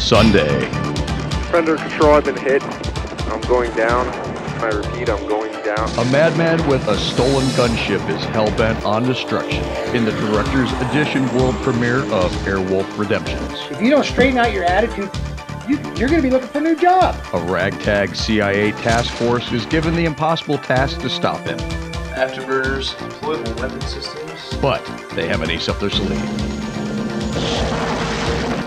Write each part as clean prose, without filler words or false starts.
Sunday. Fender control, I've been hit. I'm going down. I repeat, I'm going down. A madman with a stolen gunship is hell-bent on destruction in the Director's Edition world premiere of Airwolf Redemptions. If you don't straighten out your attitude, you're going to be looking for a new job. A ragtag CIA task force is given the impossible task to stop him. Afterburners deploy my weapon systems. But they have an ace up their sleeve.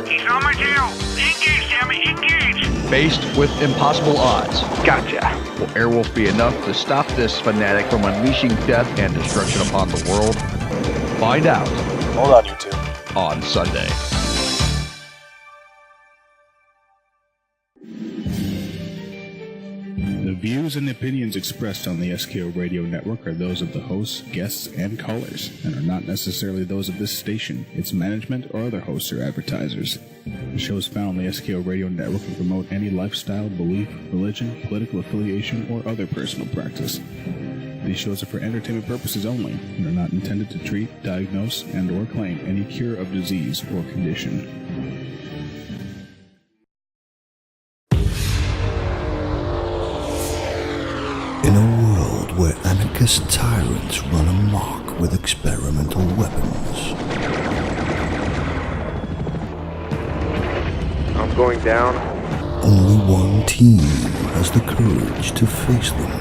He's on my tail! Engage, damn it, engage! Faced with impossible odds, Gotcha. will Airwolf be enough to stop this fanatic from unleashing death and destruction upon the world? Find out. Hold on, you two. On Sunday. The views and opinions expressed on the SKO radio network are those of the hosts, guests, and callers, and are not necessarily those of this station, its management, or other hosts or advertisers. The shows found on the SKO radio network will promote any lifestyle, belief, religion, political affiliation, or other personal practice. These shows are for entertainment purposes only and are not intended to treat, diagnose, and or claim any cure of disease or condition. In a world where anarchist tyrants run amok with experimental weapons, I'm going down. only one team has the courage to face them.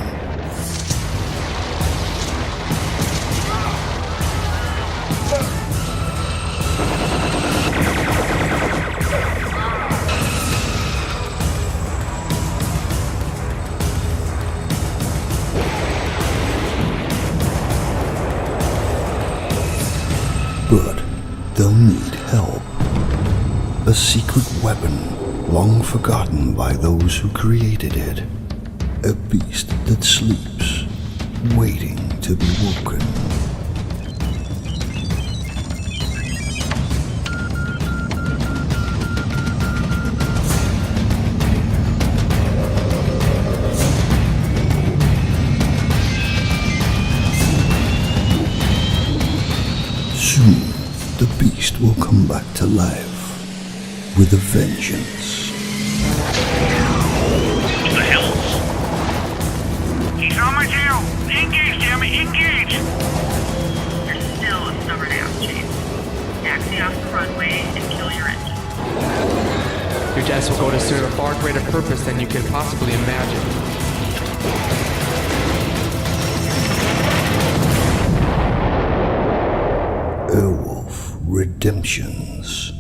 But they'll need help. A secret weapon long forgotten by those who created it. A beast that sleeps, waiting to be woken. Soon, the beast will come back to life with a vengeance. What the hell? He's on my tail! Engage, damn it, engage! You're still a stubborn ass, Chase. Taxi off the runway and kill your engine. Your deaths will go to serve a far greater purpose than you could possibly imagine. Airwolf Redemptions.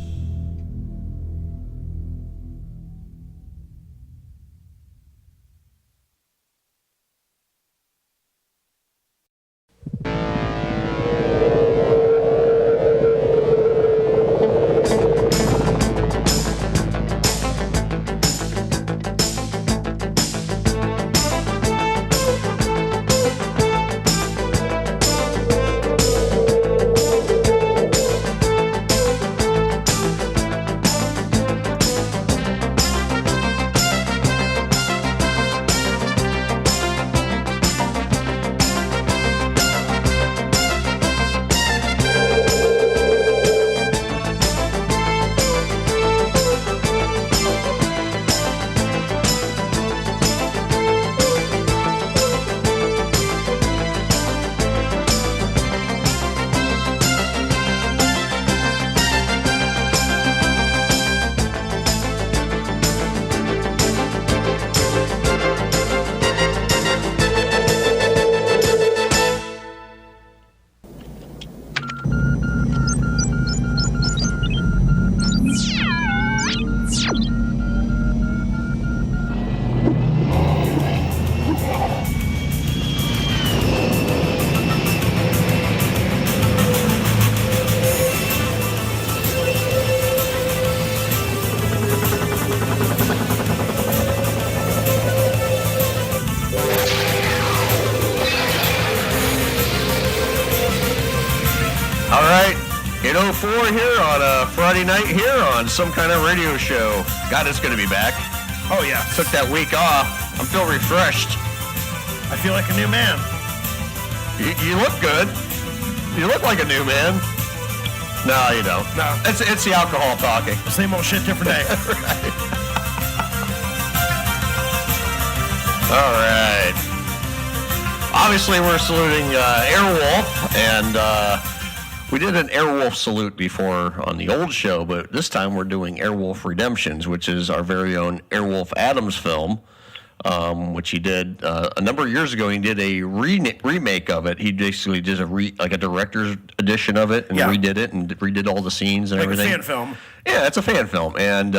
In 04 here on a Friday night here on some kind of radio show. God, it's going to be back. Oh, yeah. Took that week off. I'm feeling refreshed. I feel like a new man. You look good. You look like a new man. No, you don't. No. It's the alcohol talking. Same old shit, different day. Right. All right. Obviously, we're saluting Airwolf, and we did an Airwolf salute before on the old show, but this time we're doing Airwolf Redemptions, which is our very own Airwolf Adams film, which he did a number of years ago. He did a remake of it. He basically did a director's edition of it and redid it and redid all the scenes and everything. Like a fan film. Yeah, it's a fan film, and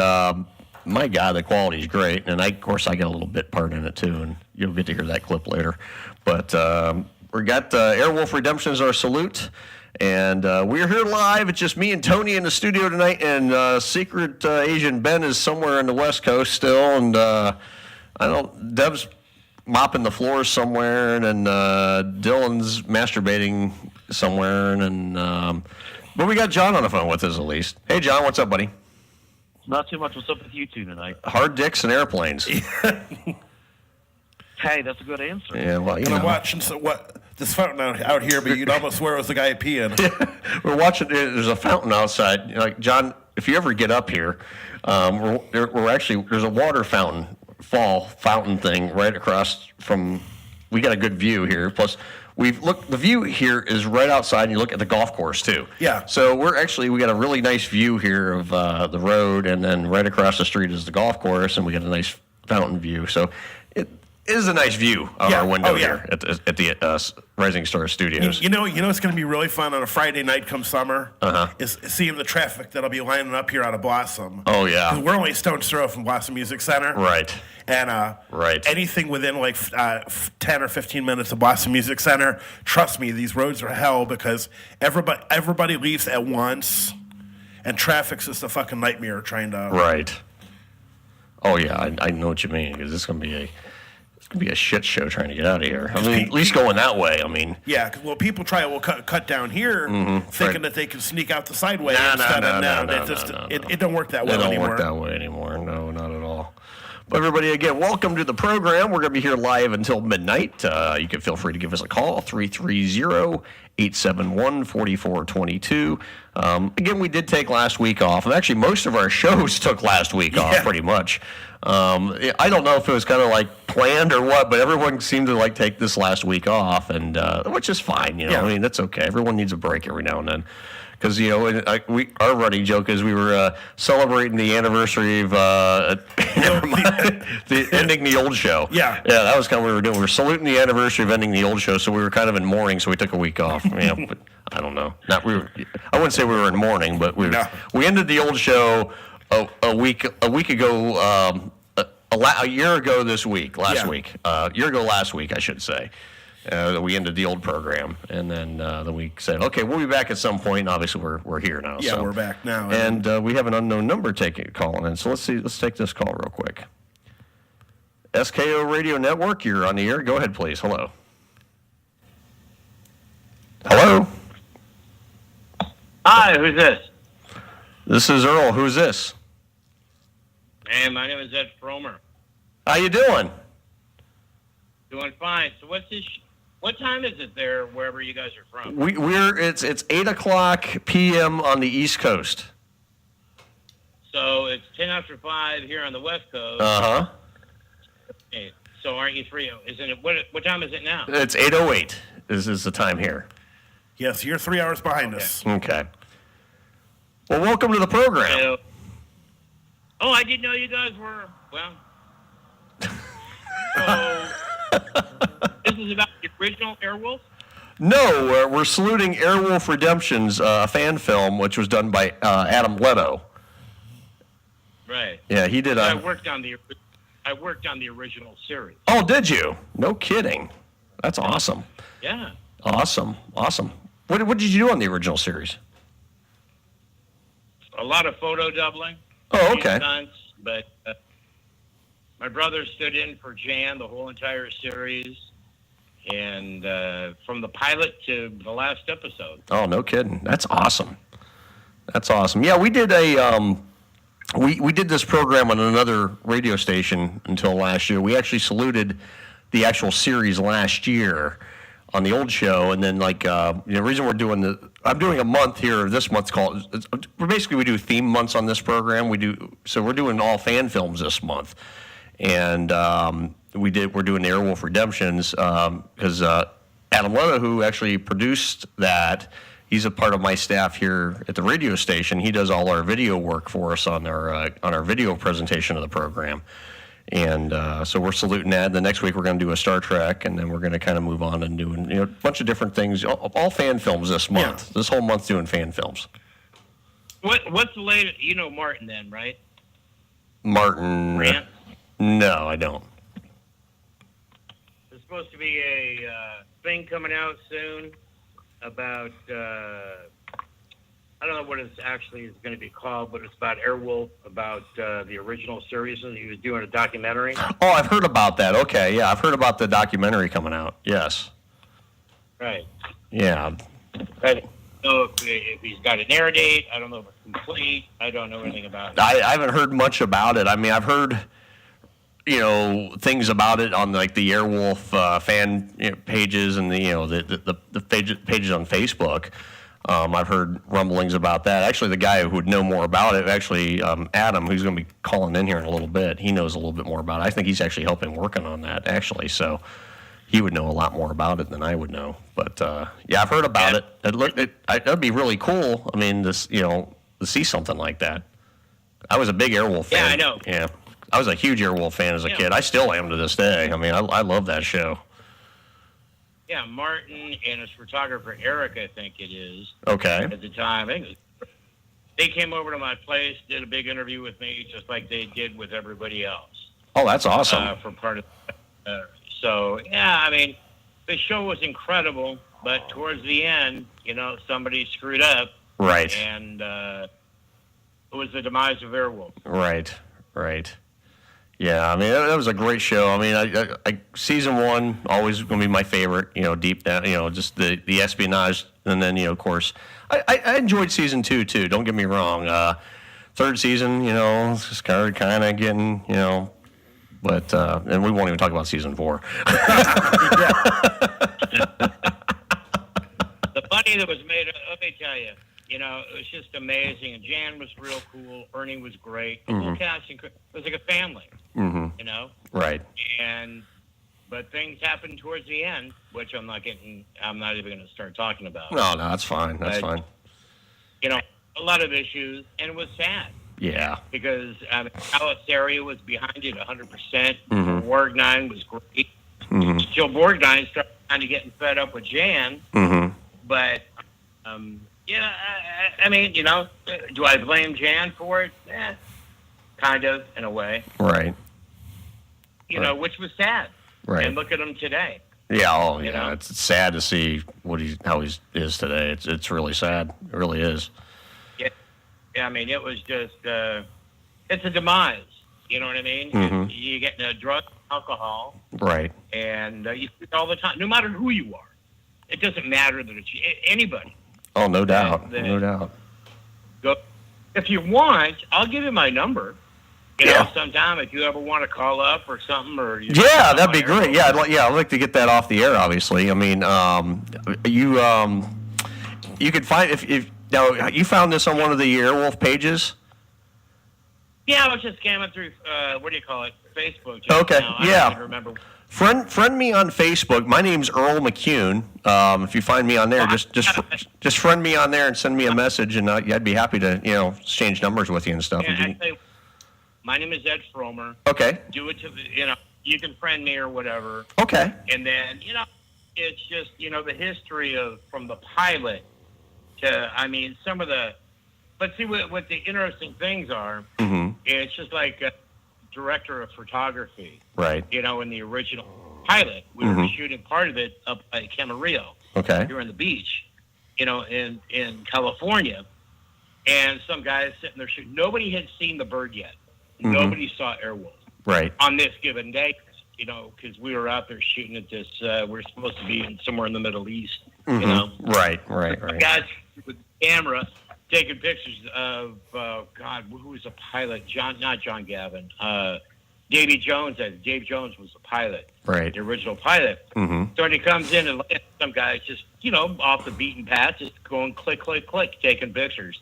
my God, the quality's great. And of course, I got a little bit part in it too, and you'll get to hear that clip later. But we got Airwolf Redemption as our salute. And we're here live. It's just me and Tony in the studio tonight, and Secret Asian Ben is somewhere on the West Coast still, and Deb's mopping the floors somewhere, and Dylan's masturbating somewhere, and but we got John on the phone with us at least. Hey, John, what's up, buddy? Not too much. What's up with you two tonight? Hard dicks and airplanes. Hey, that's a good answer. Yeah, well, I'm watching this fountain out here, but you'd almost swear it was the guy peeing. We're watching. There's a fountain outside. Like John, if you ever get up here, we're actually there's a water fountain, fountain thing right across from. We got a good view here. Plus, the view here is right outside, and you look at the golf course too. Yeah. So we got a really nice view here of the road, and then right across the street is the golf course, and we got a nice fountain view. So it is a nice view of our window here at the Rising Star Studios. You know, it's going to be really fun on a Friday night come summer. Is seeing the traffic that'll be lining up here out of Blossom. Oh yeah. 'Cause we're only a stone's throw from Blossom Music Center. Right. And anything within like 10 or 15 minutes of Blossom Music Center, trust me, these roads are hell because everybody leaves at once, and traffic's just a fucking nightmare trying to. Right. Oh yeah, I know what you mean because it's gonna be a shit show trying to get out of here. I mean, at least going that way. I mean. Yeah, well, people will cut down here, thinking that they can sneak out the side way. It don't work that way anymore. It don't work that way anymore. No, not at all. But everybody, again, welcome to the program. We're going to be here live until midnight. You can feel free to give us a call, 330-871-4422. Again, we did take last week off. And actually, most of our shows took last week off, pretty much. I don't know if it was kind of like planned or what, but everyone seemed to like take this last week off, and which is fine. I mean, that's okay. Everyone needs a break every now and then. Because, our running joke is we were celebrating the anniversary of ending the old show. Yeah. Yeah, that was kind of what we were doing. We were saluting the anniversary of ending the old show, so we were kind of in mourning, so we took a week off. But I don't know. I wouldn't say we were in mourning, but we ended the old show a week ago, a year ago this week, last week. A year ago last week, I should say. We ended the old program, and then we said, okay, we'll be back at some point. And obviously, we're here now. Yeah, we're back now. And we have an unknown number calling in. So let's take this call real quick. SKO Radio Network, you're on the air. Go ahead, please. Hello. Hello. Hi, who's this? This is Earl. Who's this? Hey, my name is Ed Fromer. How you doing? Doing fine. So what time is it there, wherever you guys are from? It's 8:00 p.m. on the East Coast. So it's 10 after 5 here on the West Coast. Okay. So aren't you free? Isn't it? What time is it now? It's 8:08. This is the time here. Yes, you're 3 hours behind us. Okay. Well, welcome to the program. I didn't know you guys were So this is about the original Airwolf? No, we're saluting Airwolf Redemptions, a fan film, which was done by Adam Leto. Right. Yeah, he did. I worked on the original series. Oh, did you? No kidding. That's awesome. Yeah. Awesome. What did you do on the original series? A lot of photo doubling. Oh, okay. Stunts, but my brother stood in for Jan the whole entire series, and from the pilot to the last episode. Oh, no kidding. That's awesome. Yeah, we did we did this program on another radio station until last year. We actually saluted the actual series last year. on the old show, and then the reason I'm doing a month here. This month's called. Basically, we do theme months on this program. We're doing all fan films this month, and we're doing the Airwolf Redemptions because Adam Letta, who actually produced that, he's a part of my staff here at the radio station. He does all our video work for us on our video presentation of the program. And so we're saluting that. The next week we're going to do a Star Trek, and then we're going to kind of move on and doing a bunch of different things. All fan films this month. Yeah. This whole month doing fan films. What's the latest? You know Martin then, right? Martin. Grant? No, I don't. There's supposed to be a thing coming out soon about I don't know what it actually is going to be called, but it's about Airwolf, about the original series. He was doing a documentary. Oh, I've heard about that. Okay, yeah, I've heard about the documentary coming out. Yes. Right. Yeah. I don't know if he's got an air date. I don't know if it's complete. I don't know anything about it. I haven't heard much about it. I mean, I've heard things about it on the Airwolf fan pages and the pages on Facebook. I've heard rumblings about that. Actually, the guy who would know more about it, Adam, who's going to be calling in here in a little bit, he knows a little bit more about it. I think he's actually helping working on that, actually. So he would know a lot more about it than I would know. But, I've heard about it. That'd be really cool. I mean, to see something like that. I was a big Airwolf fan. Yeah, I know. Yeah. I was a huge Airwolf fan as a kid. I still am to this day. I mean, I love that show. Yeah, Martin and his photographer, Eric, I think it is. Okay. At the time. They came over to my place, did a big interview with me, just like they did with everybody else. Oh, that's awesome. For part of so, yeah, I mean, the show was incredible, but towards the end, somebody screwed up. Right. And it was the demise of Airwolf. Right. Yeah, I mean, that was a great show. I mean, I season 1, always going to be my favorite, deep down, just the espionage. And then, of course, I enjoyed season 2, too. Don't get me wrong. Third season, it's just kind of getting, but, and we won't even talk about season 4. The money that was made, let me tell you, it was just amazing. And Jan was real cool. Ernie was great. The whole cast, it was like a family, Right. But things happened towards the end, which I'm not even going to start talking about. No, that's fine. That's fine. A lot of issues, and it was sad. Yeah. Because Alice area was behind it 100%. Borgnine was great. Still, Borgnine started kind of getting fed up with Jan. But, I mean, do I blame Jan for it? Kind of, in a way. Right. Which was sad. Right. And look at him today. Yeah. Yeah. It's sad to see how he is today. It's really sad. It really is. Yeah. I mean, it was just it's a demise. You know what I mean? You get drugs, alcohol. Right. And you see it all the time, no matter who you are. It doesn't matter that it's anybody. Oh, no doubt. No doubt. Go if you want. I'll give you my number. Sometime if you ever want to call up or something, or that'd be great. Yeah, I'd like to get that off the air. Obviously, I mean, you could find if now you found this on one of the Airwolf pages. Yeah, I was just scamming through. What do you call it? Facebook. Okay. Now. I don't even remember. Friend me on Facebook. My name's Earl McCune. If you find me on there, just friend me on there and send me a message, and I'd be happy to exchange numbers with you and stuff. Yeah, actually, my name is Ed Fromer. Okay. Do it to you can friend me or whatever. Okay. And then it's just the history of from the pilot to some of the. But see what the interesting things are. It's just like. Director of photography, right? In the original pilot, we were shooting part of it up at Camarillo, here on the beach, in California, and some guys sitting there shooting. Nobody had seen the bird yet. Nobody saw Airwolf, right? On this given day, because we were out there shooting at this. We're supposed to be somewhere in the Middle East, Right. Guys with the camera. Taking pictures of who was a pilot? Not John Gavin. Davy Jones. Dave Jones was the pilot, right? The original pilot. Mm-hmm. So when he comes in and some guys just, off the beaten path, just going click, click, click, taking pictures.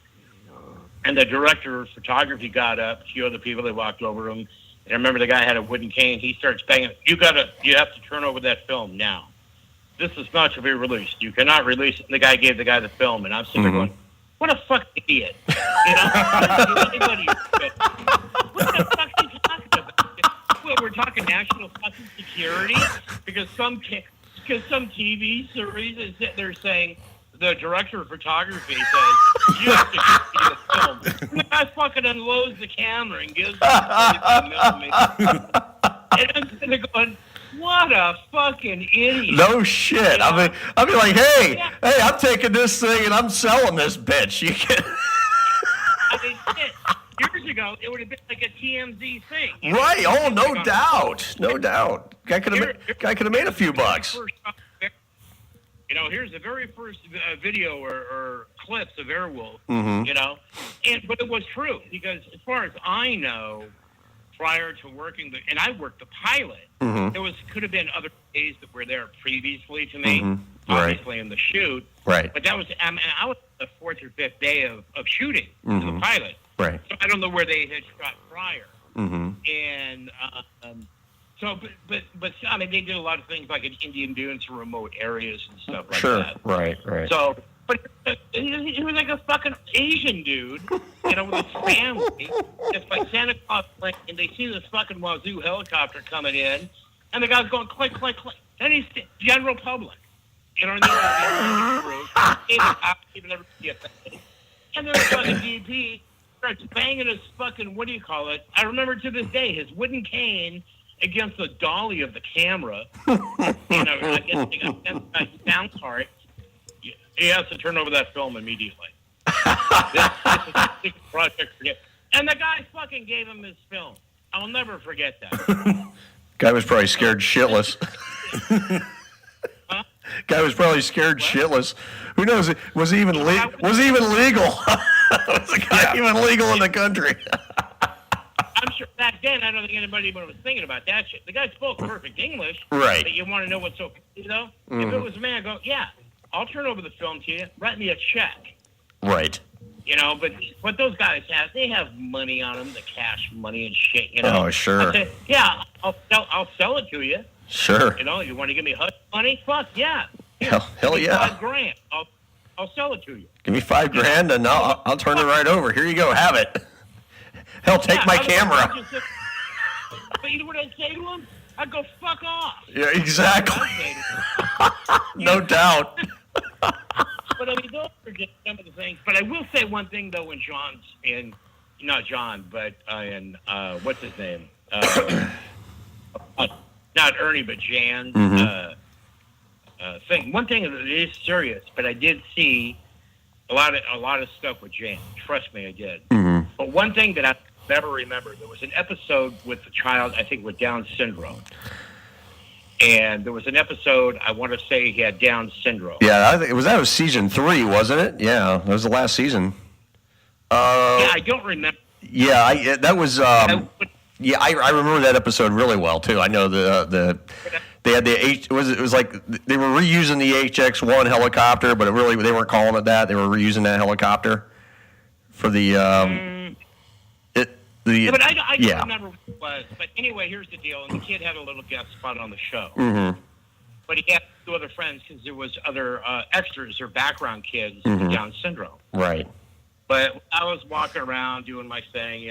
And the director of photography got up. A few other people, they walked over to him. And I remember the guy had a wooden cane. He starts banging. You have to turn over that film now. This is not to be released. You cannot release it. And the guy gave the guy the film, and I'm sitting there going, what a fucking idiot. Anybody, what the fuck are you talking about? Well, we're talking national fucking security because some TV series is sitting there saying, the director of photography says, you have to shoot the film. And the guy fucking unloads the camera and gives it to me. And I'm sitting there going, what a fucking idiot. No shit. I'll be like, hey, I'm taking this thing and I'm selling this bitch. You can. I mean, shit. Years ago, it would have been like a TMZ thing. Right. Oh, no doubt. No doubt. Guy could have made a few bucks. Here's the very first video or clips of Airwolf, Mm-hmm. But it was true, because as far as I know, prior to working, and I worked the pilot, mm-hmm. there could have been other days that were there previously to me, mm-hmm. obviously in the shoot. Right. But that was, I was the fourth or fifth day of shooting mm-hmm. the pilot. Right. So I don't know where they had shot prior. Mm-hmm. And so, but I mean, they did a lot of things like in Indian dunes or remote areas and stuff like that. Right. So, but he was like a fucking Asian dude, with his family. It's like Santa Claus, and they see this fucking Wazoo helicopter coming in, and the guy's going click, click, click. And he's general public, and then the fucking DP starts banging his fucking, what do you call it? I remember to this day his wooden cane against the dolly of the camera. I guess he got that sound card. He has to turn over that film immediately. This is a big project for him. And the guy fucking gave him his film. I'll never forget that. Guy was probably scared shitless. Huh? Guy was probably scared shitless. Who knows? Was he even legal? Was the guy even legal in the country? I'm sure back then, I don't think anybody even was thinking about that shit. The guy spoke perfect English. Right. But you want to know what's so, Mm-hmm. If it was me, I'd go, yeah, I'll turn over the film to you. Write me a check. Right. But what those guys have, they have money on them, the cash money and shit, Oh, sure. I say, yeah, I'll sell it to you. Sure. You want to give me hush money? Fuck, yeah. Hell yeah. $5,000. I'll sell it to you. Give me $5,000 and I'll turn it right over. Here you go. Have it. Hell, take my camera. But you know what I'd say to him? I'd go, fuck off. Yeah, exactly. No doubt. But I mean, those are just some of the things. But I will say one thing, though, not John, but in, what's his name? Not Ernie, but Jan's thing. One thing that is serious, but I did see a lot of stuff with Jan. Trust me, I did. Mm-hmm. But one thing that I never remember, there was an episode with the child, I think, with Down syndrome. And there was an episode, I want to say he had Down syndrome. Yeah, I think that was season 3, wasn't it? Yeah, that was the last season. Yeah, I don't remember. Yeah, that was. I remember that episode really well too. I know they had it was like they were reusing the HX-1 helicopter, but they weren't calling it that. They were reusing that helicopter for the. But I don't remember what it was. But anyway, here's the deal. And the kid had a little guest spot on the show. Mm-hmm. But he had 2 other friends because there was other extras or background kids Mm-hmm. with Down syndrome. Right. But I was walking around doing my thing,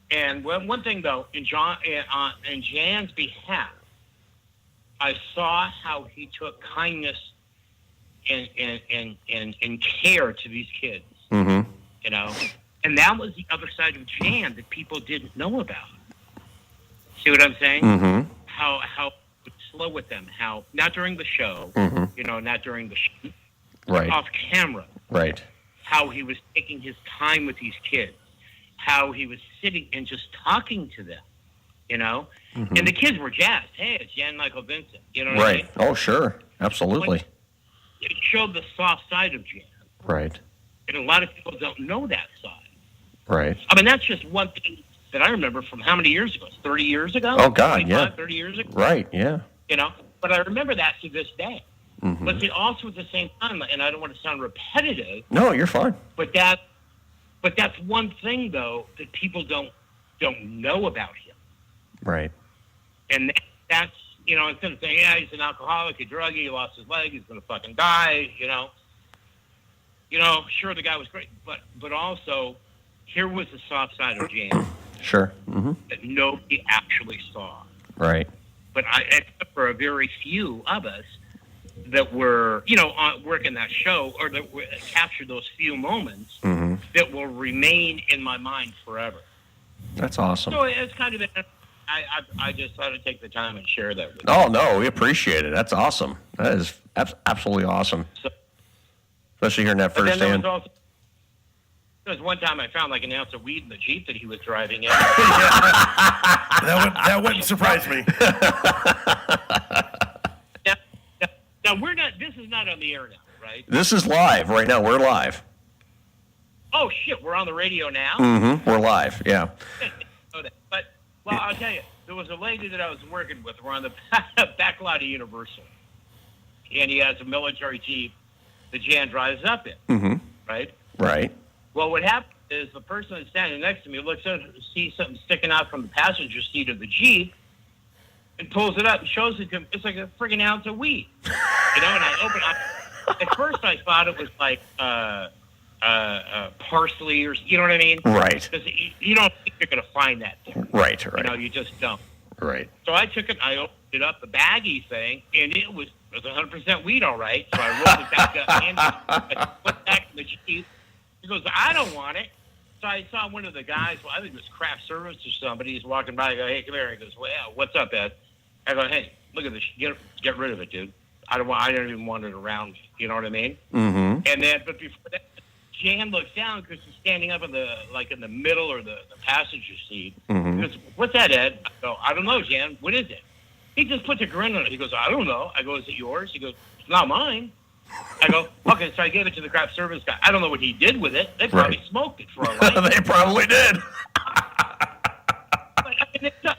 And one thing, though, in Jan's behalf, I saw how he took kindness and care to these kids. Mm-hmm. And that was the other side of Jan that people didn't know about. See what I'm saying? Mm-hmm. How slow with them. How not during the show. Mm-hmm. Not during the shoot. Right. Off camera. Right. How he was taking his time with these kids. How he was sitting and just talking to them. Mm-hmm. And the kids were jazzed. Hey, it's Jan Michael Vincent. You know what right. I mean? Oh, sure. Absolutely. It showed the soft side of Jan. Right. And a lot of people don't know that side. Right. I mean, that's just one thing that I remember from how many years ago? 30 years ago? Oh, God, yeah. 30 years ago? Right, yeah. You know, but I remember that to this day. Mm-hmm. But also at the same time, and I don't want to sound repetitive. No, you're fine. But that's one thing, though, that people don't know about him. Right. And that's, you know, instead of saying, yeah, he's an alcoholic, a druggie, he lost his leg, he's going to fucking die, you know, sure, the guy was great. But also, here was the soft side of Jan. Sure. Mm-hmm. That nobody actually saw. Right. But except for a very few of us that were, you know, working that show or that captured those few moments mm-hmm. that will remain in my mind forever. That's awesome. So it's kind of I just thought I'd take the time and share that with you. Oh, no, we appreciate it. That's awesome. That is absolutely awesome. So, especially hearing that firsthand. There was one time I found like an ounce of weed in the Jeep that he was driving in. That wouldn't surprise me. Now we're not. This is not on the air now, right? This is live right now. We're live. Oh shit, we're on the radio now. Mm-hmm. We're live. Yeah. But I'll tell you, there was a lady that I was working with. We're on the back lot of Universal, and he has a military Jeep that Jan drives up in. Mm-hmm. Right. Right. Well, what happened is the person that's standing next to me looks up, sees something sticking out from the passenger seat of the Jeep, and pulls it up and shows it to him. It's like a friggin' ounce of weed. You know, and I open it. At first, I thought it was like parsley or, you know what I mean? Right. Because you don't think you're going to find that there. Right. You know, you just don't. Right. So I took it, I opened it up, the baggie thing, and it was 100% weed, all right. So I rolled it back up and I put it back in the Jeep. He goes, I don't want it. So I saw one of the guys, well, I think it was craft service or somebody. He's walking by. I go, hey, come here. He goes, well, what's up, Ed? I go, hey, look at this. Get rid of it, dude. I don't even want it around. You know what I mean? Mm-hmm. And then, but before that, Jan looks down because he's standing up in the middle or the passenger seat. Mm-hmm. He goes, what's that, Ed? I go, I don't know, Jan. What is it? He just puts a grin on it. He goes, I don't know. I go, is it yours? He goes, it's not mine. I go, okay, so I gave it to the craft service guy. I don't know what he did with it. They probably smoked it for a life. They probably did. But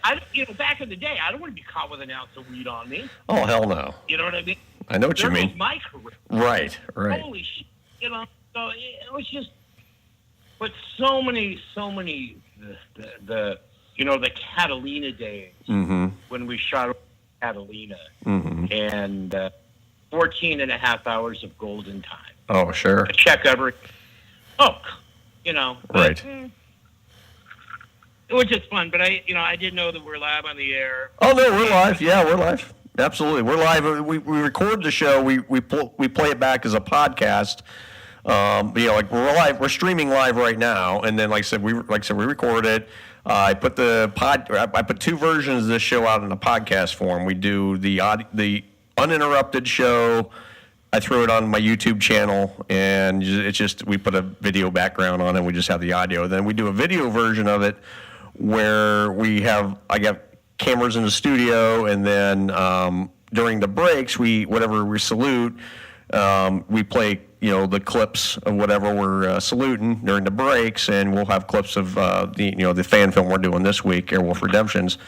I mean, back in the day, I don't want to be caught with an ounce of weed on me. Oh, hell no. You know what I mean? I know what you mean. There goes my career. Right. Holy shit. You know, so it was just, but so many, the Catalina days mm-hmm. when we shot Catalina mm-hmm. and 14 and a half hours of golden time. Oh, sure. A check every, you know. Right. It was just fun, but I didn't know that we're live on the air. Oh, no, we're live. Yeah, we're live. Absolutely. We're live. We record the show. We play it back as a podcast. Like we're live. We're streaming live right now. And then, like I said, we record it. I put two versions of this show out in a podcast form. We do the uninterrupted show. I threw it on my YouTube channel, and it's just we put a video background on it. We just have the audio. Then we do a video version of it where I got cameras in the studio, and then during the breaks, whatever we salute, we play the clips of whatever we're saluting during the breaks, and we'll have clips of the fan film we're doing this week, Airwolf Redemptions,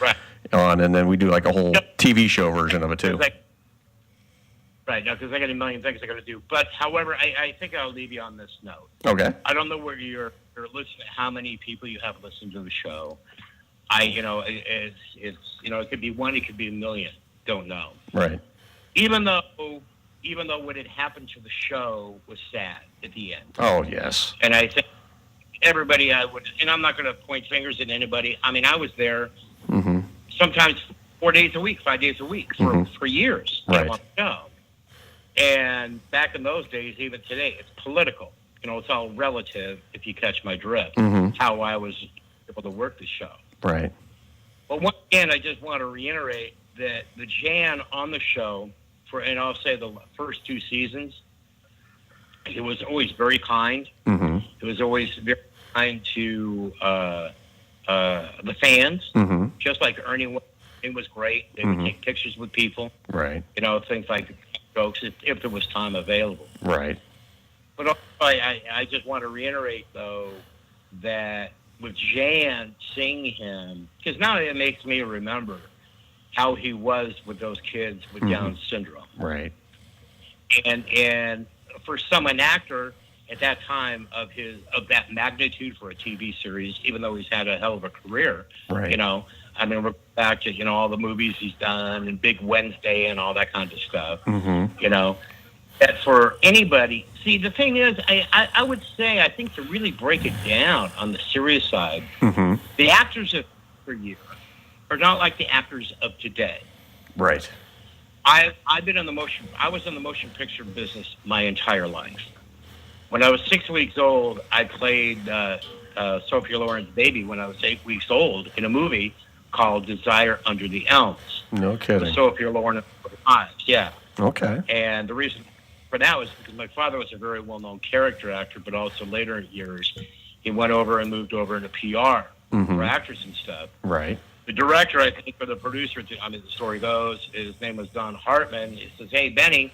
on, and then we do like a whole TV show version of it too. Right, now, because I got a million things I got to do. But, however, I think I'll leave you on this note. Okay. I don't know where you're listening, how many people you have listened to the show. It could be one, it could be a million. Don't know. Right. Even though what had happened to the show was sad at the end. Oh, yes. And I think everybody and I'm not going to point fingers at anybody. I mean, I was there mm-hmm. sometimes 4 days a week, 5 days a week for years. Right. On the show. And back in those days, even today, it's political. It's all relative, if you catch my drift, mm-hmm. how I was able to work the show. Right. But once again, I just want to reiterate that the Jan on the show, and I'll say the first 2 seasons, it was always very kind. Mm-hmm. It was always very kind to the fans, mm-hmm. just like Ernie. It was great. They mm-hmm. would take pictures with people. Right. Things like jokes if there was time available. Right. But I just want to reiterate, though, that with Jan seeing him, because now it makes me remember how he was with those kids with Down syndrome. Right. And for an actor at that time of that magnitude for a TV series, even though he's had a hell of a career, right. You know, I mean, we're back to, you know, all the movies he's done and Big Wednesday and all that kind of stuff, you know, that for anybody, see, the thing is, I would say, I think to really break it down on the serious side, the actors of for year are not like the actors of today. Right. I was in the motion picture business my entire life. When I was 6 weeks old, I played Sophia Loren's baby when I was 8 weeks old in a movie called Desire Under the Elms. No kidding. With Sophia Loren of Eyes, yeah. Okay. And the reason for that was because my father was a very well-known character actor, but also later in years, he went over and moved over into PR for actors and stuff. Right. The director, I think, or the producer, I mean, the story goes, his name was Don Hartman. He says, "Hey, Benny,"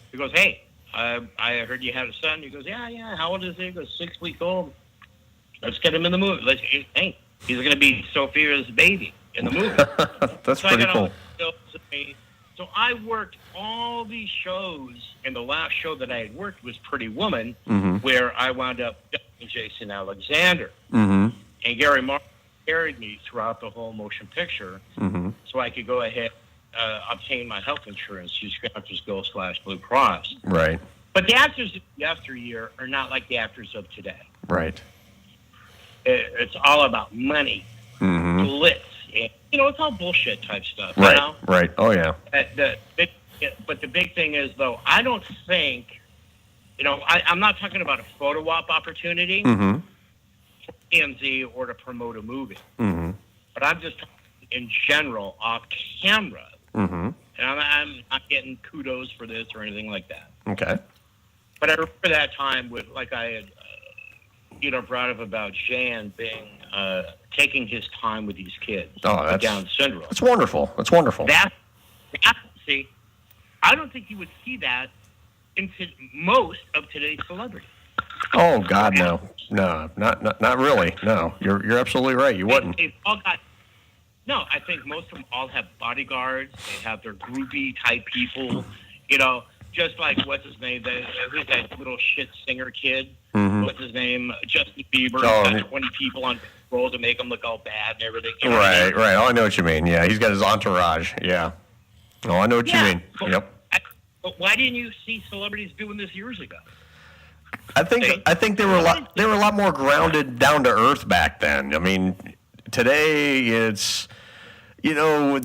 he goes, "Hey, I heard you had a son." He goes, "Yeah. How old is he?" He goes, 6 weeks old. Let's get him in the movie. Hey, he's going to be Sophia's baby in the movie. That's pretty cool. So I worked all these shows, and the last show that I had worked was Pretty Woman, where I wound up with Jason Alexander. And Gary Martin carried me throughout the whole motion picture so I could go ahead obtain my health insurance through Scratchers Guild / Blue Cross. Right. But the actors of yesteryear are not like the actors of today. Right. It's all about money, glitz, and, you know, it's all bullshit type stuff. Right. You know? Right. Oh yeah. But the big thing is, though, I don't think, you know, I'm not talking about a photo op opportunity for TMZ or to promote a movie, but I'm just talking in general off camera, and I'm not getting kudos for this or anything like that. Okay. But I remember that time with, like I had, you know, brought up about Jan being taking his time with these kids with Down syndrome. That's wonderful. That's wonderful. See, I don't think you would see that in most of today's celebrities. Oh God, no, not really. No, you're absolutely right. You wouldn't. They've all got. No, I think most of them all have bodyguards. They have their groupie type people. You know, just like what's his name? Who's that little shit singer kid? What's his name? Justin Bieber. He's got 20 people on roll to make him look all bad and everything. You know what I mean? Right. Oh, I know what you mean. Yeah, he's got his entourage. Yeah. Oh, I know what you mean. Yep. But why didn't you see celebrities doing this years ago? I think they were a lot more grounded, down to earth back then. I mean, today it's, you know,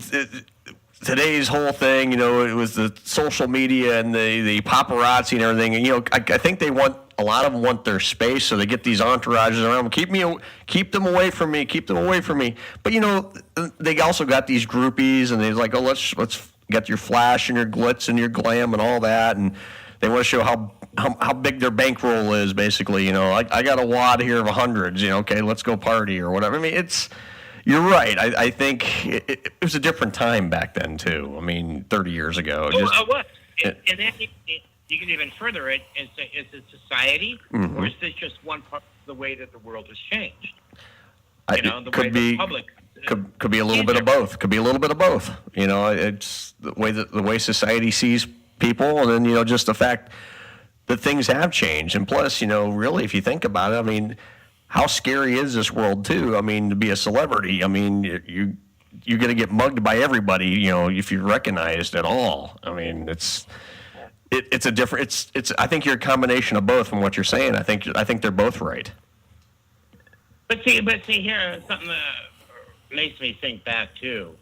today's whole thing, you know, it was the social media and the paparazzi and everything. And, you know, I think a lot of them want their space, so they get these entourages around. Keep them away from me. But, you know, they also got these groupies, and they're like, oh, let's get your flash and your glitz and your glam and all that, and they want to show how big their bankroll is, basically. You know, I got a wad here of hundreds. You know, okay, let's go party or whatever. I mean, you're right. I think it was a different time back then too. I mean, 30 years ago. What? And then you can even further it and say, is it society, or is this just one part of the way that the world has changed? You know, the way the public. Could be a little bit of both. You know, it's the way society sees people, and then, you know, just the fact that things have changed. And plus, you know, really, if you think about it, I mean, how scary is this world too? I mean, to be a celebrity, I mean, you're going to get mugged by everybody, you know, if you're recognized at all. I mean, it's a different. I think you're a combination of both from what you're saying. I think they're both right. But see, here something makes me think back too.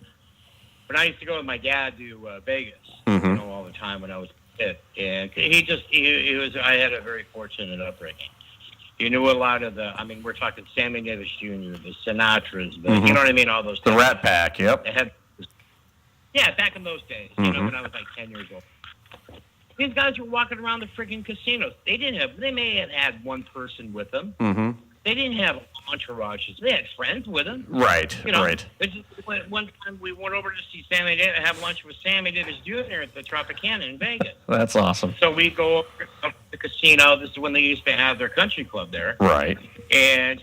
When I used to go with my dad to Vegas, you know, all the time when I was a kid, and he was. I had a very fortunate upbringing. He knew a lot of we're talking Sammy Davis Jr., the Sinatras, you know what I mean, all those. The Rat Pack, yep. Back in those days, you know, when I was like 10 years old. These guys were walking around the friggin' casinos. They may have had one person with them. They didn't have entourages. They had friends with them. Right, you know, right. One time we went over to see Sammy Davis, have lunch with Sammy Davis Jr. at the Tropicana in Vegas. That's awesome. So we go over to the casino. This is when they used to have their country club there. Right. And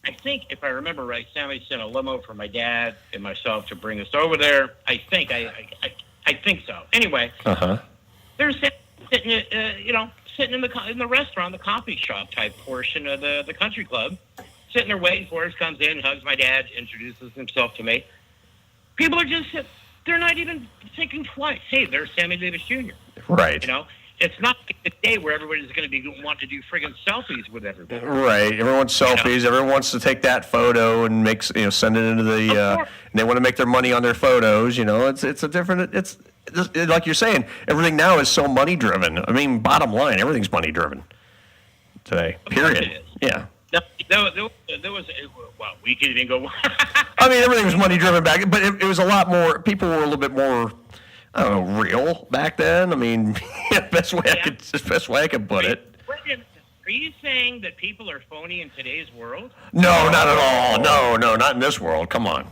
I think, if I remember right, Sammy sent a limo for my dad and myself to bring us over there. I think so. Anyway, they're sitting in the restaurant, the coffee shop type portion of the country club, sitting there waiting for us. Comes in, hugs my dad, introduces himself to me. People are just they're not even thinking twice. Hey, there's Sammy Davis Jr. Right. You know, it's not like the day where everybody's going to be want to do friggin' selfies with everybody. Right. Everyone wants selfies. Everyone wants to take that photo and send it into the. And they want to make their money on their photos. You know, it's a different. It's like you're saying. Everything now is so money driven. I mean, bottom line, everything's money driven today. Period. Yeah. There was we could even go. I mean, everything was money driven back, but it was a lot more. People were a little bit more, I don't know, real back then. I mean, best way I could put it. Are you saying that people are phony in today's world? No, not at all. No, not in this world. Come on.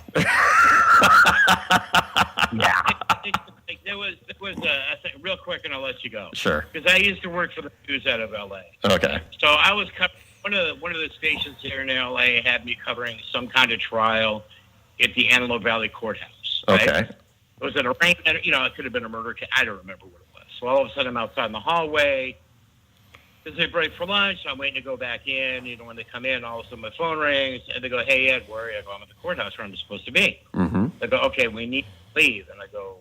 Yeah. There was real quick, and I'll let you go. Sure. Because I used to work for the news out of L.A. Okay. So I was one of the stations here in L.A. had me covering some kind of trial at the Antelope Valley Courthouse. Right? Okay. It was an arraignment. You know, it could have been a murder case. I don't remember what it was. So all of a sudden, I'm outside in the hallway. There's a break for lunch. I'm waiting to go back in. You know, when they come in, all of a sudden my phone rings, and they go, "Hey, Ed, where are you?" I go, "I'm at the courthouse where I'm supposed to be." Mm-hmm. They go, "Okay, we need to leave." And I go,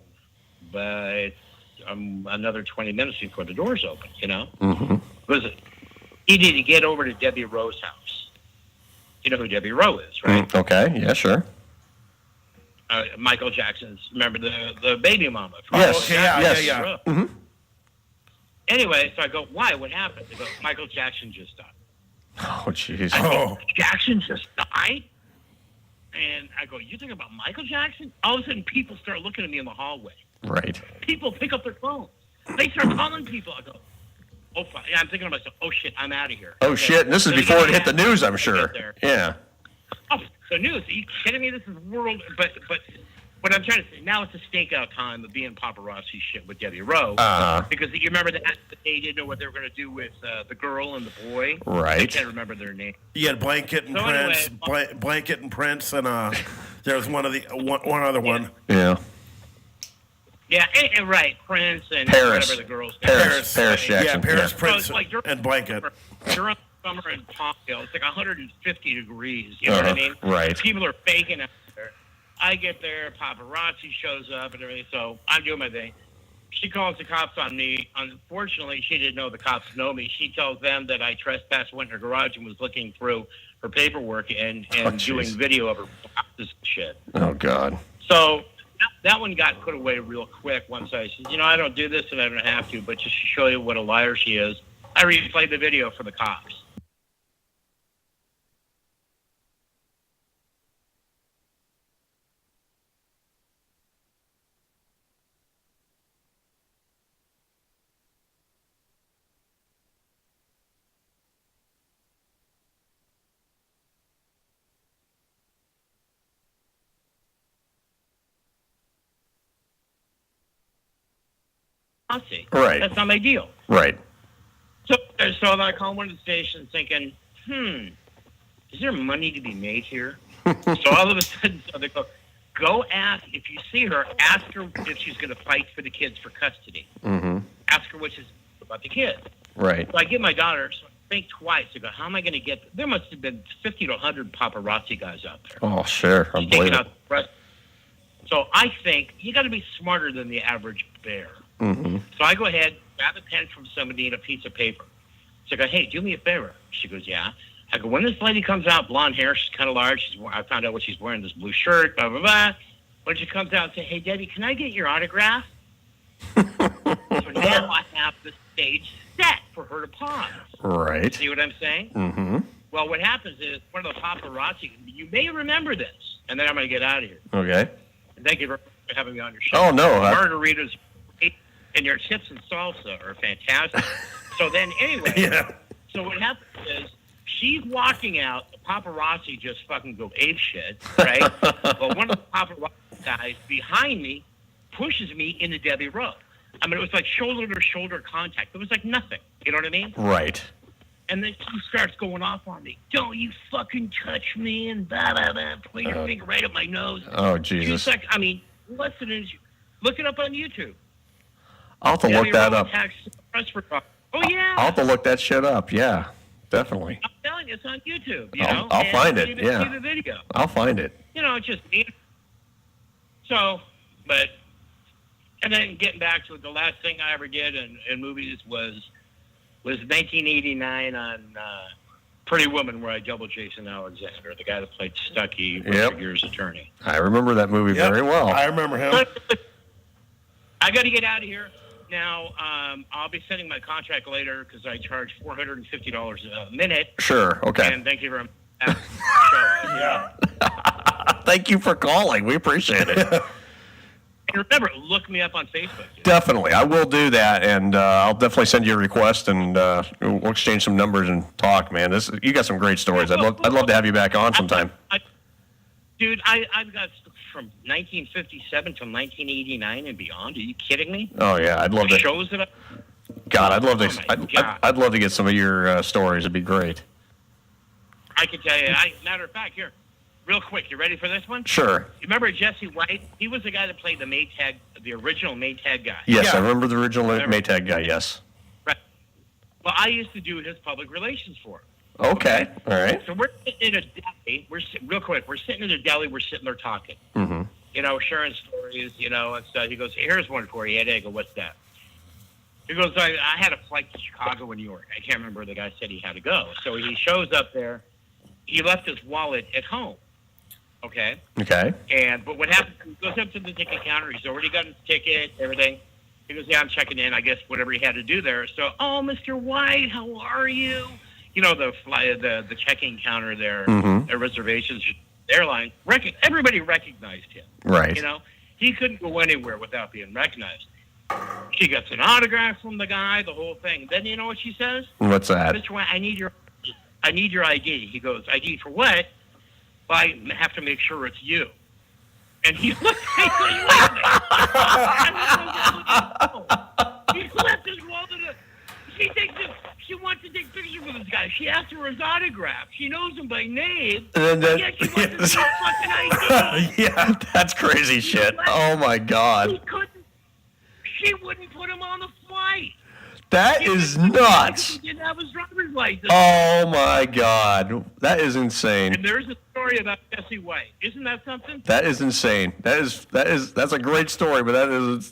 "But I'm another 20 minutes before the doors open." You know, because he needed to get over to Debbie Rowe's house. You know who Debbie Rowe is, right? Okay. Yeah. Sure. Michael Jackson's. Remember the baby mama? Yes. Yeah. Mm-hmm. Anyway, so I go, "Why? What happened?" They go, "Michael Jackson just died." Oh, jeez. Jackson just died? And I go, "You think about Michael Jackson?" All of a sudden, people start looking at me in the hallway. Right. People pick up their phones. They start calling people. I go, "Oh, fine." I'm thinking to myself, "Oh, shit, I'm out of here." Oh, shit. And this is before it hit the news, I'm sure. Yeah. Oh, the news. Are you kidding me? This is world. But what I'm trying to say, now it's a stakeout time of being paparazzi shit with Debbie Rowe. Because you remember that they didn't know what they were going to do with the girl and the boy. Right. I can't remember their name. You had Blanket and Prince. Anyway, Blanket and Prince, and there was one other one. Yeah. Yeah, right. Prince and Paris. whatever the girl's name. Paris Jackson. Yeah, Paris, Yeah. Prince, So it's and Blanket. During summer in Palmdale, it's like 150 degrees. You know what I mean? Right. People are faking out there. I get there, paparazzi shows up and everything, so I'm doing my thing. She calls the cops on me. Unfortunately, she didn't know the cops know me. She tells them that I trespassed, went in her garage, and was looking through her paperwork and doing video of her boxes and shit. Oh, God. So that one got put away real quick once I said, I don't do this and I don't have to, but just to show you what a liar she is, I replayed the video for the cops. Right. That's not my deal. Right. So I call one of the stations thinking, is there money to be made here? So all of a sudden, they go ask, if you see her, ask her if she's going to fight for the kids for custody. Mm-hmm. Ask her what she's about the kids. Right. So I give my daughter, so I think twice. I go, how am I going to get, there must have been 50 to 100 paparazzi guys out there. Oh, sure. I believe it. So I think you got to be smarter than the average bear. Mm-hmm. So I go ahead, grab a pen from somebody and a piece of paper. So I go, hey, do me a favor. She goes, yeah. I go, when this lady comes out, blonde hair, she's kind of large. I found out what she's wearing, this blue shirt, blah, blah, blah. When she comes out and say, hey, Debbie, can I get your autograph? So now I have the stage set for her to pause. Right. See what I'm saying? Mm-hmm. Well, what happens is one of the paparazzi, you may remember this, and then I'm going to get out of here. Okay. Thank you for having me on your show. Oh, no. Margaritas and your chips and salsa are fantastic. So then, anyway, So what happens is she's walking out. The paparazzi just fucking go ape shit, right? But one of the paparazzi guys behind me pushes me into Debbie Rowe. I mean, it was like shoulder-to-shoulder contact. It was like nothing. You know what I mean? Right. And then she starts going off on me. Don't you fucking touch me and blah, blah, blah. Point your finger right up my nose. Oh, Jesus. She's like, I mean, listen, look it up on YouTube. I'll have to look that up. Oh, yeah. I'll have to look that shit up. Yeah, definitely. I'm telling you, it's on YouTube. I'll find it. Even Yeah. see the video. I'll find it. It's just me. So, and then getting back to it, the last thing I ever did in movies was 1989 on Pretty Woman, where I doubled Jason Alexander, the guy that played Stucky, Richard Gere's attorney. I remember that movie very well. I remember him. I got to get out of here. Now, I'll be sending my contract later because I charge $450 a minute. Sure, okay. And thank you very much. Thank you for calling. We appreciate it. And remember, look me up on Facebook. Definitely. I will do that, and I'll definitely send you a request, and we'll exchange some numbers and talk, man. You got some great stories. I'd love to have you back on sometime. Dude, I've got from 1957 to 1989 and beyond. Are you kidding me? Oh yeah, I'd love to. Shows that. God, I'd love to. I'd love to get some of your stories. It'd be great. I can tell you. Matter of fact, here, real quick. You ready for this one? Sure. You remember Jesse White? He was the guy that played the Maytag, the original Maytag guy. Yes, I remember the original Maytag guy. Yes. Right. Well, I used to do his public relations for him. Okay. All right. So we're sitting in a deli. Real quick. We're sitting in a deli. We're sitting there talking. Mm-hmm. Sharing stories. And stuff. He goes, "Here's one for you." I go, "What's that?" He goes, "I had a flight to Chicago and New York. I can't remember. The guy said he had to go. So he shows up there. He left his wallet at home. Okay. Okay. But what happens? He goes up to the ticket counter. He's already got his ticket, everything. He goes, "Yeah, I'm checking in. I guess whatever he had to do there." So, "Oh, Mr. White, how are you?" The checking counter there, the reservations, airline. Everybody recognized him. Right. He couldn't go anywhere without being recognized. She gets an autograph from the guy, the whole thing. Then you know what she says? What's that? Mr. White, I need your ID. He goes, "ID for what?" "Well, I have to make sure it's you." And he looked at me. He left his wallet. She wants to take pictures with this guy. She asked for his autograph. She knows him by name. And then, she wants to fucking ID. Yeah, that's crazy shit. Oh my God. She wouldn't put him on the flight. That is nuts. He didn't have his driver's license. Oh my God, that is insane. And there's a story about Jesse White. Isn't that something? That is insane. That's a great story, but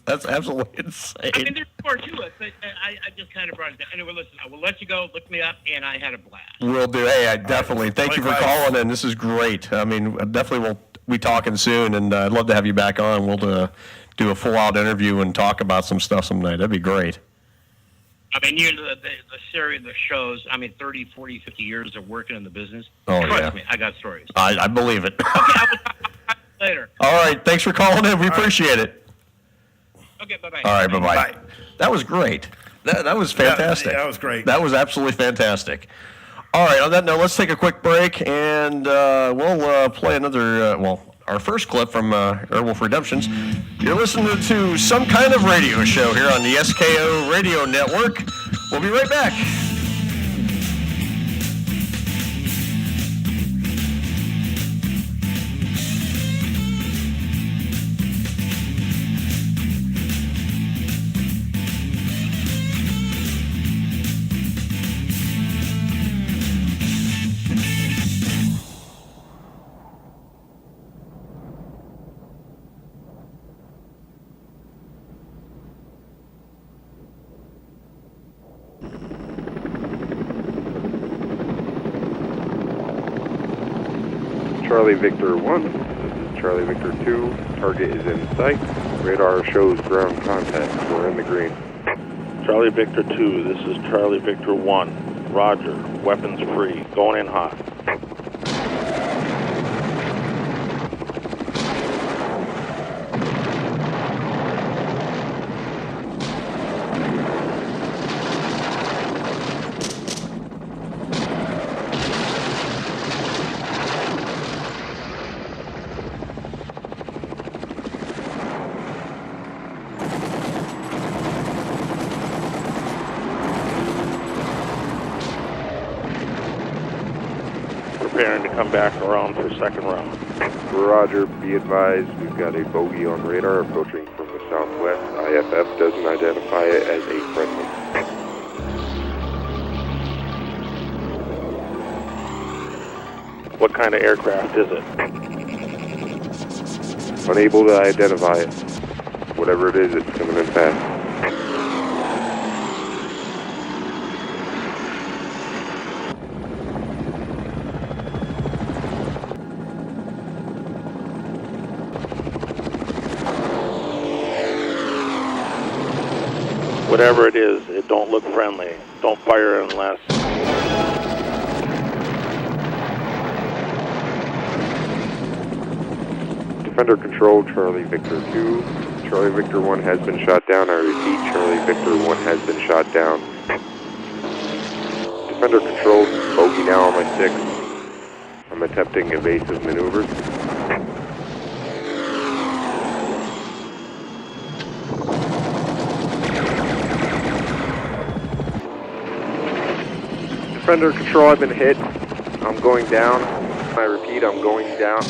that's absolutely insane. I mean, there's more to it, but I just kind of brought it down. Anyway, listen, I will let you go. Look me up, and I had a blast. Will do. Hey, I definitely thank you for calling in. This is great. I mean, definitely we'll be talking soon, and I'd love to have you back on. We'll do a full-out interview and talk about some stuff some night. That'd be great. I mean, the series, the shows, 30, 40, 50 years of working in the business. Oh, Trust me, I got stories. I believe it. Okay, I will talk about it later. All right, thanks for calling in. We appreciate it. Okay, bye-bye. All right, bye-bye. That was great. That was fantastic. Yeah, that was great. That was absolutely fantastic. All right, on that note, let's take a quick break, and we'll play another, our first clip from Airwolf Redemptions. You're listening to Some Kind of Radio Show here on the SKO Radio Network. We'll be right back. Charlie Victor 1, this is Charlie Victor 2, target is in sight, radar shows ground contact, we're in the green. Charlie Victor 2, this is Charlie Victor 1, roger, weapons free, going in hot. come back around for second round. Roger, be advised, we've got a bogey on radar approaching from the southwest. IFF doesn't identify it as a friendly. What kind of aircraft is it? Unable to identify it. Whatever it is, it's coming in fast. Whatever it is, it don't look friendly. Don't fire unless... Defender control, Charlie Victor 2. Charlie Victor 1 has been shot down. I repeat, Charlie Victor 1 has been shot down. Defender control, bogey now on my 6. I'm attempting evasive maneuvers. Defender control, I've been hit. I'm going down. I repeat, I'm going down.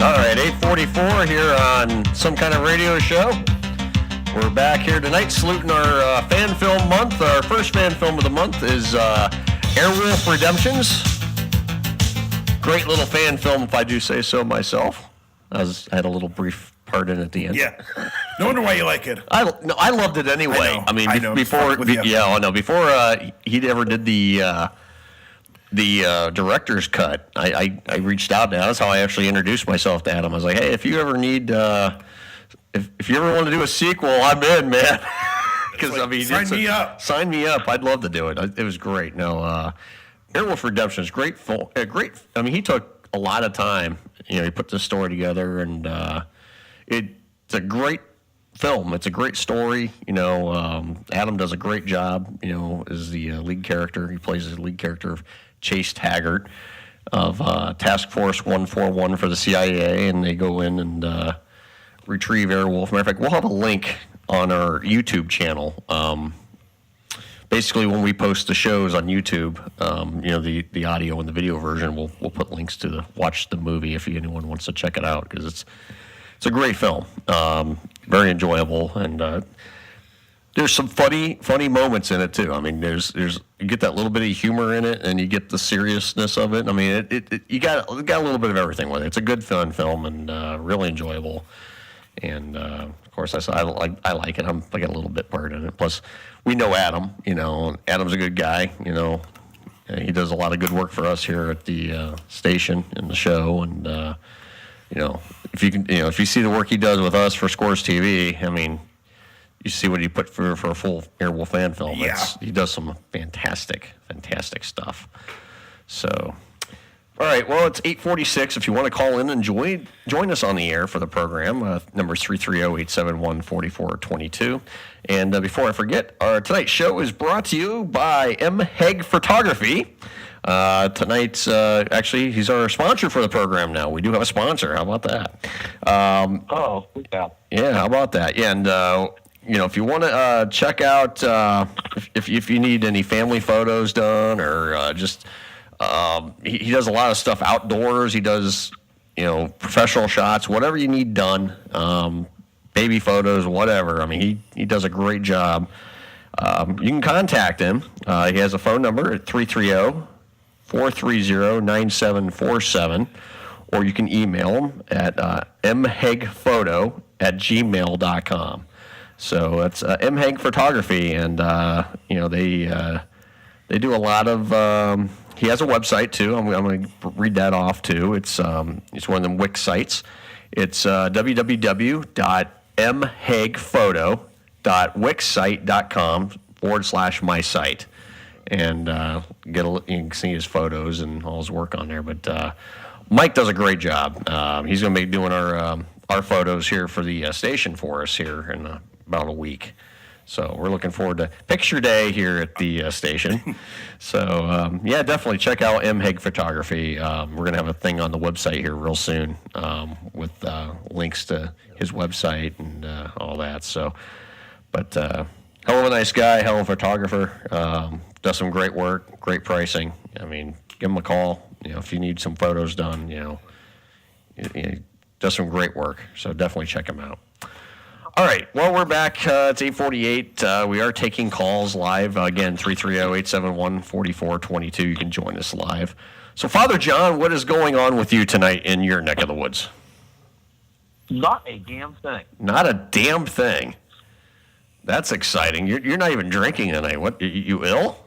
All right, 8:44 here on Some Kind of Radio Show. We're back here tonight saluting our fan film month. Our first fan film of the month is Airwolf Redemptions. Great little fan film, if I do say so myself. I had a little brief part in at the end. Yeah. No wonder why you like it. I loved it anyway. Before he ever did the director's cut, I reached out to Adam. That's how I actually introduced myself to Adam. I was like, hey, if you ever need, if you ever want to do a sequel, I'm in, man. Because sign me up. Sign me up. I'd love to do it. It was great. No, Airwolf Redemption is great. Great. I mean, he took a lot of time. He put this story together, and it's a great film. It's a great story. Adam does a great job. As the lead character, he plays the lead character of Chase Taggart of Task Force 141 for the CIA, and they go in and retrieve Airwolf. Matter of fact, we'll have a link on our YouTube channel. Basically, when we post the shows on YouTube, the audio and the video version, we'll put links to watch the movie if anyone wants to check it out, because it's a great film, very enjoyable, and there's some funny moments in it too. I mean, there's you get that little bit of humor in it, and you get the seriousness of it. I mean, you got a little bit of everything with it. It's a good fun film and really enjoyable. And of course, I like it. I got a little bit part in it. Plus, we know Adam. Adam's a good guy. He does a lot of good work for us here at the station and the show. And if you can, if you see the work he does with us for Scores TV, I mean, you see what he put for a full Airwolf fan film. Yeah. He does some fantastic stuff. So. All right, well, it's 8:46. If you want to call in and join us on the air for the program, number is 330-871-4422. And before I forget, our tonight's show is brought to you by M. Haig Photography. Tonight's, actually, he's our sponsor for the program now. We do have a sponsor. How about that? Yeah, how about that? Yeah, and, if you want to check out, if you need any family photos done or just... he does a lot of stuff outdoors. He does, professional shots, whatever you need done, baby photos, whatever. I mean, he does a great job. You can contact him. He has a phone number at 330-430-9747, or you can email him at mhegphoto@gmail.com. So that's Mheg Photography, and they do a lot of he has a website too. I'm going to read that off too. It's one of them Wix sites. It's www.mhegphoto.wixsite.com/my site, and you can see his photos and all his work on there. But Mike does a great job. He's going to be doing our photos here for the station for us here in about a week. So we're looking forward to picture day here at the station. So, yeah, definitely check out M. Haig Photography. We're going to have a thing on the website here real soon with links to his website and all that. So, but hell of a nice guy, hell of a photographer. Does some great work, great pricing. I mean, give him a call. If you need some photos done, does some great work. So definitely check him out. All right. Well, we're back. It's 8:48. We are taking calls live. Again, 330-871-4422. You can join us live. So, Father John, what is going on with you tonight in your neck of the woods? Not a damn thing. Not a damn thing. That's exciting. You're not even drinking tonight. What? You ill?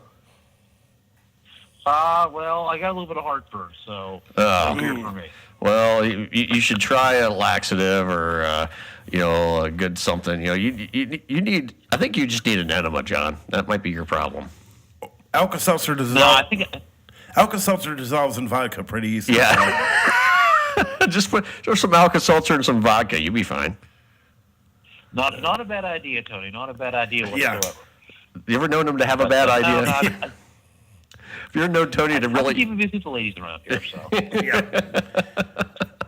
Well, I got a little bit of heartburn, so no beer for me. Well, you should try a laxative or a good something. You need. I think you just need an enema, John. That might be your problem. Alka-Seltzer dissolves. No, I think Alka-Seltzer dissolves in vodka pretty easily. Yeah. Just put some Alka-Seltzer and some vodka. You'll be fine. Not a bad idea, Tony. Not a bad idea whatsoever. Yeah. You ever known him to have a bad idea? If you're known Tony to really... I'm keeping busy with the ladies around here, so... Yeah.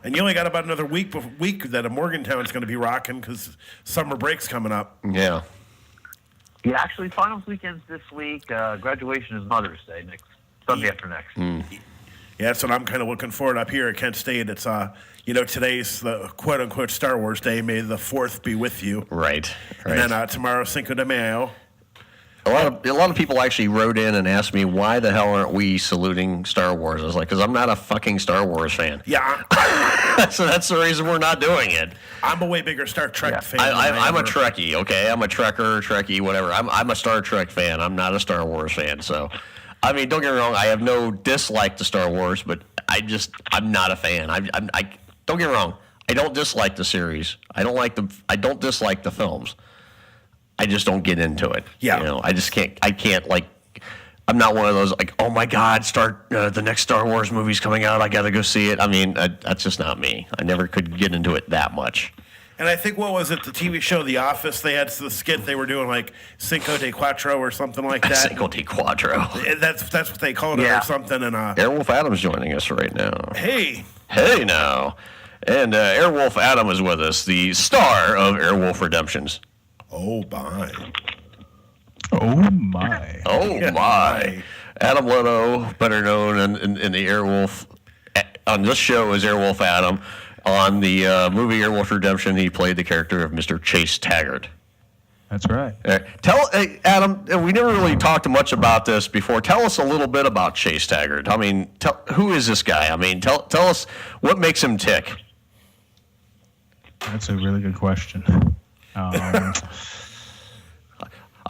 And you only got about another week that a Morgantown's going to be rocking because summer break's coming up. Yeah. Yeah, actually, finals weekend's this week. Graduation is Mother's Day, next Sunday after next. Yeah, that's what I'm kind of looking forward up here at Kent State. It's, today's the quote-unquote Star Wars Day. May the 4th be with you. Right. And then tomorrow, Cinco de Mayo. A lot of people actually wrote in and asked me, why the hell aren't we saluting Star Wars? I was like, because I'm not a fucking Star Wars fan. Yeah. So that's the reason we're not doing it. I'm a way bigger Star Trek fan. I'm a Trekkie, okay? I'm a Trekkie, whatever. I'm a Star Trek fan. I'm not a Star Wars fan. So, I mean, don't get me wrong. I have no dislike to Star Wars, but I'm not a fan. I don't get me wrong. I don't dislike the series. I don't dislike the films. I just don't get into it. Yeah. I just can't. I'm not one of those like, oh my God, the next Star Wars movie's coming out. I got to go see it. I mean, that's just not me. I never could get into it that much. And I think, what was it, the TV show The Office, they had the skit they were doing like Cinco de Cuatro or something like that. Cinco de Cuatro. That's what they called it or something. And Airwolf Adam's joining us right now. Hey now. And Airwolf Adam is with us, the star of Airwolf Redemptions. Oh, my. Oh, my. Oh, my. Adam Leno, better known in the Airwolf, on this show as Airwolf Adam. On the movie Airwolf Redemption, he played the character of Mr. Chase Taggart. That's right. Hey, Adam, we never really talked much about this before. Tell us a little bit about Chase Taggart. I mean, who is this guy? I mean, tell us what makes him tick. That's a really good question. I'm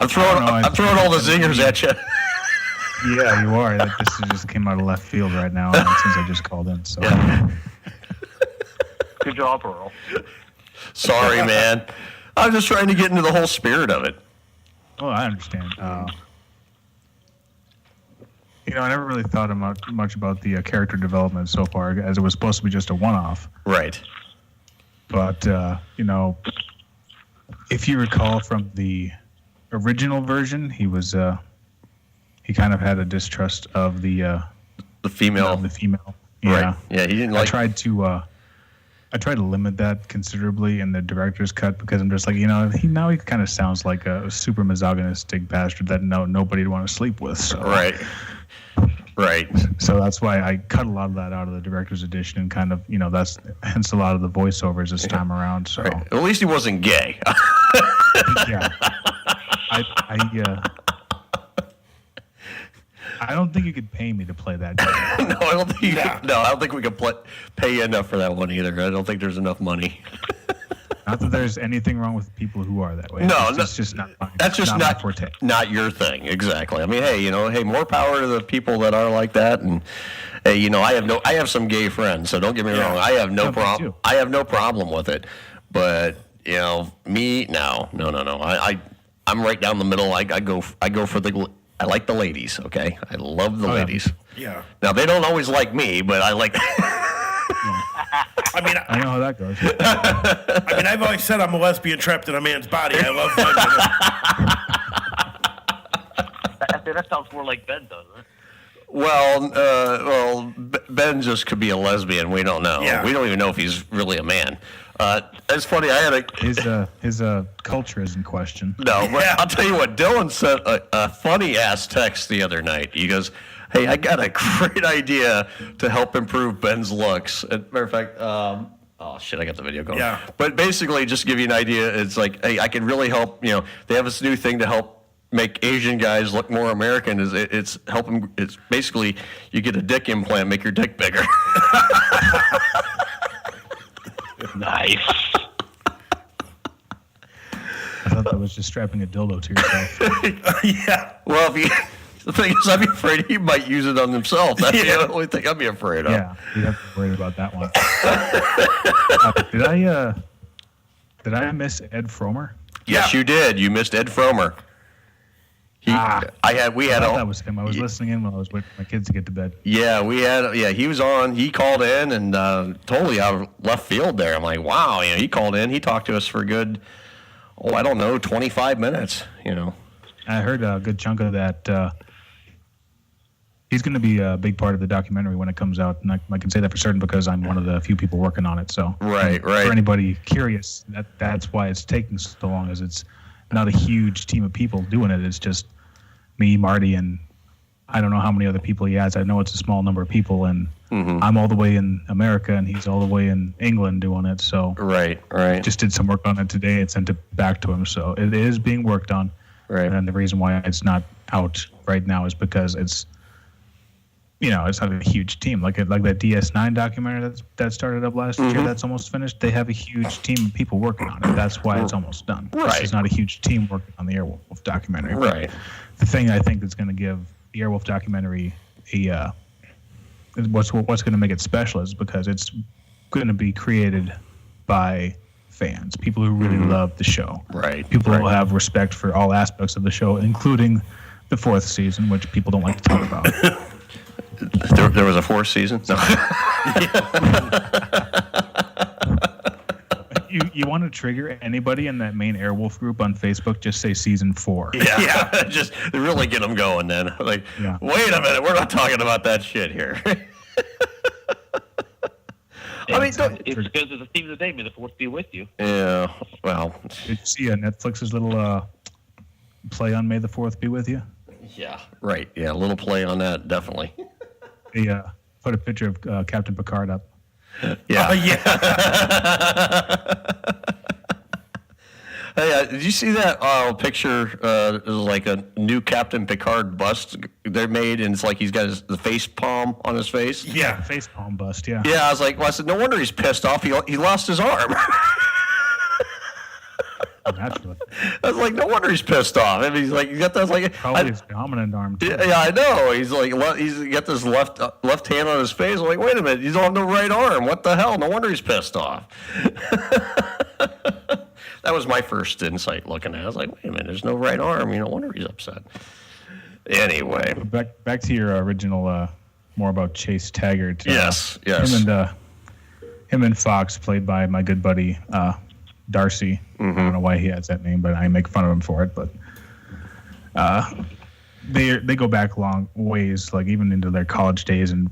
throwing all the zingers at you. Yeah, you are. This just came out of left field right now since I just called in. So, good job, Earl. Sorry, man. I'm just trying to get into the whole spirit of it. Oh, I understand. I never really thought much about the character development so far, as it was supposed to be just a one-off. Right. But if you recall from the original version, he kind of had a distrust of the female. Yeah. Right. Yeah, he didn't like. I tried to limit that considerably in the director's cut because I'm just like, he kind of sounds like a super misogynistic bastard that nobody would want to sleep with. So. Right. So that's why I cut a lot of that out of the director's edition and kind of, that's hence a lot of the voiceovers this time around. So right. At least he wasn't gay. Yeah. I don't think you could pay me to play that guy. No, I don't think I don't think we could pay you enough for that one either. I don't think there's enough money. Not that there's anything wrong with people who are that way. No, it's just not. That's just not my forte. Not your thing, exactly. I mean, hey, more power to the people that are like that. And hey, I have some gay friends, so don't get me wrong. I have no problem. I have no problem with it. But me, no. I'm right down the middle. I go for I like the ladies. Okay, I love the ladies. Yeah. Now they don't always like me, but I like. I mean, I know how that goes. I mean, I've always said I'm a lesbian trapped in a man's body. I love women. That sounds more like Ben, doesn't it? Well, Ben just could be a lesbian. We don't know. Yeah. We don't even know if he's really a man. It's funny. I had his culture is in question. No, but I'll tell you what. Dylan sent a funny ass text the other night. He goes, "Hey, I got a great idea to help improve Ben's looks." Matter of fact, oh shit, I got the video going. Yeah. But basically, just to give you an idea, it's like, hey, I can really help. They have this new thing to help make Asian guys look more American. It's helping. It's basically you get a dick implant, make your dick bigger. Nice. I thought that was just strapping a dildo to yourself. Yeah. Well, the thing is, I'd be afraid he might use it on himself. That's the only thing I'd be afraid of. Yeah, you'd have to worry about that one. Did I miss Ed Fromer? Yes, you did. You missed Ed Fromer. We had that was him. I was listening in when I was waiting for my kids to get to bed. Yeah, he was on. He called in and totally out of left field there. I'm like, wow, he called in. He talked to us for a good, 25 minutes, I heard a good chunk of that. He's going to be a big part of the documentary when it comes out, and I can say that for certain because I'm one of the few people working on it. So right. For anybody curious, that's why it's taking so long, is it's not a huge team of people doing it. It's just me, Marty, and I don't know how many other people he has. I know it's a small number of people, and I'm all the way in America, and he's all the way in England doing it. So right. Just did some work on it today and sent it back to him. So it is being worked on. Right. And the reason why it's not out right now is because it's not a huge team. Like that DS9 documentary that started up last year, that's almost finished. They have a huge team of people working on it. That's why it's almost done. Right. It's not a huge team working on the Airwolf documentary. Right. The thing I think that's going to give the Airwolf documentary what's going to make it special is because it's going to be created by fans, people who really love the show. Right. People who have respect for all aspects of the show, including the 4th season, which people don't like to talk about. There was a 4th season? No. You want to trigger anybody in that main Airwolf group on Facebook, just say season 4. Yeah. Just really get them going then. Like, wait a minute, we're not talking about that shit here. I mean, it's because of the theme of the day, may the force be with you. Yeah, well. Did you see Netflix's little play on May the 4th be with you? Yeah, right. Yeah, a little play on that, definitely. They put a picture of Captain Picard up. Yeah. Hey, did you see that picture? It was like a new Captain Picard bust they made, and it's like he's got the face palm on his face. Yeah, face palm bust. Yeah. Yeah, I was like, I said, no wonder he's pissed off. He lost his arm. Naturally. I was like, no wonder he's pissed off. I mean, he's like, he got that like probably his dominant arm. Too. Yeah, I know. He's like, he's got this left hand on his face. I'm like, wait a minute, he's on the right arm. What the hell? No wonder he's pissed off. That was my first insight looking at it. I was like, wait a minute, there's no right arm. No wonder he's upset. Anyway, back to your original, more about Chase Taggart. Yes. Him and Fox, played by my good buddy Darcy. I don't know why he has that name, but I make fun of him for it. But they go back long ways, like even into their college days. And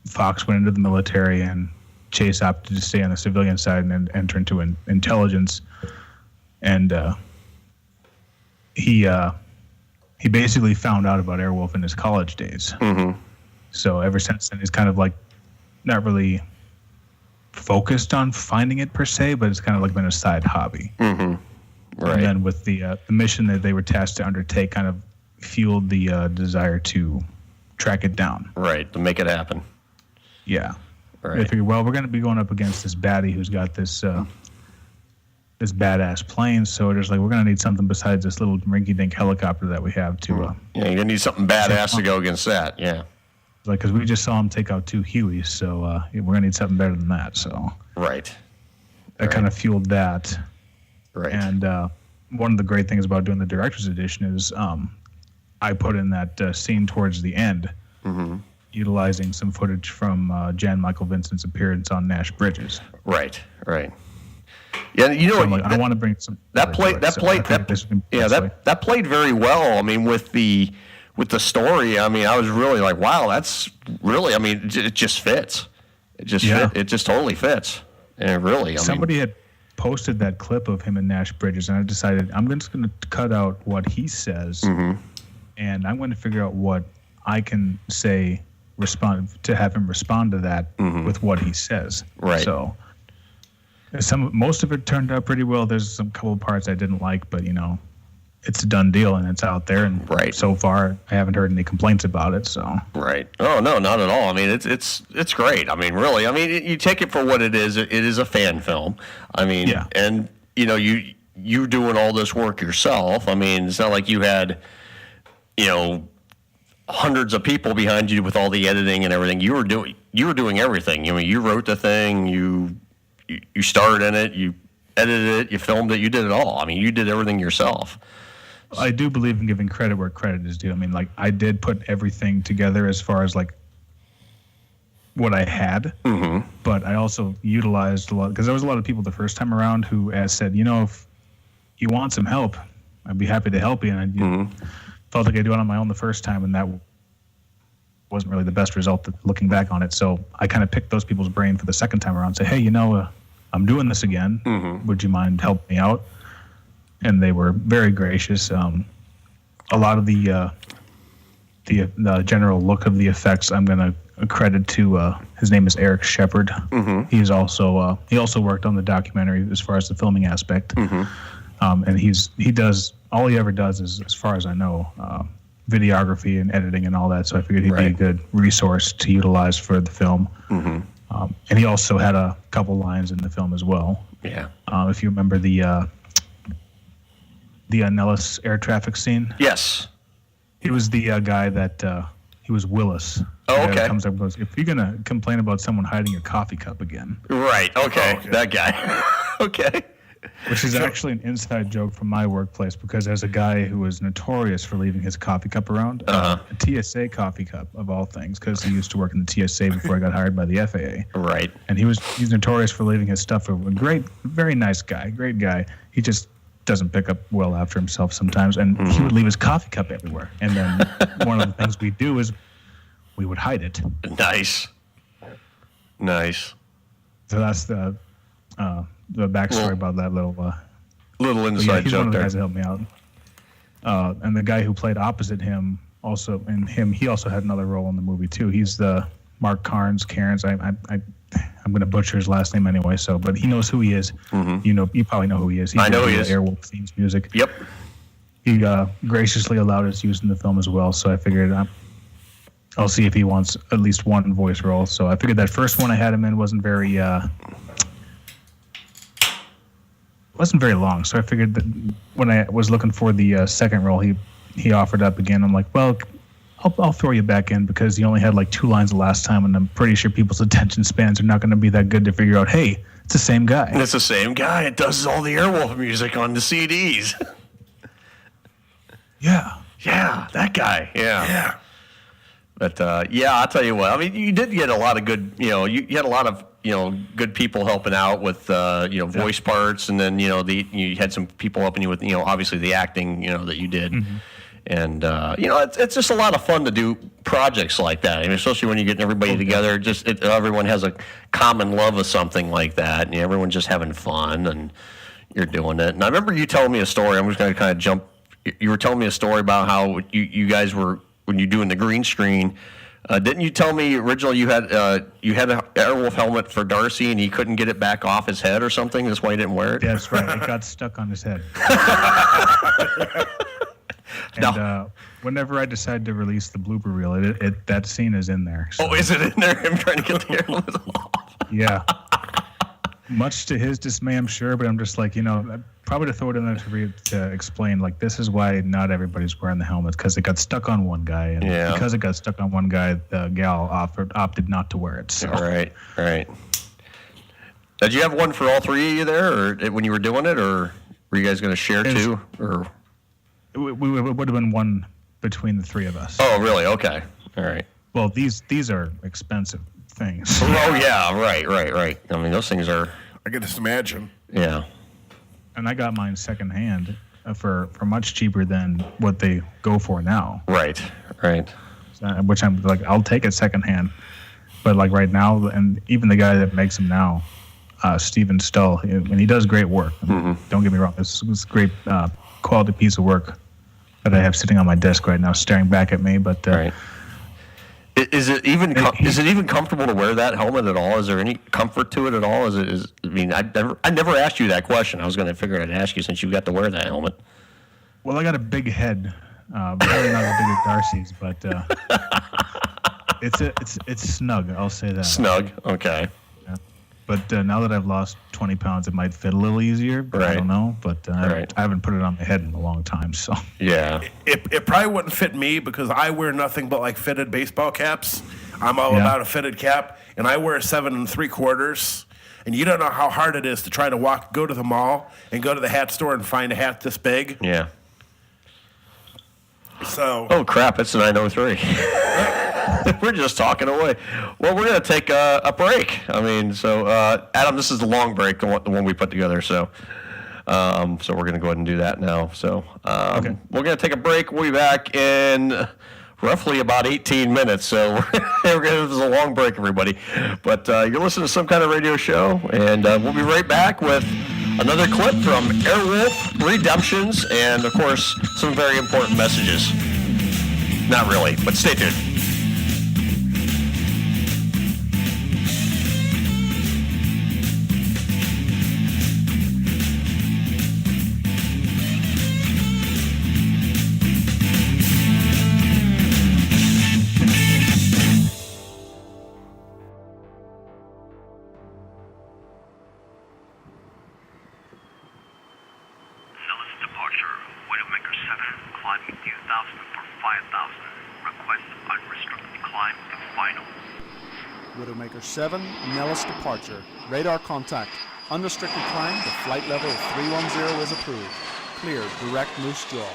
Fox went into the military, and Chase opted to stay on the civilian side and enter into intelligence. And he basically found out about Airwolf in his college days. So ever since then, he's kind of like not really focused on finding it per se, but it's kind of like been a side hobby. Right. And then with the mission that they were tasked to undertake, kind of fueled the desire to track it down. Right, to make it happen. Yeah. Right. They figured, well, we're going to be going up against this baddie who's got this this badass plane. So there's like, we're going to need something besides this little rinky-dink helicopter that we have to... yeah, you're going to need something badass to go against that, yeah. Like, because we just saw him take out 2 Hueys, so we're going to need something better than that, so... Right. That kind of fueled that. Right. And one of the great things about doing the director's edition is I put in that scene towards the end, utilizing some footage from Jan Michael Vincent's appearance on Nash Bridges. Right. Yeah, you know, so like, I want to bring some. That played very well. I mean, with the story, I mean, I was really like, wow, that's really. I mean, it just fits. It just totally fits. And really, somebody had posted that clip of him and Nash Bridges, and I decided I'm just going to cut out what he says, and I'm going to figure out what I can say, to have him respond to that with what he says. Right. So. Most of it turned out pretty well. There's some couple parts I didn't like, but it's a done deal and it's out there. And so far, I haven't heard any complaints about it. So right. Oh no, not at all. I mean, it's great. I mean, really. I mean, you take it for what it is. It is a fan film. I mean, and you doing all this work yourself. I mean, it's not like you had, hundreds of people behind you with all the editing and everything. You were doing everything. I mean, you wrote the thing. You starred in it, you edited it, you filmed it, you did it all. I mean, you did everything yourself. I do believe in giving credit where credit is due. I mean, like, I did put everything together as far as, like, what I had, but I also utilized a lot, because there was a lot of people the first time around who said, if you want some help, I'd be happy to help you. And I felt like I do it on my own the first time, and that wasn't really the best result looking back on it. So I kind of picked those people's brain for the second time around, say, hey, I'm doing this again. Would you mind helping me out? And they were very gracious. A lot of the general look of the effects, I'm going to credit to his name is Eric Shepard. He's also he also worked on the documentary as far as the filming aspect. And he does all he ever does is, as far as I know, videography and editing and all that. So I figured he'd be a good resource to utilize for the film. And he also had a couple lines in the film as well. Yeah. If you remember the Nellis air traffic scene. Yes. He was the guy that he was Willis. Oh, okay. Comes up and goes, if you're gonna complain about someone hiding your coffee cup again. Right. Okay. That guy. Okay. Which is actually an inside joke from my workplace, because there's a guy who was notorious for leaving his coffee cup around, a TSA coffee cup of all things, because he used to work in the TSA before he got hired by the FAA. Right. And he's notorious for leaving his stuff. A great, very nice guy, great guy. He just doesn't pick up well after himself sometimes, and he would leave his coffee cup everywhere. And then one of the things we do is we would hide it. Nice. So that's the backstory about that little inside joke. He's one of the guys that helped me out. And the guy who played opposite him he also had another role in the movie too. He's the Mark Cairns. I'm going to butcher his last name anyway. But he knows who he is. You probably know who he is. I know he is. Airwolf themes music. Yep. He graciously allowed us use in the film as well. So I figured I'll see if he wants at least one voice role. So I figured that first one I had him in wasn't very long, so I figured that when I was looking for the second role, he offered up again. I'm like, well, I'll throw you back in, because he only had like 2 lines the last time, and I'm pretty sure people's attention spans are not going to be that good to figure out, hey, it's the same guy. It's the same guy. It does all the Airwolf music on the CDs. Yeah, that guy. Yeah. But I'll tell you what. I mean, you did get a lot of good. You had a lot of good people helping out with voice parts, and then you had some people helping you with obviously the acting that you did, and it's just a lot of fun to do projects like that. I mean, especially when you're getting everybody together. Everyone has a common love of something like that, and everyone's just having fun, and you're doing it. And I remember you telling me a story. I'm just going to kind of jump. You were telling me a story about how you guys were, when you're doing the green screen. Didn't you tell me originally you had an Airwolf helmet for Darcy and he couldn't get it back off his head or something? That's why he didn't wear it? That's right. It got stuck on his head. And whenever I decide to release the blooper reel, that scene is in there. So. Oh, is it in there? I'm trying to get the helmet off. Yeah. Much to his dismay, I'm sure, but I'm just like, probably to throw it in there to explain, like, this is why not everybody's wearing the helmets, because it got stuck on one guy, and because it got stuck on one guy, the gal opted not to wear it. So. Right. Did you have one for all three of you there, or when you were doing it, or were you guys going to share two? Or it would have been one between the three of us. Oh, really? Okay. All right. Well, these are expensive things. Oh, yeah. Right. I mean, those things are... I can just imagine. Yeah. And I got mine secondhand for much cheaper than what they go for now. Right. Which I'm like, I'll take it secondhand. But like right now, and even the guy that makes them now, Steven Stull, and he does great work. Don't get me wrong, this is great quality piece of work that I have sitting on my desk right now, staring back at me. But right. Is it even comfortable to wear that helmet at all? Is there any comfort to it at all? I never asked you that question. I was going to figure I'd ask you since you got to wear that helmet. Well, I got a big head, probably not as big as Darcy's, but it's snug. I'll say that. Snug, okay. Yeah. But now that I've lost 20 pounds, it might fit a little easier. But I don't know. But I haven't put it on my head in a long time. So yeah, it probably wouldn't fit me because I wear nothing but like fitted baseball caps. I'm all about a fitted cap, and I wear a 7 3/4. And you don't know how hard it is to try to go to the mall and go to the hat store and find a hat this big. Yeah. So. Oh crap! It's 9:03. We're just talking away. Well, we're going to take a break. Adam, this is the long break, the one we put together. So we're going to go ahead and do that now. So we're going to take a break. We'll be back in roughly about 18 minutes. So this is a long break, everybody. But you're listening to Some Kind of Radio Show, and we'll be right back with another clip from Airwolf, Redemptions, and, of course, some very important messages. Not really, but stay tuned. Widowmaker 7, Nellis departure. Radar contact. Unrestricted climb to flight level 310 is approved. Cleared. Direct Moose Jaw.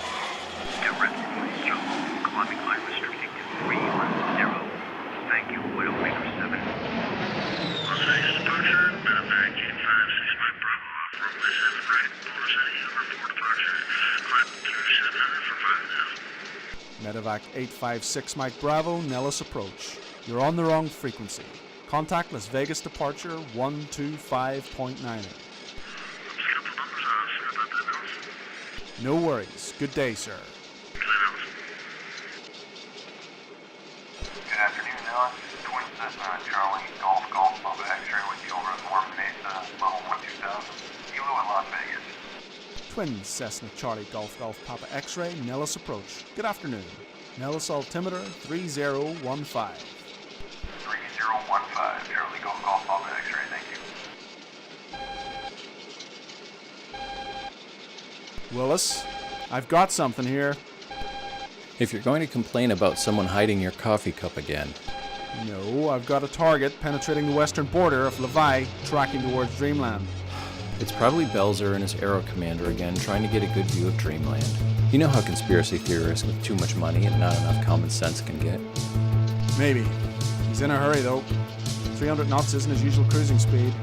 Direct Moose Jaw. Climbing unrestricted to 310. Thank you, Widowmaker 7. Authorized departure. Medevac 856 Mike Bravo off runway 7 right. Bonus heading over 4 departure. Climb to 700 for 5 now. Medevac 856 Mike Bravo, Nellis approach. You're on the wrong frequency. Contact Las Vegas departure 125.9. No worries. Good day, sir. Good afternoon, Nellis. Twin Cessna Charlie Golf Papa X-ray with you over at North Mesa, level 12000. Kilo at Las Vegas. Twin Cessna Charlie Golf Papa X-ray, Nellis approach. Good afternoon. Nellis altimeter 3015. 3015, Charlie Golf Papa X-ray, thank you. Willis, I've got something here. If you're going to complain about someone hiding your coffee cup again. No, I've got a target penetrating the western border of Levi, tracking towards Dreamland. It's probably Belzer and his Aero commander again, trying to get a good view of Dreamland. You know how conspiracy theorists with too much money and not enough common sense can get. Maybe. He's in a hurry, though. 300 knots isn't his usual cruising speed.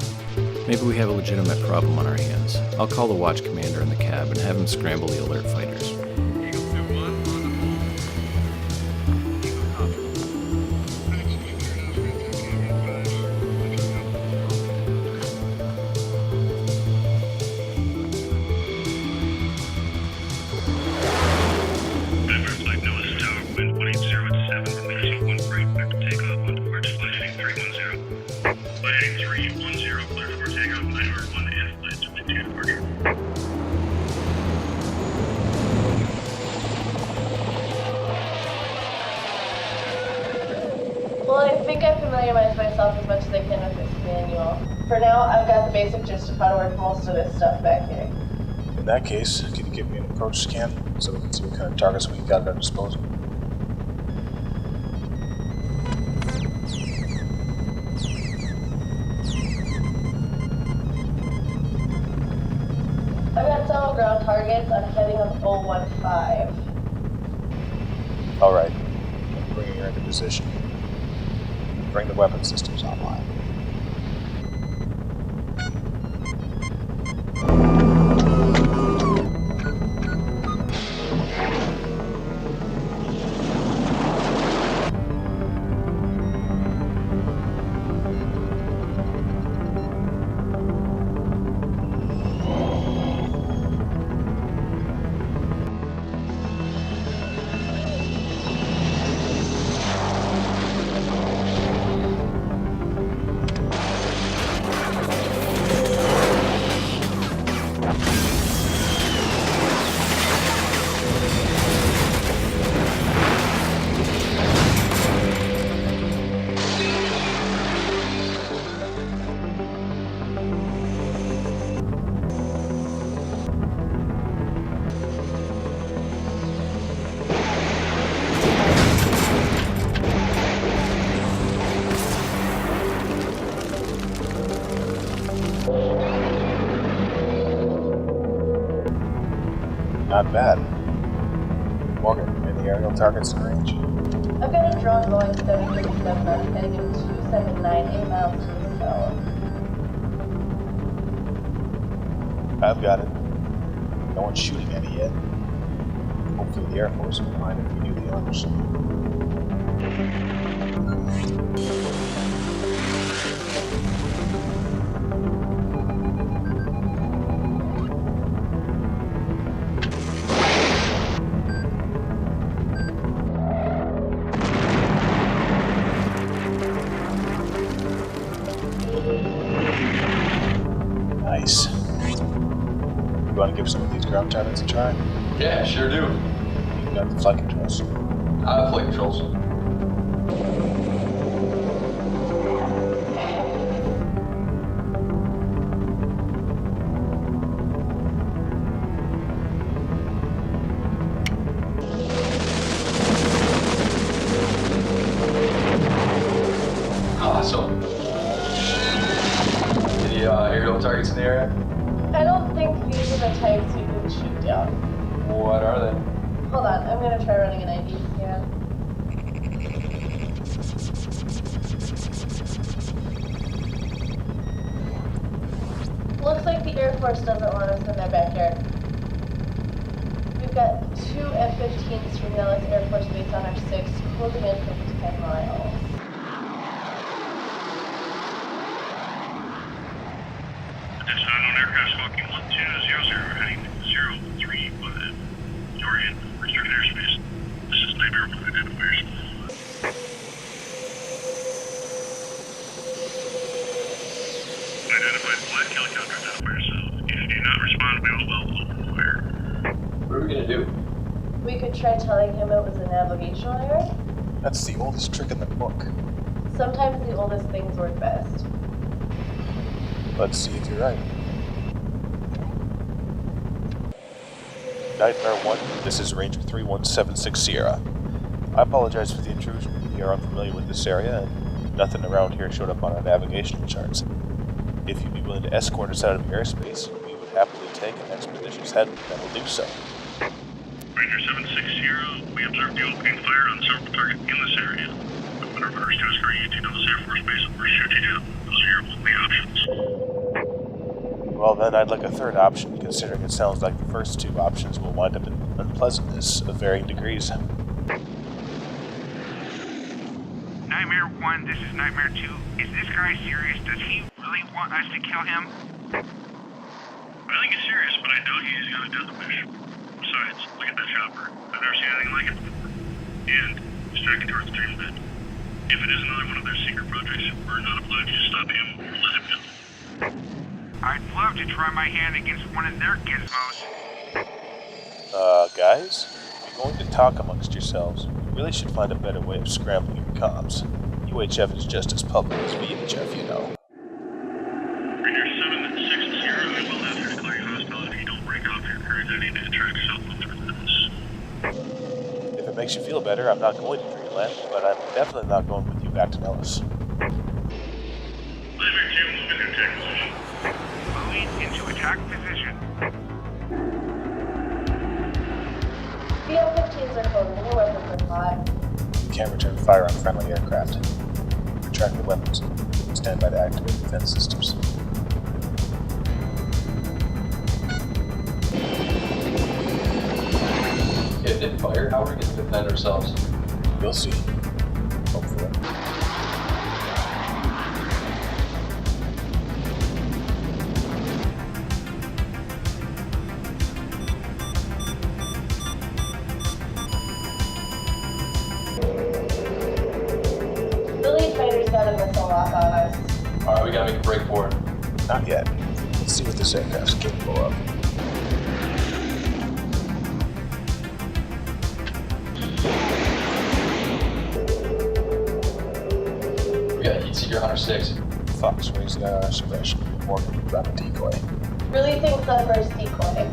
Maybe we have a legitimate problem on our hands. I'll call the watch commander in the cab and have him scramble the alert fighters. Well, I think I familiarize myself as much as I can with this manual. For now, I've got the basic gist of how to work most of this stuff back here. In that case, can you give me an approach scan so we can see what kind of targets we got at our disposal? I've got several ground targets. I'm heading up 015. Alright, I'm bringing her into position. Bring the weapon systems online. Not bad. Morgan, any aerial targets in range? I've got a drone going 7037 knots, heading at 2798 miles to the south. I've got it. No one's shooting any yet. Hopefully the Air Force will mind if we do the honors. Nice. You want to give some of these ground targets a try? Yeah, sure do. You got the flight controls. I have flight controls. Awesome. Any aerial targets in the area? I don't think these are the types you can shoot down. What are they? Hold on, I'm gonna try running an ID scan. Looks like the Air Force doesn't want us in their backyard. We've got 2 F-15s from Nellis Air Force Base on our 6, closing in from 10 miles. Attention unknown aircraft squawking 1200 heading 035. You're in restricted airspace. This is Nightmare 1 identifiers. Identified black helicopter identifier, so if you do not respond, we will open fire. What are we gonna do? We could try telling him it was a navigational error. That's the oldest trick in the book. Sometimes the oldest things work best. Let's see if you're right. Nightmare 1, this is Ranger 3176 Sierra. I apologize for the intrusion. We are unfamiliar with this area, and nothing around here showed up on our navigational charts. If you'd be willing to escort us out of airspace, we would happily take an expeditious head, and we'll do so. Ranger 76 Sierra, we observed the opening fire on several targets in this area. We would reverse to escort you to Nellis Air Force Base or shoot you down. Those are your only options. Well, then I'd like a third option, considering it sounds like the first two options will wind up in unpleasantness of varying degrees. Nightmare 1, this is Nightmare 2. Is this guy serious? Does he really want us to kill him? I think he's serious, but I doubt he's got a death wish. Besides, look at that chopper. I've never seen anything like it before. And he's tracking towards the dream bed. If it is another one of their secret projects, we're not obliged to stop him or let him go. I'd love to try my hand against one of their gizmos. Guys? If you're going to talk amongst yourselves, you really should find a better way of scrambling your comms. UHF is just as public as VHF, you know. makes you feel better, I'm not going to Greenland, but I'm definitely not going with you back to Nellis. Nightmare 2, move into attack position. Moving into attack position. The F-15s are coded. Your weapons are hot. You can't return fire on friendly aircraft. Retract the weapons. Stand by to activate defense systems. If it didn't fire, how are we going to defend ourselves? You'll see. Hopefully. The lead fighter's got a missile lock on us. Alright, we gotta make a break for it. Not yet. Let's see what this aircraft's capable of. We got Heat Seeker Hunter 6. Fox raised our suppression. Morgan, grab a decoy. Really thinks that first decoy.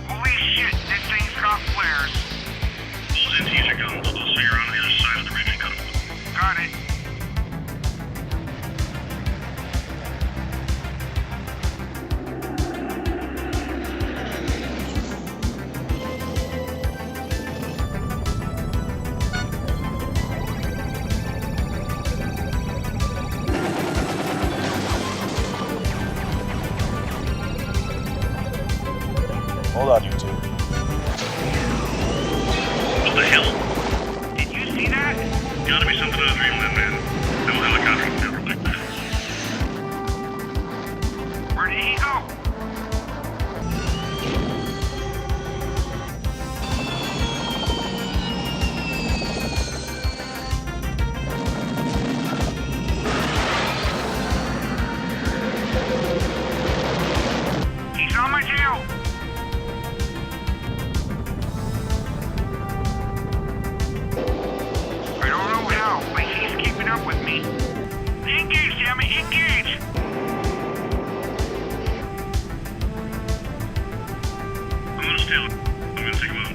Holy shit, this thing's got flares. Those NTs are going close, so you're on the other side of the ridge and cut them. Got it. Hold on, you two. What the hell? Did you see that? Gotta be something out of Dreamland, man. No helicopter would never like that. Where did he go? He's on my tail. I don't know how, but he's keeping up with me. Engage, damn it, engage! I'm gonna steal it. I'm gonna take him out.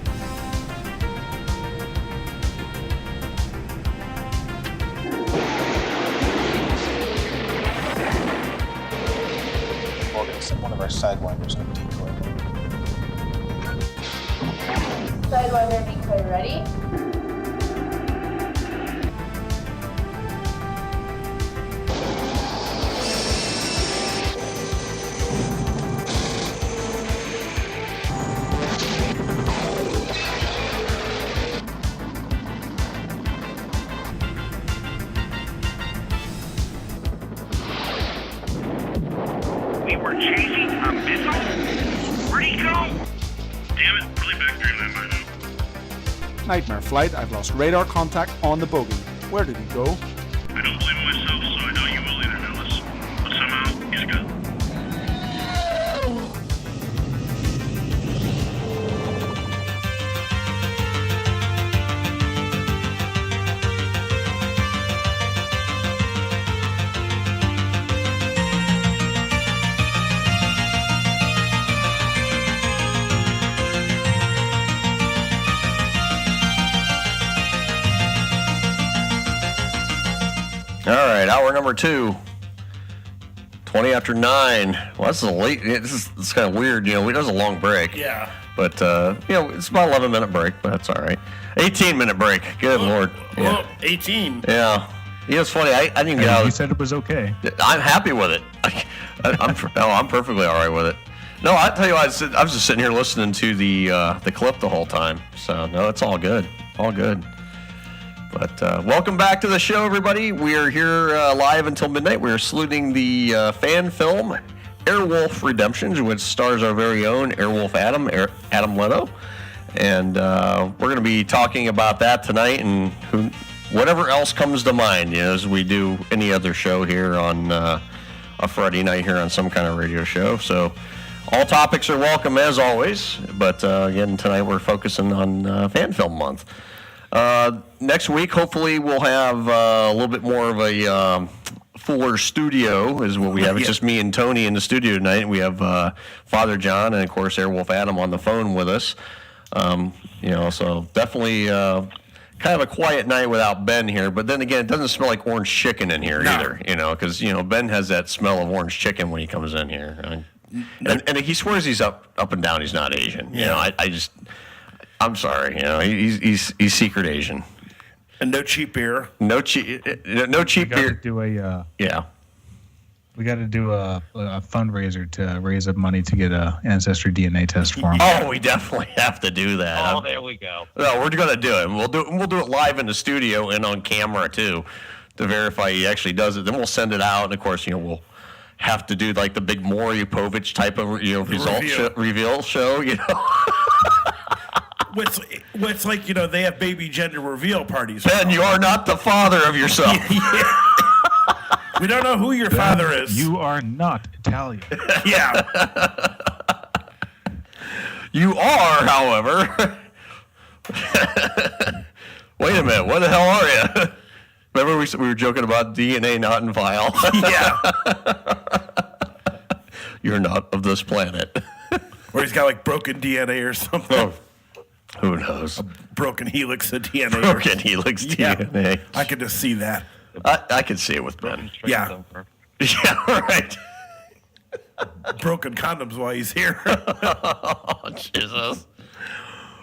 Morgan, send one of our sidewinders on decoy. Sidewinder decoy ready. We were chasing a missile? Where'd he go? Damn it, really back Dreamland by now. Nightmare Flight, I've lost radar contact on the bogey. Where did he go? I don't believe it myself, so I know you will either, Nellis. But somehow, he's good. All right, hour number 2. 20 after 9. Well, that's a late. It's kind of weird. You know, it was a long break. Yeah. But, you know, it's about 11-minute break, but that's all right. 18-minute break. Good Lord. Yeah. Well, 18. Yeah. You know, it's funny. I didn't get out. You said it was okay. I'm happy with it. I'm perfectly all right with it. No, I tell you what, I was just sitting here listening to the clip the whole time. So, no, it's all good. All good. But welcome back to the show, everybody. We are here live until midnight. We are saluting the fan film Airwolf Redemptions, which stars our very own Airwolf Adam Leto. And we're going to be talking about that tonight and whatever else comes to mind, you know, as we do any other show here on a Friday night here on some kind of radio show. So all topics are welcome as always. But again, tonight we're focusing on Fan Film Month. Next week, hopefully, we'll have a little bit more of a fuller studio is what we have. It's just me and Tony in the studio tonight. And we have Father John and, of course, Airwolf Adam on the phone with us. So definitely kind of a quiet night without Ben here. But then again, it doesn't smell like orange chicken in here either, because, Ben has that smell of orange chicken when he comes in here. And he swears he's up and down. He's not Asian. I'm sorry. He's secret Asian. And no cheap beer. No cheap beer. We got to do a fundraiser to raise up money to get a ancestry DNA test for him. Oh, we definitely have to do that. Oh, there we go. No, we're going to do it. We'll do it live in the studio and on camera too, to verify he actually does it. Then we'll send it out, and of course, we'll have to do like the big Maury Povich type of reveal show. What's like, they have baby gender reveal parties. Ben, you are not the father of yourself. We don't know who your father is. You are not Italian. Yeah. You are, however. Wait a minute. What the hell are you? Remember we were joking about DNA not in file? Yeah. You're not of this planet. Or he's got like broken DNA or something. Oh. Who knows? A broken helix of DNA. Broken helix DNA. I could just see that. I can see it with Ben. Yeah. Yeah, right. Broken condoms while he's here. Oh, Jesus.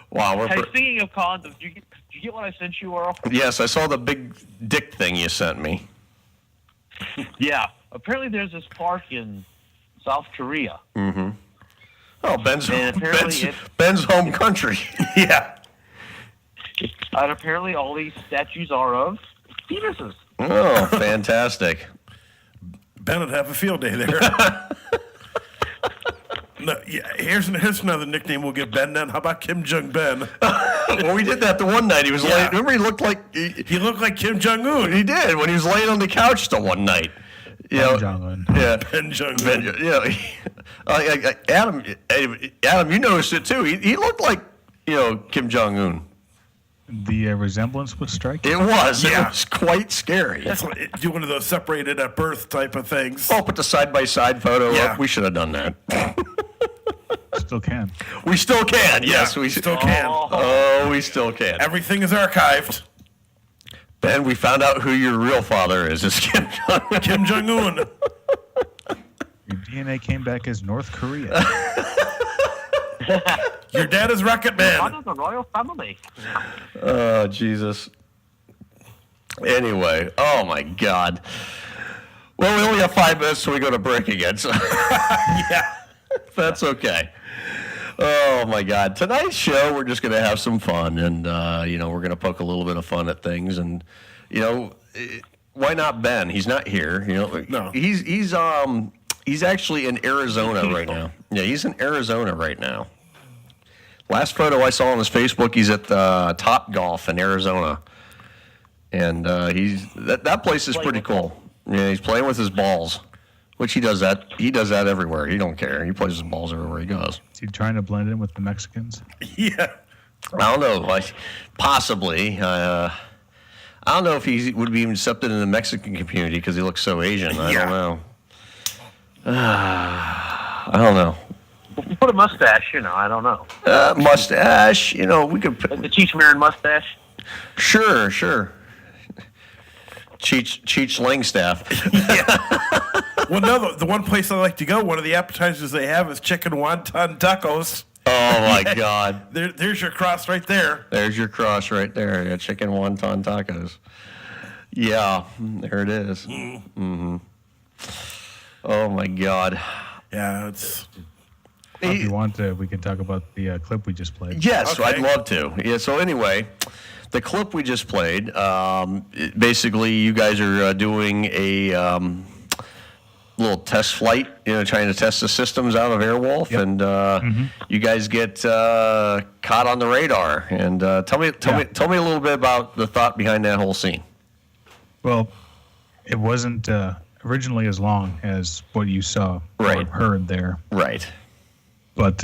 Wow. Hey, speaking of condoms, did you get what I sent you, Earl? Yes, I saw the big dick thing you sent me. Yeah. Apparently there's this park in South Korea. Mm-hmm. Oh, Ben's Ben's home country. Yeah. And apparently all these statues are of penises. Oh, fantastic. Ben would have a field day there. No, here's another nickname we'll give Ben then. How about Kim Jong-ben? Well, we did that the one night. He was laying. Remember, he looked like Kim Jong-un. He did when he was laying on the couch the one night. Ben Jong-un. Yeah, Ben Jong-un. Adam, you noticed it too. He looked like Kim Jong-un. The resemblance was striking. It was. Yeah. It was quite scary. That's like, do one of those separated at birth type of things. Oh, put the side-by-side photo up. We should have done that. Still can. We still can. Yes, we still can. Oh, we still can. Everything is archived. Ben, we found out who your real father is. It's Kim Jong-un. Kim Jong-un. Your DNA came back as North Korea. Your dad is Rocket Man. Part of the royal family. Oh, Jesus. Anyway, oh my God. Well, we only have 5 minutes till we go to break again, so yeah, that's okay. Oh my God! Tonight's show, we're just going to have some fun, and we're going to poke a little bit of fun at things, and why not Ben? He's not here. No. He's actually in Arizona right now. Yeah, he's in Arizona right now. Last photo I saw on his Facebook, he's at Top Golf in Arizona, and that place is pretty cool. Yeah, he's playing with his balls, which he does that. He does that everywhere. He don't care. He plays his balls everywhere he goes. Is he trying to blend in with the Mexicans? Yeah. I don't know. Possibly. I don't know if he would be accepted in the Mexican community because he looks so Asian. I don't know. I don't know. If you put a mustache, I don't know. Mustache, we could put... Like the Cheech Marin mustache? Sure. Cheech Langstaff. Yeah. Well, no, the one place I like to go, one of the appetizers they have is chicken wonton tacos. Oh, my God. There's your cross right there. There's your cross right there. Yeah, chicken wonton tacos. Yeah, there it is. Mm-hmm. Oh, my God. Yeah, it's... If you want to, we can talk about the clip we just played. Yes, okay. I'd love to. Yeah, so anyway... The clip we just played, basically you guys are doing a little test flight, trying to test the systems out of Airwolf, and you guys get caught on the radar. And tell me a little bit about the thought behind that whole scene. Well, it wasn't originally as long as what you saw or heard there. Right. But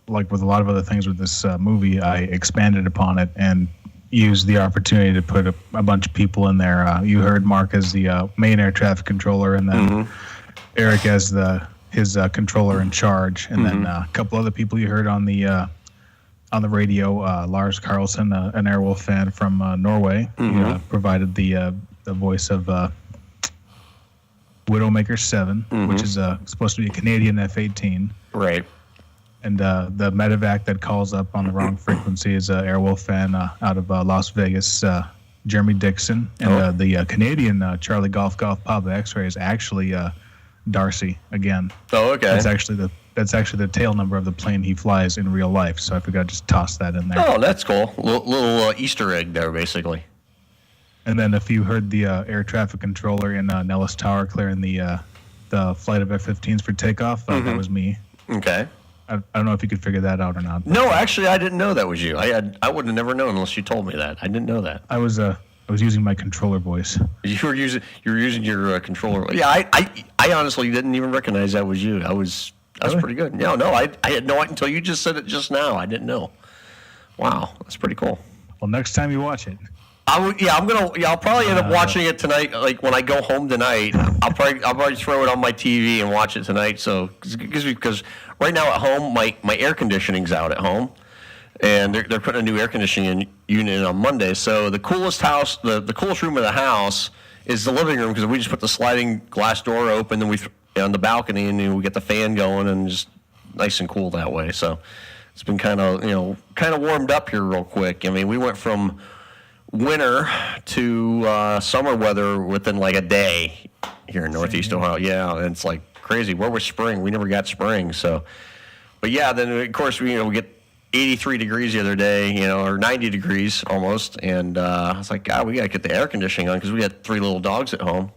like with a lot of other things with this movie, I expanded upon it and used the opportunity to put a bunch of people in there. You heard Mark as the main air traffic controller, and then Eric as his controller in charge, and then a couple other people you heard on the radio. Lars Carlson, an Airwolf fan from Norway, he provided the voice of Widowmaker 7, which is supposed to be a Canadian F-18. Right. And the medevac that calls up on the wrong frequency is an Airwolf fan out of Las Vegas, Jeremy Dixon. And the Canadian Charlie Golf Papa X-Ray is actually Darcy again. Oh, okay. That's actually the tail number of the plane he flies in real life. So I forgot to just toss that in there. Oh, that's cool. Little Easter egg there, basically. And then if you heard the air traffic controller in Nellis Tower clearing the flight of F-15s for takeoff, that was me. Okay. I don't know if you could figure that out or not. No, actually, I didn't know that was you. I would have never known unless you told me that. I didn't know that. I was using my controller voice. You were using your controller. Yeah, I honestly didn't even recognize that was you. That's really? Pretty good. No, I had no idea until you just said it just now. I didn't know. Wow, that's pretty cool. Well, next time you watch it. I'll probably end up watching it tonight. Like when I go home tonight, I'll probably throw it on my TV and watch it tonight. So because right now at home, my air conditioning's out at home, and they're putting a new air conditioning unit in on Monday. So the coolest coolest room in the house is the living room because we just put the sliding glass door open, then we on the balcony, and we get the fan going, and just nice and cool that way. So it's been kind of warmed up here real quick. I mean, we went from winter to summer weather within like a day here in Northeast Ohio. Yeah, and it's like crazy. Where was spring? We never got spring. So, but yeah, then of course we get 83 degrees the other day, or 90 degrees almost, and I was like, God, we gotta get the air conditioning on because we had 3 little dogs at home,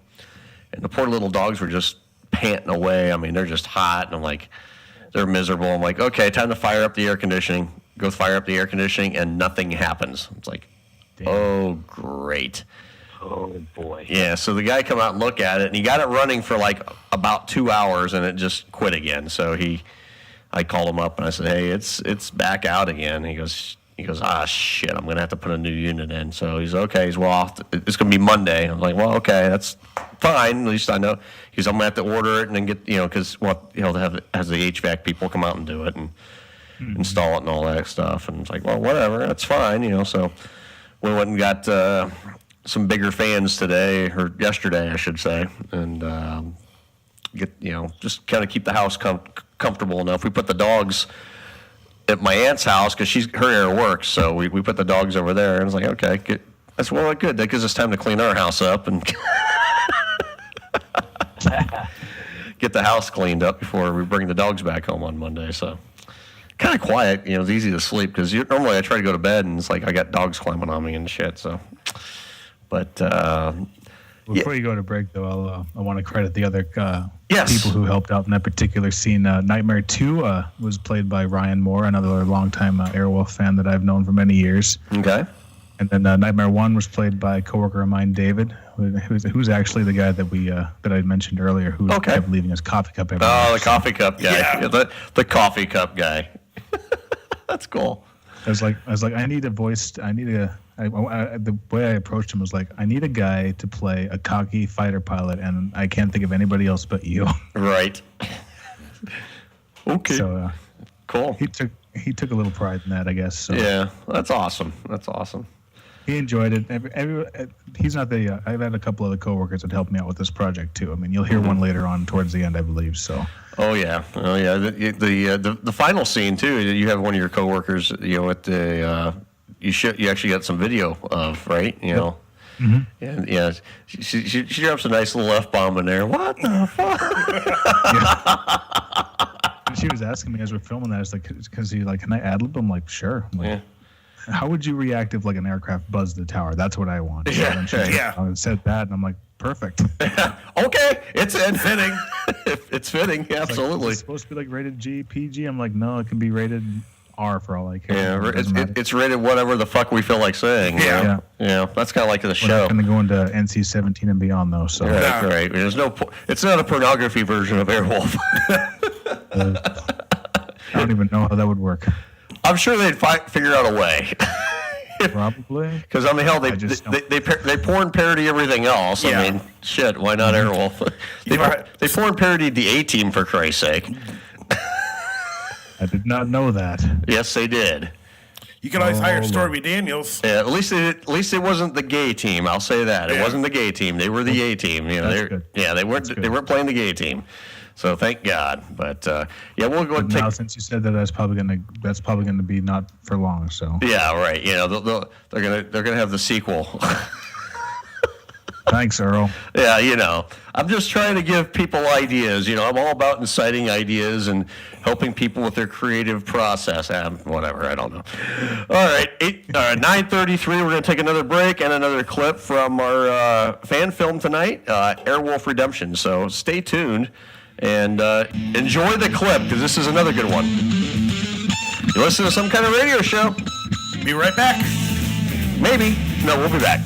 and the poor little dogs were just panting away. I mean, they're just hot, and I'm like, they're miserable. I'm like, okay, time to fire up the air conditioning. Go fire up the air conditioning, and nothing happens. It's like, oh, great. Oh, boy. Yeah, so the guy come out and look at it, and he got it running for like about 2 hours, and it just quit again. So I called him up, and I said, hey, it's back out again. He goes, shit, I'm going to have to put a new unit in. So he's okay. He's, well, it's going to be Monday. I'm like, well, okay, that's fine. At least I know. He goes, I'm going to have to order it and then get, because, has the HVAC people come out and do it and install it and all that stuff. And it's like, well, whatever, that's fine, So we went and got some bigger fans today, or yesterday, I should say, and just kind of keep the house comfortable enough. We put the dogs at my aunt's house because her air works, so we put the dogs over there. And I was like, okay, good. That's good. That gives us time to clean our house up and get the house cleaned up before we bring the dogs back home on Monday. So kind of quiet. It's easy to sleep because normally I try to go to bed and it's like I got dogs climbing on me and shit. So, but before you go to break, though, I want to credit the other people who helped out in that particular scene. Nightmare 2 was played by Ryan Moore, another longtime Airwolf fan that I've known for many years. Okay. And then Nightmare 1 was played by a coworker of mine, David, who's actually the guy that I mentioned earlier, who kept leaving his coffee cup everywhere. Oh, the coffee cup guy. Yeah. The coffee cup guy. That's cool. I was like, I need a voice. The way I approached him was like, I need a guy to play a cocky fighter pilot, and I can't think of anybody else but you. Right. Okay. So, cool. He took a little pride in that, I guess. So. Yeah, that's awesome. That's awesome. He enjoyed it. He's not I've had a couple other coworkers that helped me out with this project too. I mean, you'll hear one later on towards the end, I believe. So. Oh yeah. The final scene too. You have one of your coworkers. At the you actually got some video of, right? Yep. And yeah, she drops a nice little F-bomb in there. What the fuck? She was asking me as we're filming that. It's like, because he can I ad-lib? I'm like, sure. I'm like, yeah. How would you react if an aircraft buzzed the tower? That's what I want. Yeah. I said that, and I'm like, perfect. Okay, it's fitting. It's fitting, absolutely. It's supposed to be rated G, PG. I'm like, no, it can be rated R for all I care. Yeah, it's rated whatever the fuck we feel like saying. Yeah. That's kind of like the We're show. not going to go into NC-17 and beyond, though. So right. There's it's not a pornography version of Airwolf. I don't even know how that would work. I'm sure they'd figure out a way. Probably. Because I mean, hell, they porn parody everything else. Yeah. I mean, shit, why not Airwolf? they porn parodied the A-Team, for Christ's sake. I did not know that. Yes, they did. You can always hire Stormy Daniels. Yeah, at least it wasn't the gay team. I'll say that it wasn't the gay team. They were the A team. You know, they weren't playing the gay team. So thank God. But we'll go. Now, since you said that, that's probably gonna be not for long. So yeah, right. You know, they're gonna have the sequel. Thanks, Earl. Yeah, you know, I'm just trying to give people ideas. You know, I'm all about inciting ideas and helping people with their creative process. Whatever, I don't know. All right, 9:33. We're going to take another break and another clip from our fan film tonight, Airwolf Redemption. So stay tuned and enjoy the clip because this is another good one. You listen to some kind of radio show. Be right back. Maybe. No, we'll be back.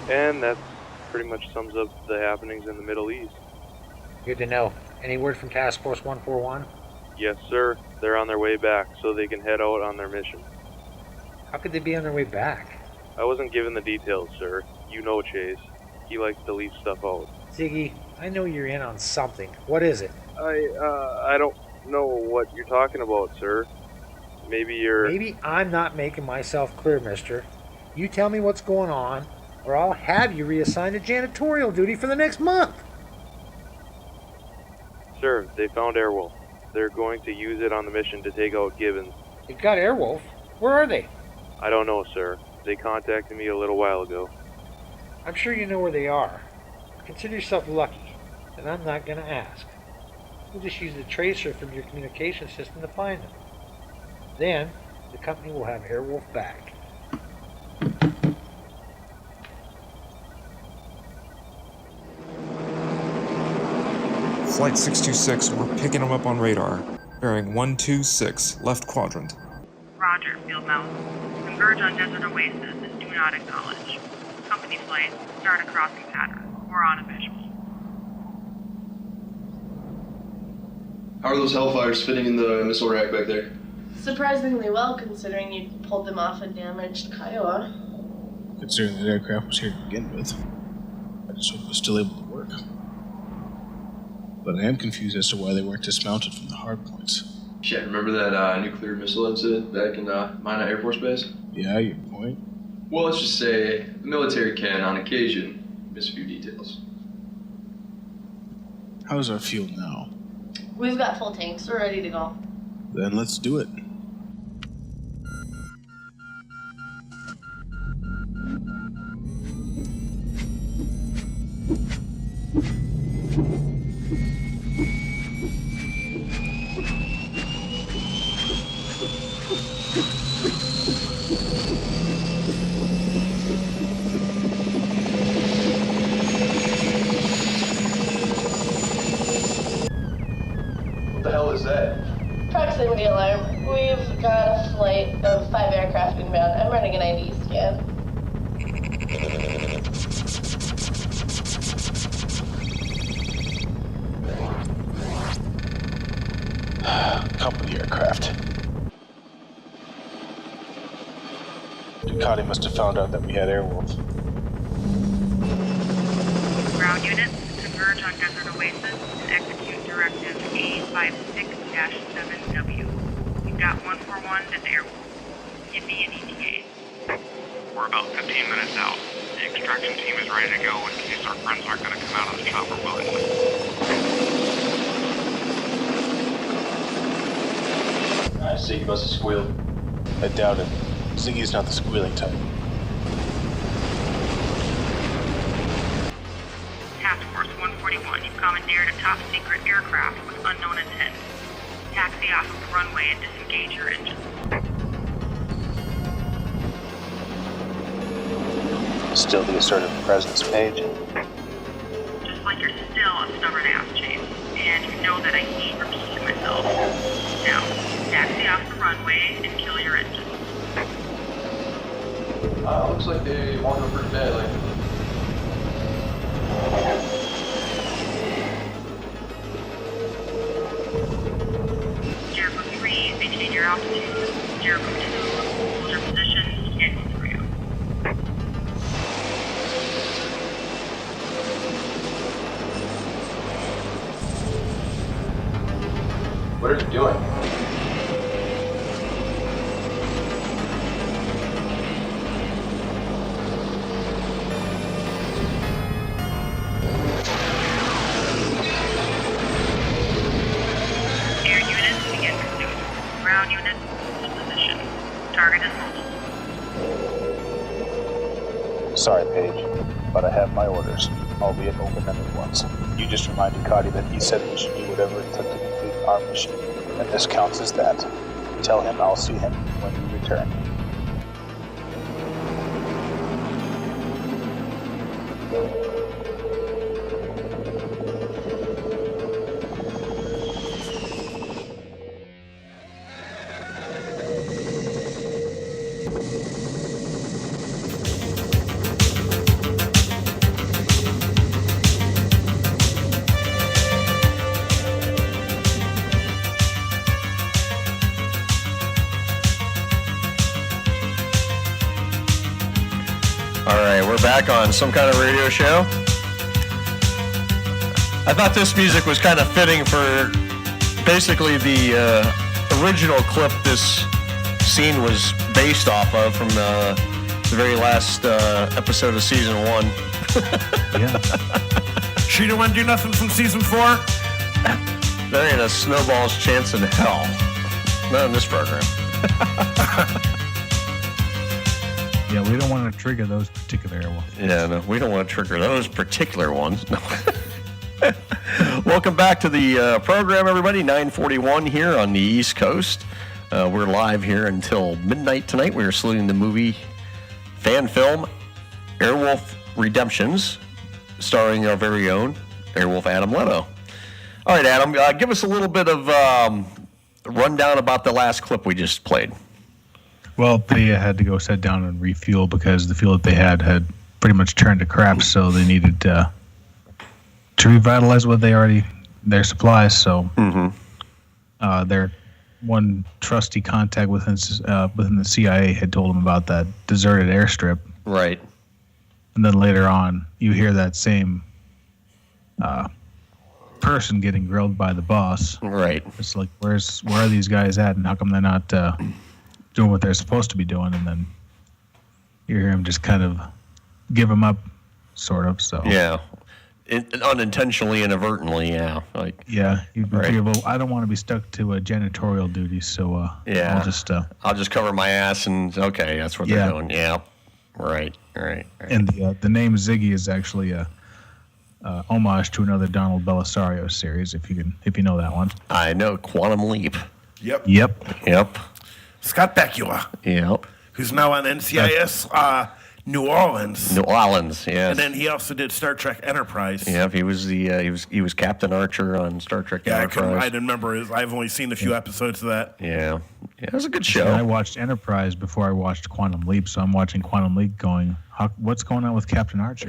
And that pretty much sums up the happenings in the Middle East. Good to know. Any word from Task Force 141? Yes, sir. They're on their way back, so they can head out on their mission. How could they be on their way back? I wasn't given the details, sir. You know Chase. He likes to leave stuff out. Ziggy, I know you're in on something. What is it? I don't know what you're talking about, sir. Maybe I'm not making myself clear, mister. You tell me what's going on, or I'll have you reassigned to janitorial duty for the next month. Sir, they found Airwolf. They're going to use it on the mission to take out Gibbons. You've got Airwolf? Where are they? I don't know, sir. They contacted me a little while ago. I'm sure you know where they are. Consider yourself lucky, and I'm not going to ask. We'll just use the tracer from your communication system to find them. Then, the company will have Airwolf back. Flight 626, we're picking them up on radar. Bearing 126, left quadrant. Roger, Field Mouse. Converge on Desert Oasis and do not acknowledge. Company flight, start a crossing pattern. We're on a visual. How are those Hellfires fitting in the missile rack back there? Surprisingly well, considering you pulled them off a damaged Kiowa. Considering the aircraft was here to begin with. I just hope it was still able to work. But I am confused as to why they weren't dismounted from the hard points. Shit, remember that nuclear missile incident back in Minot Air Force Base? Yeah, your point. Well, let's just say the military can, on occasion, miss a few details. How's our fuel now? We've got full tanks. We're ready to go. Then let's do it. What the hell is that? Proximity alarm. We've got a flight of 5 aircraft inbound. I'm running an ID scan. Company aircraft. Ducati must have found out that we had Airwolf. Ground units, converge on Desert Oasis and execute Directive A56-7W. You've got 141 to Airwolf. Give me an ETA. We're about 15 minutes out. The extraction team is ready to go in case our friends aren't going to come out of the chopper willingly. I see you must have squealed. I doubt it. Ziggy's not the squealing type. Task Force 141, you've commandeered a top-secret aircraft with unknown intent. Taxi off of the runway and disengage your engines. Still the assertive presence page. Just like you're still a stubborn ass, Chase. And you know that I hate repeating myself. Now, taxi off the runway and kill your engine. Looks like they want her pretty bad. Jericho 3, maintain your altitude. Jericho 2, hold your position. Echo 3. What are you doing? Air units begin pursuit. Ground units, hold position. Target is mobile. Sorry, Paige, but I have my orders, albeit open-ended ones. You just reminded Cotty that he said we should do whatever it took to complete our mission, and this counts as that. Tell him I'll see him when we return. Back on some kind of radio show. I thought this music was kind of fitting for basically the original clip this scene was based off of from the very last episode of season 1. Yeah. She didn't want to do nothing from season 4? There ain't a snowball's chance in hell. Not in this program. Yeah, we don't want to trigger those particular Airwolf. Yeah, no, we don't want to trigger those particular ones. No. Welcome back to the program, everybody. 9:41 here on the East Coast. We're live here until midnight tonight. We are saluting the movie fan film Airwolf Redemptions, starring our very own Airwolf Adam Leto. All right, Adam, give us a little bit of rundown about the last clip we just played. Well, they had to go sit down and refuel because the fuel that they had pretty much turned to crap, so they needed to revitalize their supplies. So their one trusty contact within the CIA had told them about that deserted airstrip. Right. And then later on, you hear that same person getting grilled by the boss. Right. It's like, where are these guys at, and how come they're not doing what they're supposed to be doing? And then you hear him just kind of give them up, sort of. So yeah, unintentionally, inadvertently, yeah. Like yeah, you figure, well, I don't want to be stuck to janitorial duties, so yeah, I'll just cover my ass, and okay, that's what they're doing. Yeah, right. And the name Ziggy is actually a homage to another Donald Belisario series, if you know that one. I know, Quantum Leap. Yep. Scott Bakula. Yep. Who's now on NCIS New Orleans. New Orleans, yes. And then he also did Star Trek Enterprise. Yep, he was he was Captain Archer on Star Trek Enterprise. I didn't remember I've only seen a few episodes of that. Yeah, it was a good show. And I watched Enterprise before I watched Quantum Leap, so I'm watching Quantum Leap going, what's going on with Captain Archer?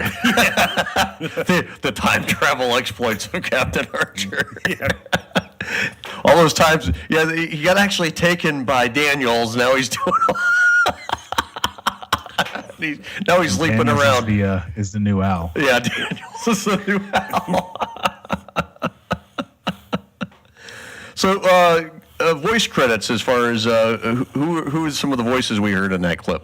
the time travel exploits of Captain Archer. Yeah. All those times, he got actually taken by Daniels. Now he's doing. Now he's leaping around. Is the new Al? Yeah, Daniels is the new Al. So, voice credits as far as who is some of the voices we heard in that clip?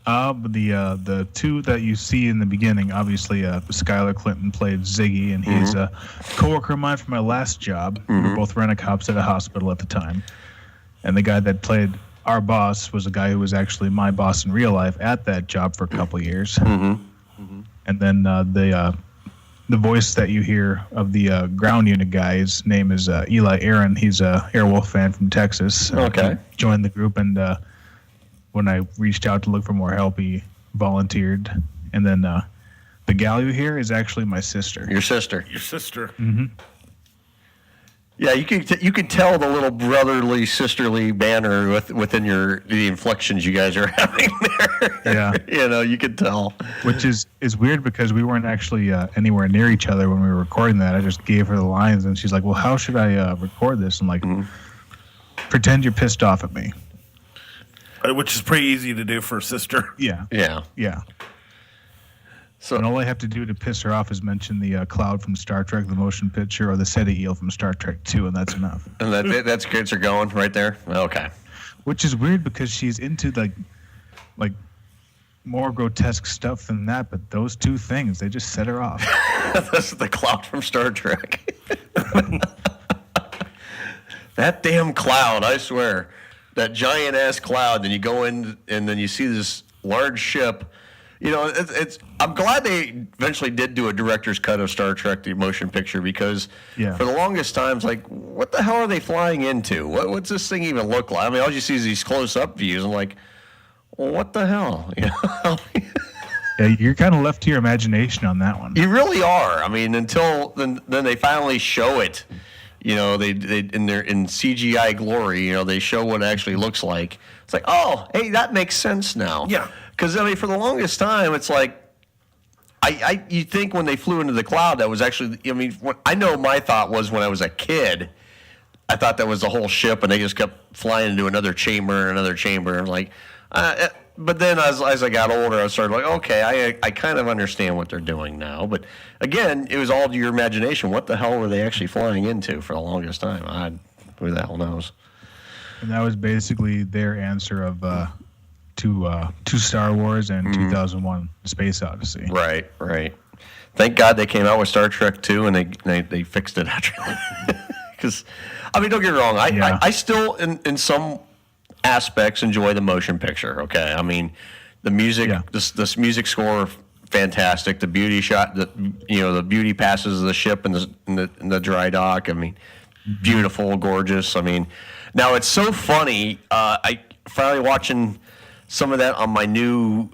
The two that you see in the beginning, obviously, Skylar Clinton played Ziggy, and he's a coworker of mine from my last job. We were both rent-a-cops at a hospital at the time. And the guy that played our boss was a guy who was actually my boss in real life at that job for a couple of years. And then the voice that you hear of the ground unit guy, his name is Eli Aaron. He's a Airwolf fan from Texas. Okay. He joined the group, and when I reached out to look for more help, he volunteered. And then the gal you hear is actually my sister. Your sister. Your sister. Mm-hmm. Yeah, you can tell the little brotherly, sisterly banner within the inflections you guys are having there. Yeah. You can tell. Which is weird because we weren't actually anywhere near each other when we were recording that. I just gave her the lines, and she's like, well, how should I record this? I'm like, pretend you're pissed off at me. Which is pretty easy to do for a sister. Yeah. Yeah. So, and all I have to do to piss her off is mention the cloud from Star Trek, the motion picture, or the SETI eel from Star Trek 2, and that's enough. And that's gets her going right there? Okay. Which is weird because she's into, like more grotesque stuff than that, but those two things, they just set her off. That's the cloud from Star Trek. That damn cloud, I swear. That giant-ass cloud, then you go in, and then you see this large ship. I'm glad they eventually did do a director's cut of Star Trek, the motion picture, because for the longest time, it's like, what the hell are they flying into? What's this thing even look like? I mean, all you see is these close-up views. I'm like, well, what the hell? Yeah, you're kind of left to your imagination on that one. You really are. I mean, until then they finally show it. They in CGI glory. They show what it actually looks like. It's like, oh, hey, that makes sense now. Yeah. Because, for the longest time, it's like, you think when they flew into the cloud, that was actually, I know my thought was when I was a kid, I thought that was the whole ship, and they just kept flying into another chamber and another chamber. And like, but then as I got older, I started like, okay, I kind of understand what they're doing now. But again, it was all to your imagination. What the hell were they actually flying into for the longest time? Who the hell knows? And that was basically their answer of to Star Wars and 2001: Space Odyssey. Right. Thank God they came out with Star Trek 2 and they fixed it after that. Because, don't get me wrong, I still in some aspects enjoy the motion picture. Okay, the music, this music score, fantastic. The beauty shot, the beauty passes of the ship in the dry dock. Beautiful, gorgeous. Now it's so funny. I finally watching some of that on my new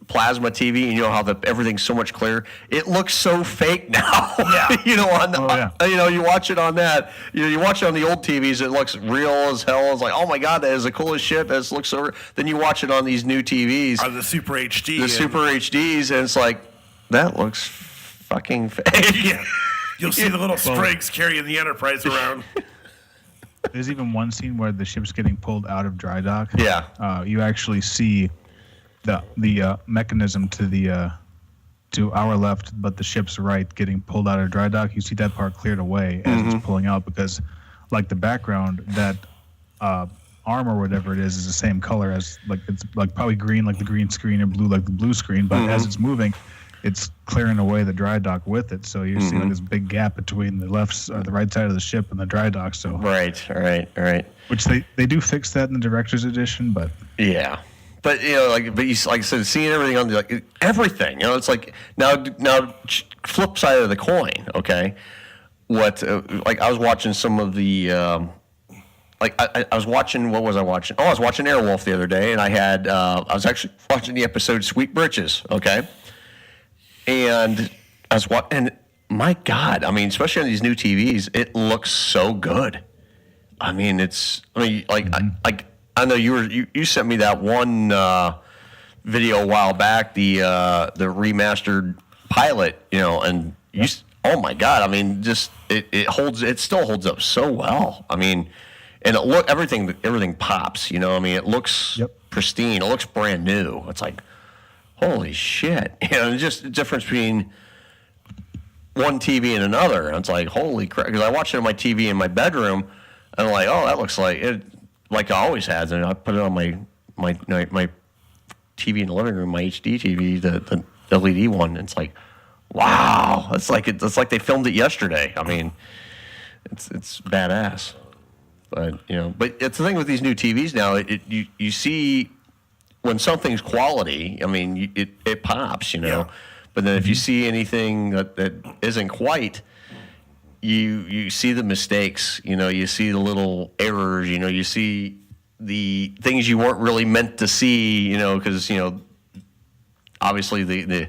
plasma TV, and how everything's so much clearer. It looks so fake now. Yeah. You watch it on that. You watch it on the old TVs. It looks real as hell. It's like, oh my God, that is the coolest shit. That looks so. Then you watch it on these new TVs, on the Super HD, Super HDs, and it's like, that looks fucking fake. Yeah. You'll see the little sprigs carrying the Enterprise around. There's even one scene where the ship's getting pulled out of dry dock. Yeah. You actually see the mechanism to our left, but the ship's right, getting pulled out of dry dock. You see that part cleared away as it's pulling out because, like the background, that arm or whatever it is the same color as it's probably green like the green screen or blue like the blue screen. But as it's moving, it's clearing away the dry dock with it. So you're seeing this big gap between the the right side of the ship and the dry dock. So right. Which they do fix that in the director's edition, but yeah. But like I said, seeing everything on everything. It's like now flip side of the coin. Okay, what I was watching some of the I was watching, what was I watching? Oh, I was watching Airwolf the other day, and I was actually watching the episode Sweet Britches. Okay. And I was and my God, especially on these new TVs, it looks so good. I know you sent me that one video a while back, the remastered pilot, and oh my God, just it still holds up so well. And everything pops, it looks pristine, it looks brand new. It's like, holy shit. Just the difference between one TV and another. And it's like, holy crap. Because I watch it on my TV in my bedroom, and I'm like, oh, that looks like it, like it always has. And I put it on my TV in the living room, my HD TV, the LED one. And it's like, wow. It's like they filmed it yesterday. It's badass. But it's the thing with these new TVs now. You see, when something's quality, it pops, Yeah. But then if you see anything that isn't quite, you see the mistakes, you see the little errors, you see the things you weren't really meant to see, because, obviously the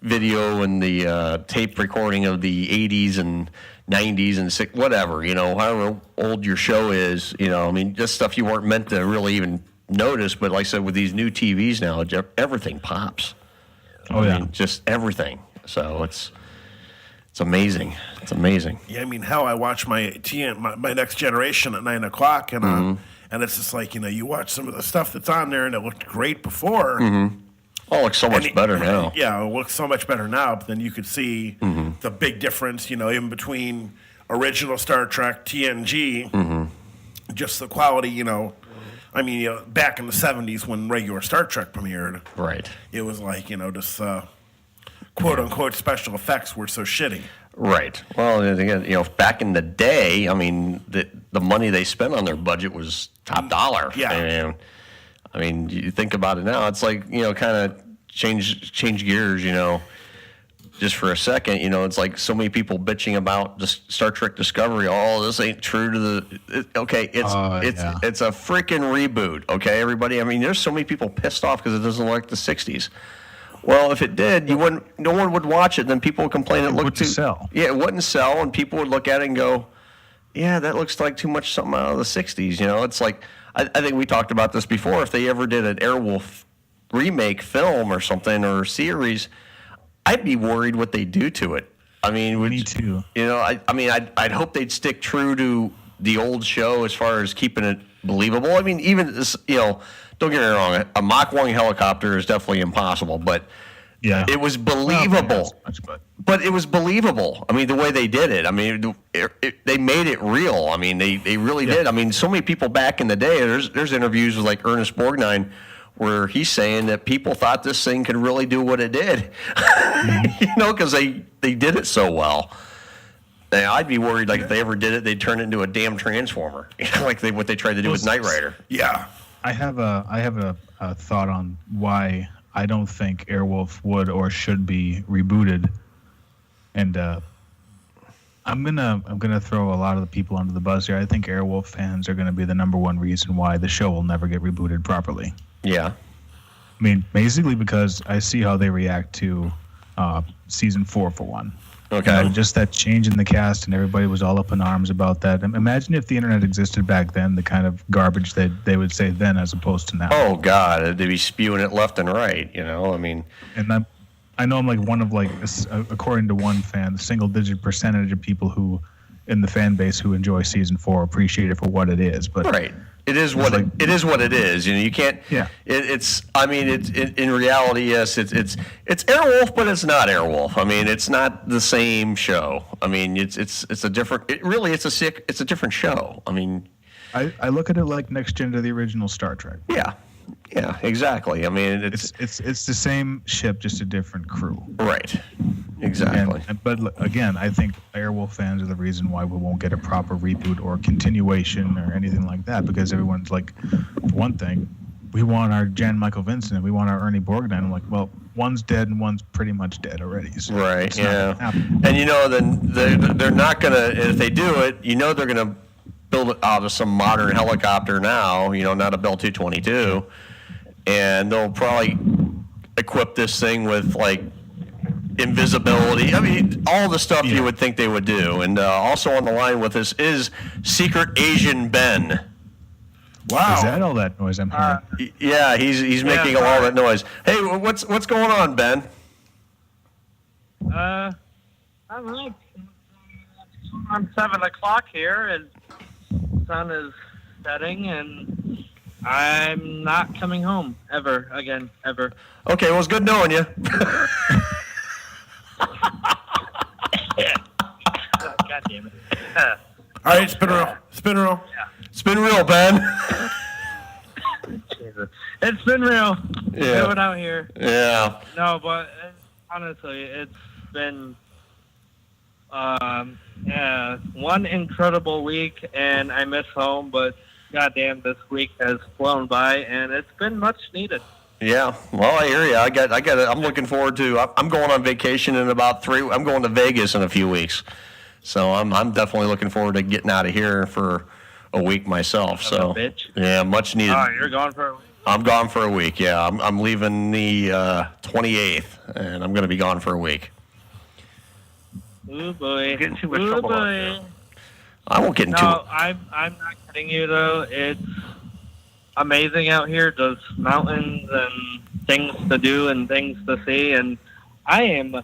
video and the tape recording of the 80s and 90s and whatever, however old your show is, I mean, just stuff you weren't meant to really even notice. But like I said, with these new TVs now, everything pops. Oh, yeah. I mean, just everything. So it's amazing. It's amazing. Yeah, I mean, hell, I watch my Next Generation at 9 o'clock, and it's just like, you watch some of the stuff that's on there, and it looked great before. Mm-hmm. Oh, it looks so much better now. Yeah, it looks so much better now, but then you could see the big difference, in between original Star Trek, TNG, just the quality, I mean, back in the 70s when regular Star Trek premiered. Right. It was like, just quote-unquote special effects were so shitty. Right. Well, again, back in the day, I mean, the money they spent on their budget was top dollar. Yeah. I mean, you think about it now, it's like, kind of change gears, just for a second. It's like so many people bitching about just Star Trek Discovery. Oh, this ain't true to it's a freaking reboot. Okay, everybody. I mean, there's so many people pissed off because it doesn't look like the 60s. Well, if it did, no one would watch it. Then people would complain it looked too sell. Yeah, it wouldn't sell, and people would look at it and go, "Yeah, that looks like too much something out of the '60s." It's like I think we talked about this before. If they ever did an Airwolf remake film or something or series, I'd be worried what they do to it. I mean, me too. I'd hope they'd stick true to the old show as far as keeping it believable. I mean, even this, don't get me wrong, a Mach 1 helicopter is definitely impossible, but yeah, it was believable. But it was believable. I mean, the way they did it. I mean, they made it real. I mean, they really did. I mean, so many people back in the day. There's interviews with like Ernest Borgnine where he's saying that people thought this thing could really do what it did. Because they did it so well. Now, I'd be worried, like, if they ever did it, they'd turn it into a damn transformer, like what they tried to do with Knight Rider. Yeah. I have a thought on why I don't think Airwolf would or should be rebooted, and I'm gonna throw a lot of the people under the bus here. I think Airwolf fans are gonna be the number one reason why the show will never get rebooted properly. Yeah. I mean, basically because I see how they react to season 4 for one. Okay. Just that change in the cast, and everybody was all up in arms about that. Imagine if the internet existed back then, the kind of garbage that they would say then as opposed to now. Oh, God. They'd be spewing it left and right, I mean. And I know I'm like one of, like, according to one fan, the single-digit percentage of people who, in the fan base who enjoy season 4 appreciate it for what it is. But right. It is what it is. You can't. Yeah. It's in reality, yes. It's Airwolf, but it's not Airwolf. I mean, it's not the same show. I mean, it's a different. It's a different show. I mean, I look at it like next gen to the original Star Trek. Yeah. Yeah. Exactly. I mean, it's the same ship, just a different crew. Right. Exactly. But again, I think Airwolf fans are the reason why we won't get a proper reboot or continuation or anything like that, because everyone's like, for one thing, we want our Jan Michael Vincent and we want our Ernie Borgnine. I'm like, well, one's dead and one's pretty much dead already. So right. Yeah. And then they're not gonna. If they do it, they're gonna build it out of some modern helicopter now. Not a Bell 222, and they'll probably equip this thing with like invisibility. I mean, all the stuff you would think they would do. And also on the line with us is Secret Asian Ben. Wow. Is that all that noise I'm hearing? Yeah, he's making all that noise. Hey, what's going on, Ben? I don't know. I'm 7 o'clock here, and the sun is setting, and I'm not coming home ever. Okay, well, it's good knowing you. God damn it. All right, spin real. Yeah. Spin real, Ben. Jesus. It's been real. Yeah. Going out here. Yeah. No, but honestly, it's been one incredible week, and I miss home, but goddamn, this week has flown by, and it's been much needed. Yeah, well, I hear you. I got it. I'm looking forward to. I'm going on vacation in about 3. I'm going to Vegas in a few weeks, so I'm definitely looking forward to getting out of here for a week myself. So yeah, much needed. Oh, you're gone for a week? I'm gone for a week. Yeah, I'm leaving the 28th, and I'm going to be gone for a week. Ooh boy. Getting too much Ooh trouble out boy. there. I won't get into No, it. I'm not kidding you though. It's amazing out here. There's mountains and things to do and things to see, and I am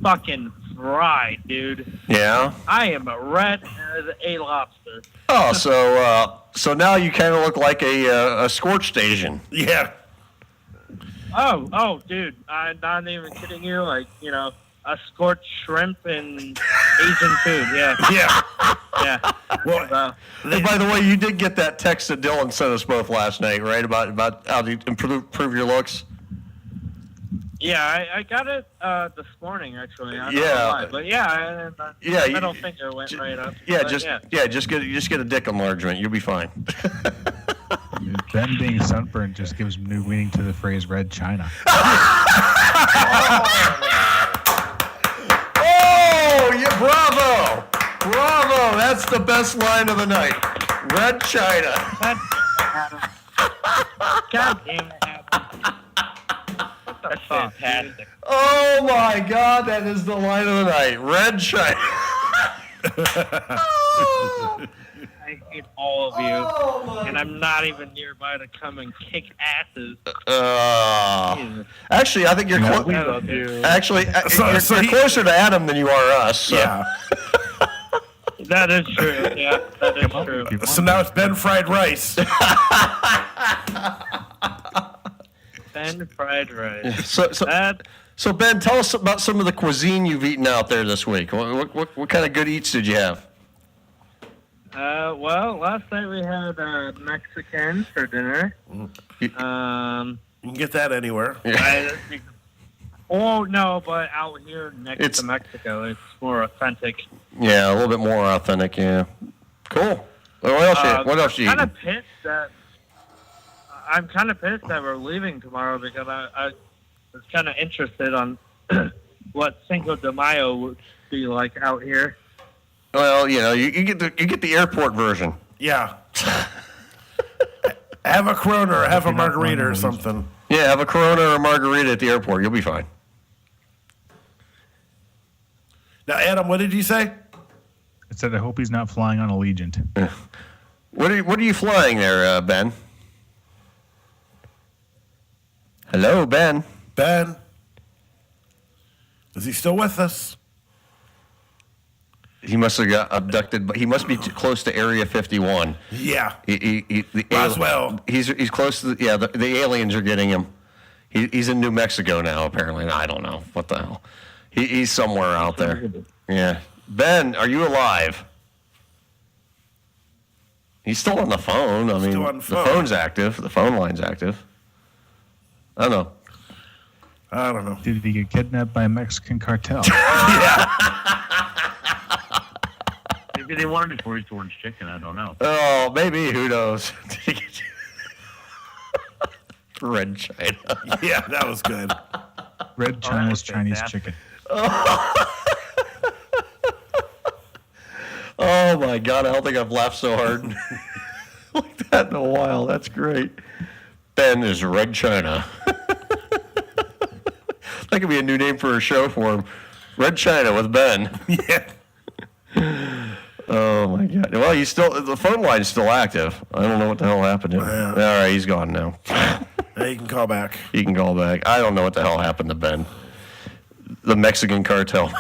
fucking fried, dude. Yeah. I am red as a lobster. Oh, so now you kind of look like a scorched Asian. Yeah. Oh, dude, I'm not even kidding you. Like, you know, a scorched shrimp and Asian food. Yeah. Yeah. Yeah. Well, And by the way, you did get that text that Dylan sent us both last night, right? About how to improve your looks. Yeah, I got it this morning actually. I don't Yeah. know why, but yeah, I don't think it went right up. Yeah, but just get a dick enlargement. You'll be fine. Ben being sunburned just gives new meaning to the phrase "Red China." Oh, yeah, bravo! Bravo! That's the best line of the night. Red China. God damn it, Adam. That's fantastic. Oh my God, that is the line of the night. Red China. I hate all of you, and I'm not even nearby to come and kick asses. Actually, I think you're We love you. actually you're closer to Adam than you are us. So. Yeah. That is true. Yeah, that is true. So now it's Ben Fried Rice. Ben fried rice. So Ben, tell us about some of the cuisine you've eaten out there this week. What kind of good eats did you have? Well, last night we had Mexican for dinner. You can get that anywhere. Oh no, but out here next to Mexico, it's more authentic. Yeah, a little bit more authentic. Yeah, cool. What else you eating? I'm kind of pissed that we're leaving tomorrow because I was kind of interested on what Cinco de Mayo would be like out here. Well, you know, you get the airport version. Yeah. Have a Corona or have a margarita or something. Yeah, have a Corona or a margarita at the airport. You'll be fine. Now, Adam, what did you say? It said, "I hope he's not flying on Allegiant." What are you flying there, Ben? Hello, Ben. Ben. Is he still with us? He must have got abducted, but he must be close to Area 51. Yeah. Roswell. He's close to the aliens are getting him. He's in New Mexico now, apparently. I don't know. What the hell? He's somewhere out there. Yeah. Ben, are you alive? He's still on the phone. I mean, the phone's active. The phone line's active. I don't know. Did he get kidnapped by a Mexican cartel? Maybe they wanted it for his orange chicken. I don't know. Oh, maybe. Who knows? Red China. Yeah, that was good. Red China's Chinese chicken. Oh my God! I don't think I've laughed so hard like that in a while. That's great. Ben is Red China. That could be a new name for a show for him. Red China with Ben. Yeah. Oh my God! Well, the phone line's still active. I don't know what the hell happened to him. All right, he's gone now. Yeah, you can call back. He can call back. I don't know what the hell happened to Ben. The Mexican cartel.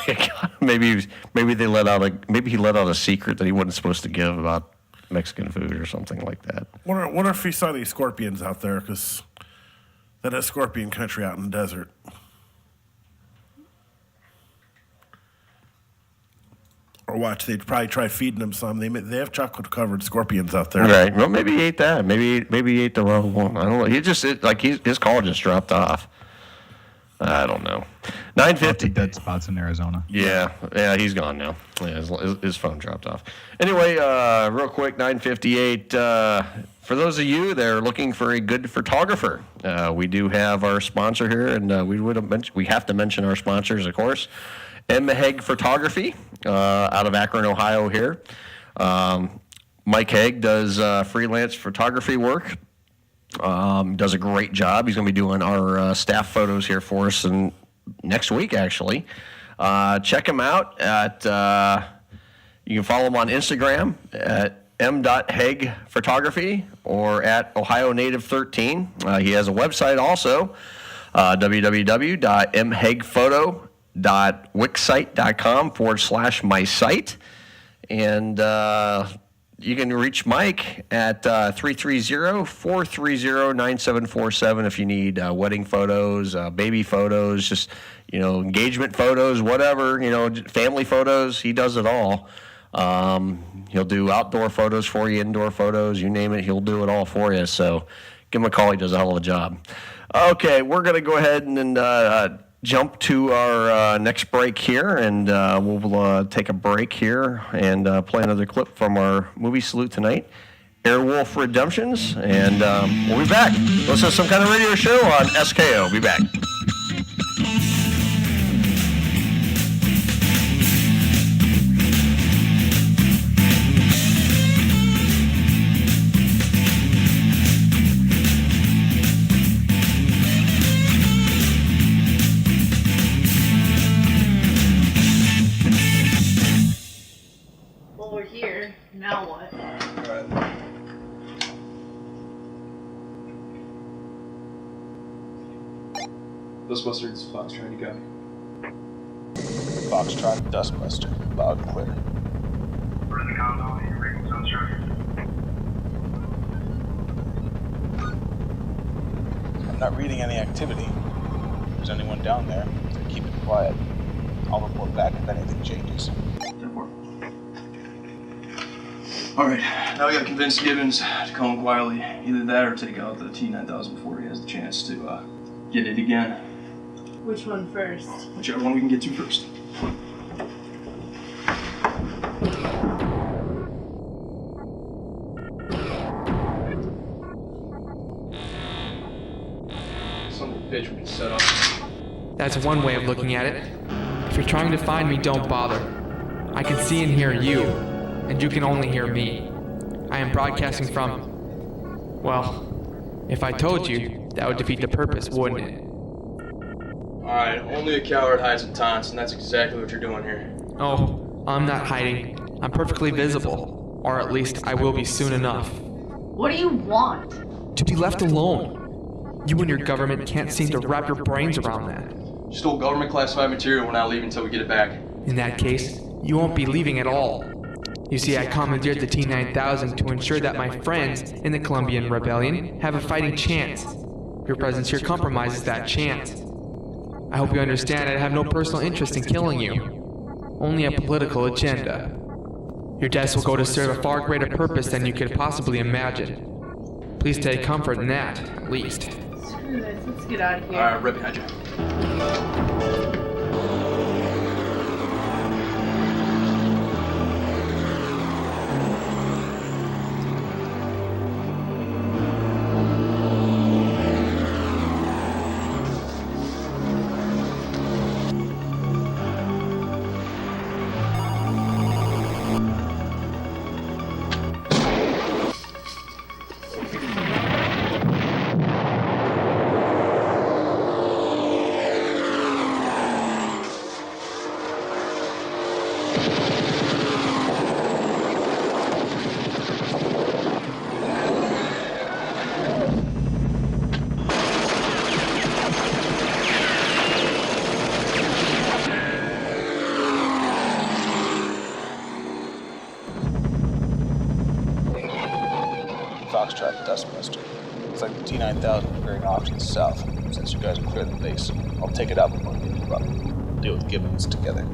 Maybe he let out a secret that he wasn't supposed to give about Mexican food or something like that. Wonder if he saw these scorpions out there, because that is scorpion country out in the desert. Or watch, they'd probably try feeding him some. They have chocolate-covered scorpions out there. Right. Well, maybe he ate that. Maybe he ate the wrong one. I don't know. His call just dropped off. I don't know. 9:50. Dead spots in Arizona. Yeah, he's gone now. Yeah, his phone dropped off. Anyway, real quick, 9:58. For those of you that are looking for a good photographer, we do have our sponsor here, and we have to mention our sponsors, of course. M. Photography out of Akron, Ohio. Here, Mike Haig does freelance photography work. Does a great job. He's going to be doing our staff photos here for us next week, actually. Check him out at, you can follow him on Instagram at m.heg photography or at Ohio Native 13. He has a website also, www.mhegphoto.wixsite.com/my site. And you can reach Mike at 330-430-9747 if you need wedding photos, baby photos, just, engagement photos, whatever, family photos. He does it all. He'll do outdoor photos for you, indoor photos, you name it, he'll do it all for you. So give him a call. He does a hell of a job. Okay, we're going to go ahead and jump to our next break here, and we'll take a break here and play another clip from our movie salute tonight, Airwolf Redemptions, and we'll be back. Listen to some kind of radio show on SKO. Be back. Now what? Dustbuster, it's Foxtrot, you got me. Foxtrot, Dustbuster, loud and clear. I'm not reading any activity. If there's anyone down there, then keep it quiet. I'll report back if anything changes. Alright, now we gotta convince Gibbons to come quietly. Either that or take out the T-9000 before he has the chance to get it again. Which one first? Whichever one we can get to first. Some of the pitch we can set up. That's one way of looking at it. If you're trying to find me, don't bother. I can see and hear you, and you can only hear me. I am broadcasting from... Well, if I told you, that would defeat the purpose, wouldn't it? Alright, only a coward hides in taunts, and that's exactly what you're doing here. Oh, I'm not hiding. I'm perfectly visible. Or at least I will be soon enough. What do you want? To be left alone. You and your government can't seem to wrap your brains around that. You stole government classified material, we're not leaving until we get it back. In that case, you won't be leaving at all. You see, I commandeered the T-9000 to ensure that my friends in the Colombian Rebellion have a fighting chance. Your presence here compromises that chance. I hope you understand I have no personal interest in killing you. Only a political agenda. Your deaths will go to serve a far greater purpose than you could possibly imagine. Please take comfort in that, at least. Screw this, let's get out of here. Alright, right behind you. Foxtrot, Dustbuster. Looks like the T-9000 is veering off to the south. Since you guys are clear the base, I'll take it out before we move up. We'll deal with Gibbons together.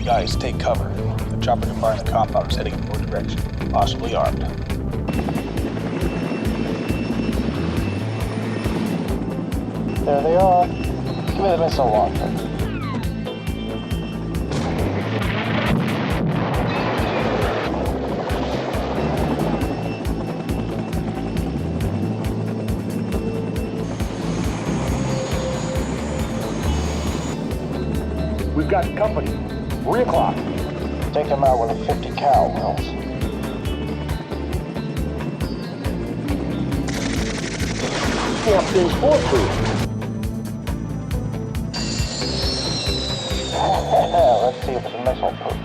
Guys, take cover. The chopper nearby the compound is heading in your direction, possibly armed. There they are. Give me the missile launcher. We've got company. 3 o'clock. Take him out with a 50 cal, Wells. Captain's foolproof. Let's see if it's missile proof.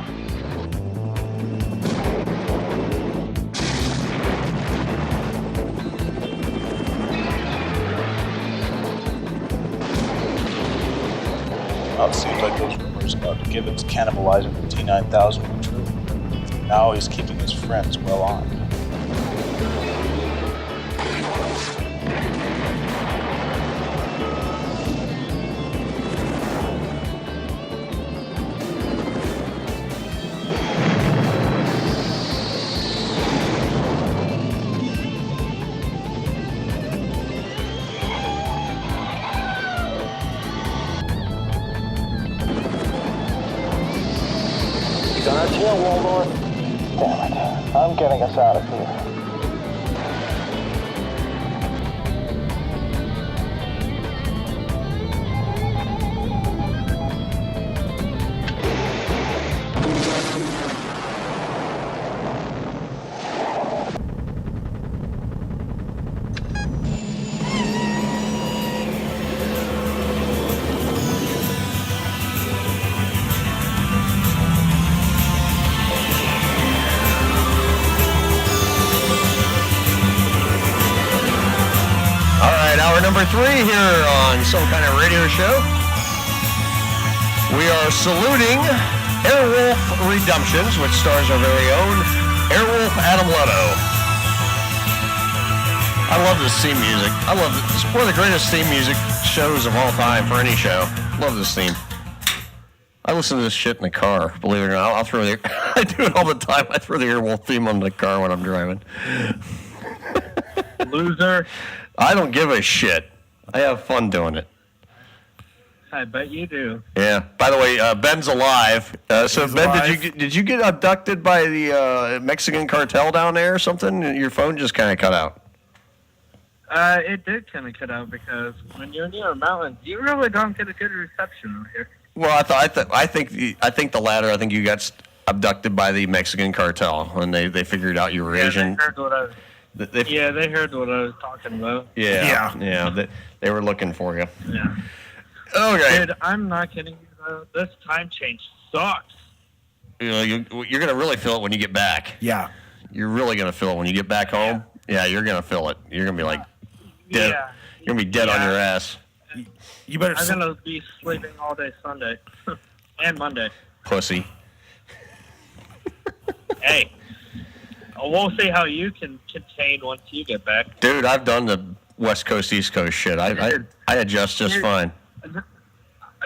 Well, it seems like those rumors about Gibbons cannibalizing the T-9000 were true. Now he's keeping his friends well armed. On our tail, Waldorf. Damn it. I'm getting us out of here. Number 3 here on some kind of radio show. We are saluting Airwolf Redemptions, which stars our very own Airwolf Adam Leto. I love this theme music. I love it. It's one of the greatest theme music shows of all time for any show. Love this theme. I listen to this shit in the car, believe it or not. I'll throw the I do it all the time. I throw the Airwolf theme on the car when I'm driving. Loser. I don't give a shit. I have fun doing it. I bet you do. Yeah. By the way, Ben's alive. So Ben, alive. Did you get abducted by the Mexican cartel down there or something? Your phone just kind of cut out. It did kind of cut out because when you're near a mountain, you really don't get a good reception over here. Well, I think the latter. I think you got abducted by the Mexican cartel when they figured out you were Asian. They heard what I was. They heard what I was talking about. Yeah. They were looking for you. Yeah. Okay. Dude, I'm not kidding you though. This time change sucks. You know, you're gonna really feel it when you get back. Yeah. You're really gonna feel it when you get back home. Yeah, you're gonna feel it. You're gonna be like dead. Yeah. You're gonna be dead on your ass. You better. I'm gonna be sleeping all day Sunday and Monday. Pussy. Hey. We'll see how you can contain once you get back. Dude, I've done the West Coast, East Coast shit. I adjust just fine.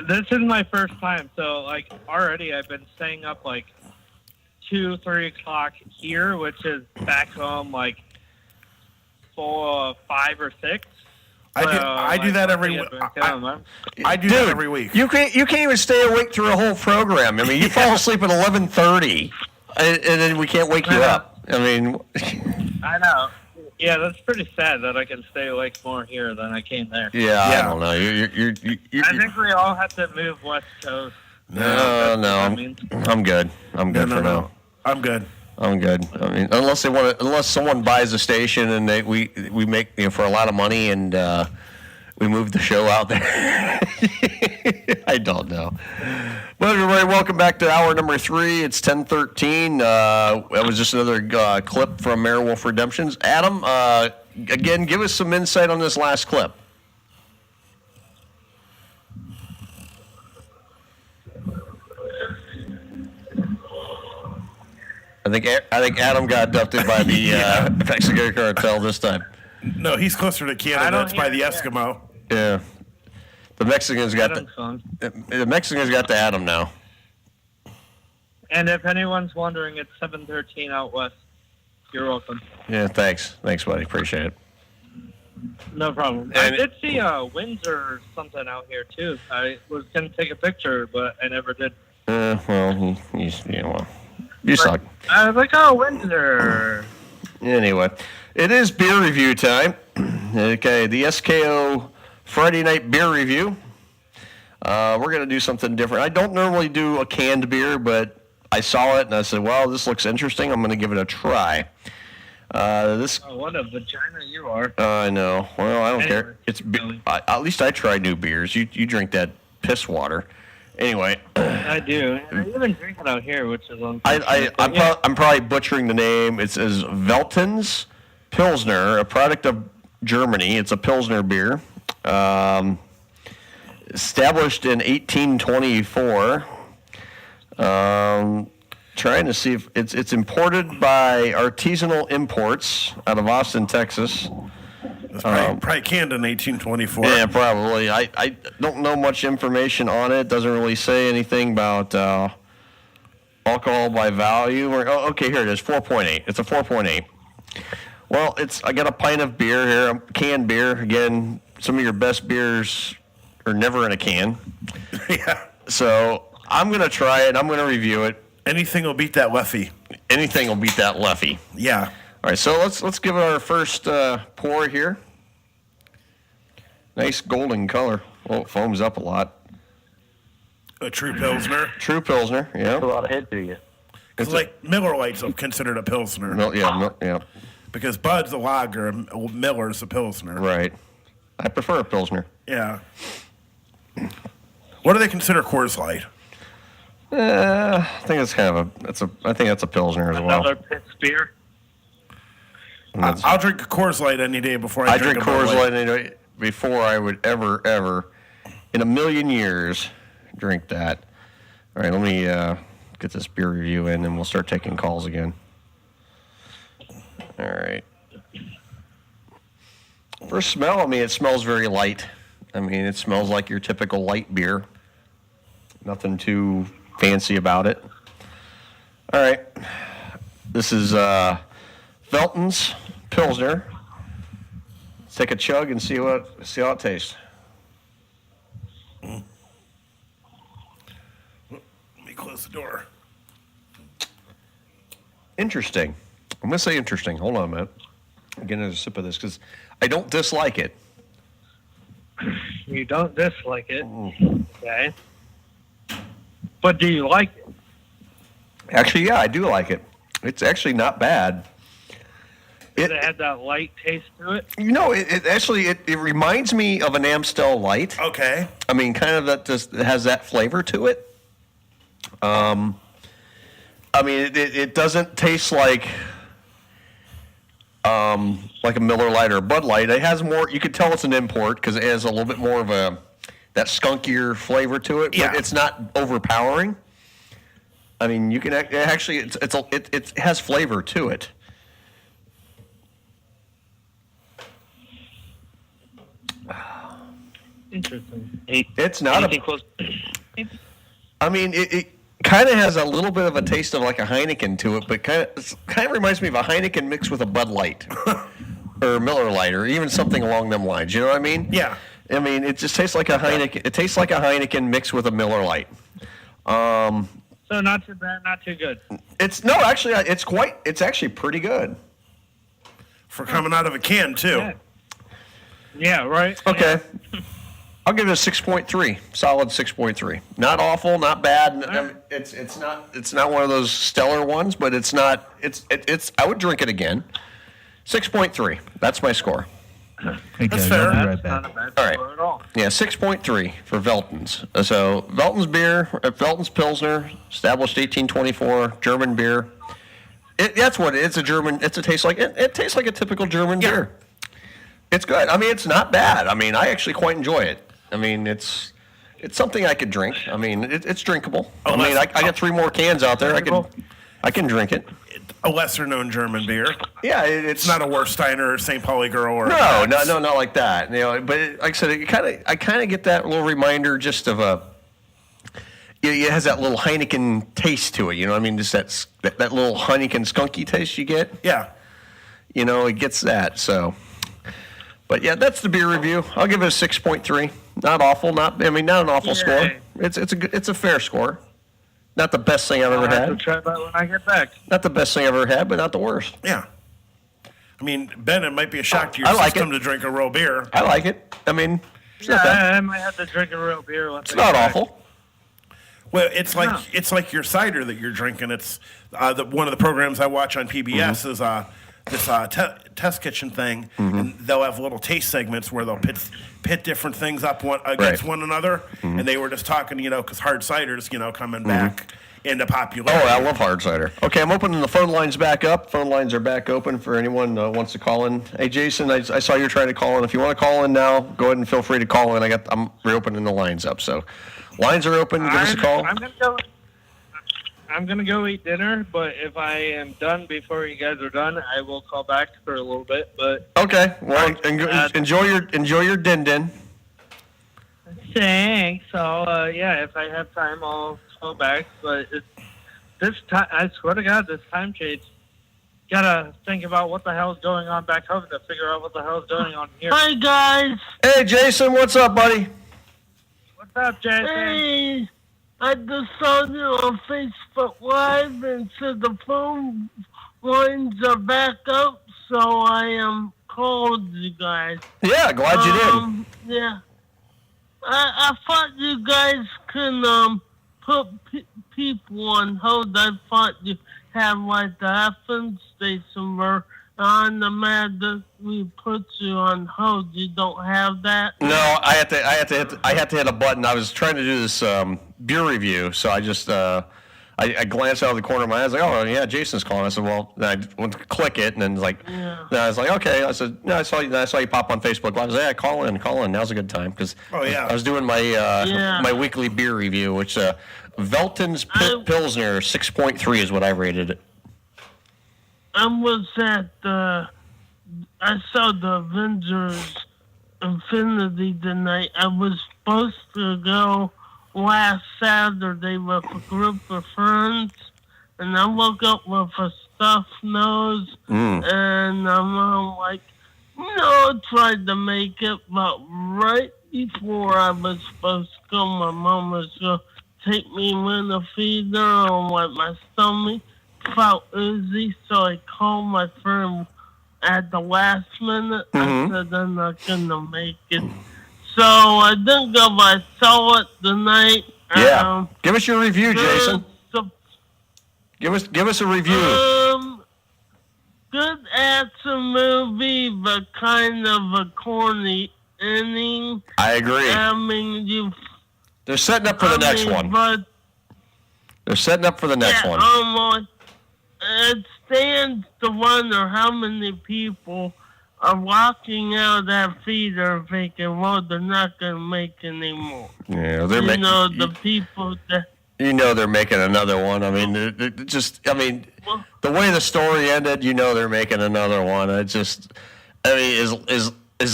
This is my first time, so like already I've been staying up like 2-3 o'clock here, which is back home like 4, 5 or 6. I do that every week. I do that every week. You can't even stay awake through a whole program. I mean, you fall asleep at 11:30, and then we can't wake you up. I mean, I know. Yeah, that's pretty sad that I can stay awake more here than I can there. Yeah. I don't know. I think we all have to move West Coast. No, I'm good. I'm good for now. I'm good. I mean, unless someone buys a station and we make for a lot of money and we move the show out there. I don't know. Well, everybody, welcome back to hour number 3. It's 10:13. That was just another clip from Airwolf Redemptions. Adam, again, give us some insight on this last clip. I think Adam got abducted by the Mexican cartel this time. No, he's closer to Canada. It's by the Eskimo. Yeah. The Mexicans got the Adam now. And if anyone's wondering, it's 713 out west. You're welcome. Yeah, thanks. Thanks, buddy. Appreciate it. No problem. I did see Windsor or something out here, too. I was going to take a picture, but I never did. Well, you suck. I was like, oh, Windsor. Anyway, it is beer review time. Okay, the SKO Friday night beer review. We're going to do something different. I don't normally do a canned beer, but I saw it and I said, well, this looks interesting. I'm going to give it a try. Oh, what a vagina you are. I know. Well, I don't care. It's at least I try new beers. You drink that piss water. Anyway. I do. And I even drink it out here, which is unfortunate. I'm probably butchering the name. It says Veltins Pilsner, a product of Germany. It's a Pilsner beer. Established in 1824. Trying to see if it's imported by Artisanal Imports out of Austin, Texas. It's probably canned in 1824. Yeah, probably. I don't know much information on it. Doesn't really say anything about alcohol by value. Okay, here it is, 4.8. It's a 4.8. Well, I got a pint of beer here, canned beer. Again, some of your best beers are never in a can. Yeah. So I'm going to try it. I'm going to review it. Anything will beat that Leffy. Anything will beat that Leffy. Yeah. All right, so let's give it our first pour here. Nice golden color. Well, it foams up a lot. A true Pilsner. True Pilsner, yeah. That's a lot of head to you. It's like Miller Lite's considered a Pilsner. Yeah. Because Bud's a lager and Miller's a Pilsner. Right. I prefer a Pilsner. Yeah. What do they consider Coors Light? I think it's kind of I think that's a Pilsner as well. Another Pitts beer. I'll drink a Coors Light any day before I drink a Coors Bud Light any day before I would ever in a million years drink that. All right, let me get this beer review in and we'll start taking calls again. All right. First smell, it smells very light. It smells like your typical light beer. Nothing too fancy about it. All right. This is Veltins Pilsner. Let's take a chug and see how it tastes. Let me close the door. Interesting. I'm going to say interesting. Hold on a minute. I'm getting a sip of this because I don't dislike it. You don't dislike it. Okay. But do you like it? Actually, yeah, I do like it. It's actually not bad. Does it have that light taste to it? It reminds me of an Amstel Light. Okay. Kind of that just has that flavor to it. It doesn't taste like a Miller Lite or a Bud Light. It has more. You could tell it's an import because it has a little bit more of that skunkier flavor to it. Yeah. But it's not overpowering. You can actually it has flavor to it. Interesting. It's not anything close. it kind of has a little bit of a taste of like a Heineken to it, but kind of reminds me of a Heineken mixed with a Bud Light or Miller Lite or even something along them lines. You know what I mean? Yeah. It just tastes like a Heineken. It tastes like a Heineken mixed with a Miller Lite. So not too bad, not too good. It's actually pretty good. For coming out of a can too. Yeah, right. Okay. I'll give it a 6.3. Solid 6.3. Not awful, not bad. It's not one of those stellar ones, but it's not. I would drink it again. 6.3. That's my score. Hey That's guys, fair. I'll be right back. All right. Yeah, 6.3 for Veltins. So Veltins beer, Veltins Pilsner, established 1824, German beer. That's what it is. It tastes like it tastes like a typical German beer. It's good. It's not bad. I actually quite enjoy it. It's something I could drink. It's drinkable. I got 3 more cans out there. I can drink it. A lesser known German beer. Yeah, it's not a Wersteiner or St. Pauli Girl or no, not like that. But like I said, I kind of get that little reminder just of it has that little Heineken taste to it. You know what I mean? Just that little Heineken skunky taste you get. Yeah. You know, it gets that. So, but yeah, that's the beer review. I'll give it a 6.3. Not awful. Not an awful score. It's a fair score. Not the best thing I've ever had. I'll have to try that when I get back. Not the best thing I've ever had, but not the worst. Yeah. I mean, Ben, it might be a shock to your system to drink a real beer. I like it. I mean, it's not Yeah, bad. I might have to drink a real beer. It's not awful. Well, it's like your cider that you're drinking. It's one of the programs I watch on PBS is this test kitchen thing, and they'll have little taste segments where they'll pit different things up against one another, and they were just talking, because hard cider's, coming back into popularity. Oh, I love hard cider. Okay, I'm opening the phone lines back up. Phone lines are back open for anyone who wants to call in. Hey, Jason, I saw you're trying to call in. If you want to call in now, go ahead and feel free to call in. I'm reopening the lines up, so lines are open. Give us a call. I'm gonna go eat dinner, but if I am done before you guys are done, I will call back for a little bit. But okay, well, enjoy your din. Thanks. So if I have time, I'll call back. But this time, I swear to God, this time change. Gotta think about what the hell's going on back home to figure out what the hell's going on here. Hi guys. Hey Jason, what's up, buddy? What's up, Jason? Hey. I just saw you on Facebook Live and said the phone lines are back up, so I called you guys. Yeah, glad you did. Yeah. I thought you guys could put people on hold. I thought you had like the FM station where on the mad that we put you on hold. You don't have that? No, I had to hit a button. I was trying to do this beer review, so I just I glanced out of the corner of my eye. I was like, oh yeah, Jason's calling. I said, well, then I went to click it, and then then I was like, okay. I said, no, I saw you pop on Facebook Live. I was like, yeah, call in. Now's a good time because I was doing my my weekly beer review, which Velton's Pilsner 6.3 is what I rated it. I was at I saw the Avengers Infinity tonight. I was supposed to go last Saturday with a group of friends, and I woke up with a stuffed nose, and I'm like, I tried to make it, but right before I was supposed to go, my mom was going to take me in the feeder on like my stomach. Felt oozy, so I called my friend at the last minute. I said I'm not gonna make it, so I didn't go. But I saw it tonight. Yeah, give us your review, Jason. Give us a review. Good action movie, but kind of a corny ending. I agree. I mean, they're setting up for the next one. But they're setting up for the next one. It stands to wonder how many people are walking out of that feeder thinking, well, they're not going to make any more. Yeah, the people that... they're making another one. I mean, the way the story ended, they're making another one. As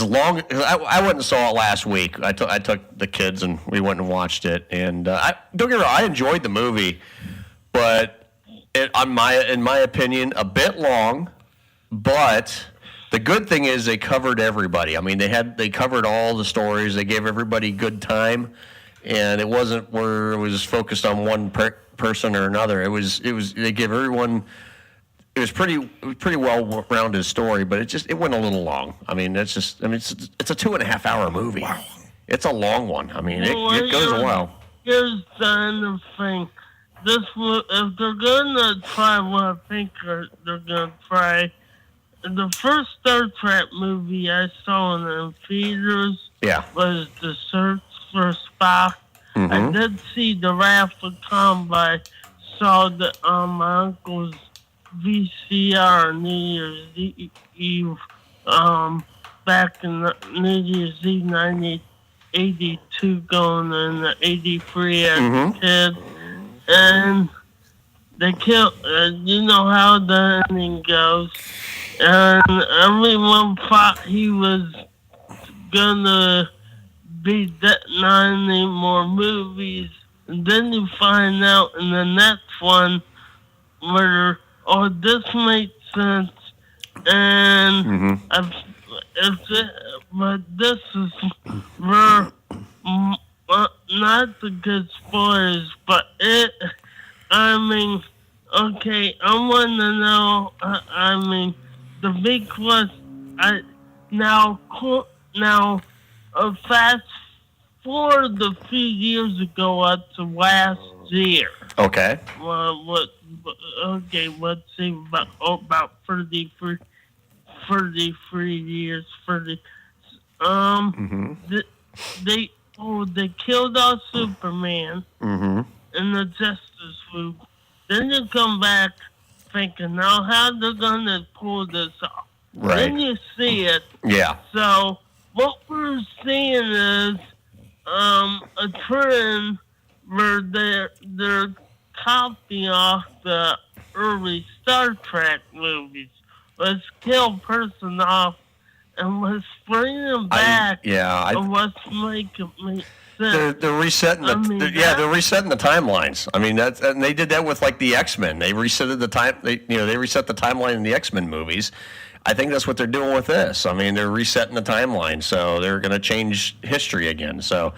long... I went and saw it last week. I took the kids and we went and watched it. And don't get me wrong, I enjoyed the movie, but... in my opinion, a bit long, but the good thing is they covered everybody. I mean, they covered all the stories. They gave everybody good time, and it wasn't where it was focused on one person or another. It was they gave everyone. It was pretty well-rounded story, but it went a little long. I mean, it's a 2.5 hour movie. Wow, it's a long one. I mean, it goes a while. Here's the other thing. If they're gonna try what I think they're gonna try, the first Star Trek movie I saw in the theaters was The Search for Spock. I did see The Wrath of Khan, but I saw my uncle's VCR New Year's Eve, back in New Year's Eve 1982, going in 83 as a kid. And they killed, you know how the ending goes. And everyone thought he was gonna be not any more movies And then you find out in the next one where, oh, this makes sense, and but this is where, not to get spoilers, but okay, I want to know, the big question, fast forward a few years ago up to last year. Okay. Let's see, about 33 years, 30. They killed off Superman in the Justice League. Then you come back thinking, now how they're gonna pull this off. Right. Then you see it. Yeah. So what we're seeing is a trend where they're copying off the early Star Trek movies. Let's kill a person off and let's bring them back. And let's make it make sense. They're resetting they're resetting the timelines. I mean, and they did that with like the X-Men. They reset the time. They reset the timeline in the X-Men movies. I think that's what they're doing with this. I mean, they're resetting the timeline, so they're going to change history again. So,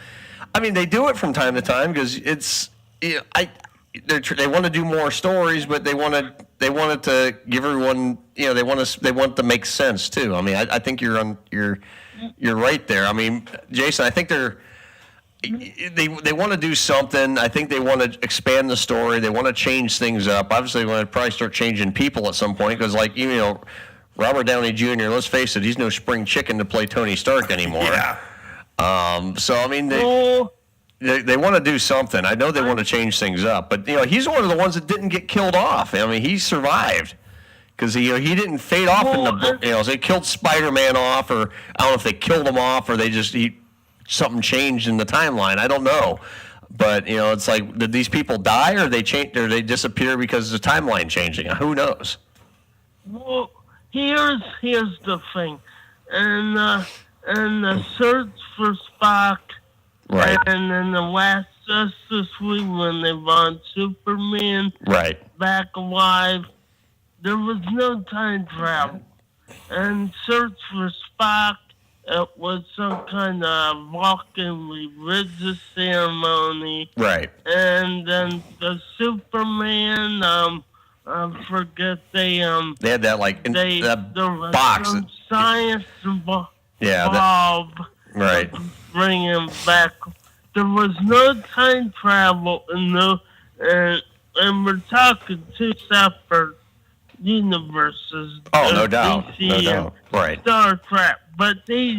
I mean, they do it from time to time because it's they want to do more stories, but they want it to give everyone, they want it to make sense too. I mean, I think you're right there. I mean, Jason, I think they want to do something. I think they want to expand the story. They want to change things up. Obviously, they want to probably start changing people at some point because, like, Robert Downey Jr., let's face it, he's no spring chicken to play Tony Stark anymore. Yeah. So, I mean, they want to do something. I know they want to change things up. But, he's one of the ones that didn't get killed off. I mean, he survived. Because he didn't fade off in the book. They killed Spider-Man off, or I don't know if they killed him off, or they just something changed in the timeline. I don't know. But, it's like, did these people die, or they disappear because of the timeline changing? Who knows? Well, here's the thing, and the search for Spock, right? And then the last Justice League when they found Superman, right, back alive, there was no time travel, and search for Spock, it was some kind of walking religious ceremony, right? And then the Superman, I forget they had that that box. Some science involved. Right. Bring him back. There was no time travel and we're talking two separate universes. Oh, no doubt. No doubt. Right. Star Trek, but they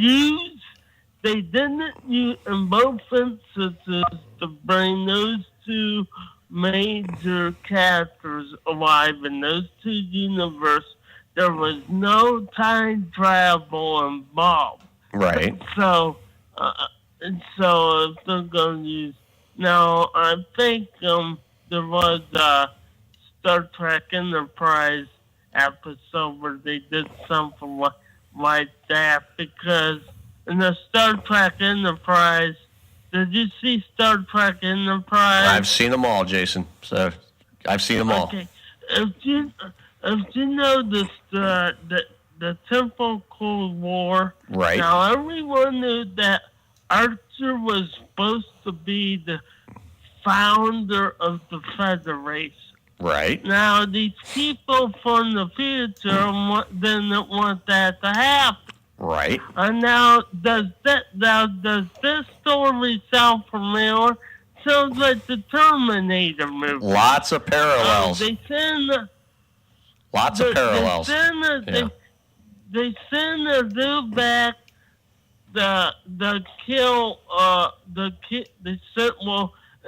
didn't use in both instances to bring those two major characters alive in those two universes. There was no time travel involved. Right. So if they're going to use, now I think there was a Star Trek Enterprise episode where they did something like that, because in the Star Trek Enterprise, did you see Star Trek Enterprise? I've seen them all, Jason. So I've seen them all. Okay. If you noticed the Temple Cold War, right? Now everyone knew that Archer was supposed to be the founder of the Federation. Right. Now these people from the future didn't want that to happen. Right. And now does this story sound familiar? Sounds like the Terminator movie. Lots of parallels. Lots of parallels. They send the dude back.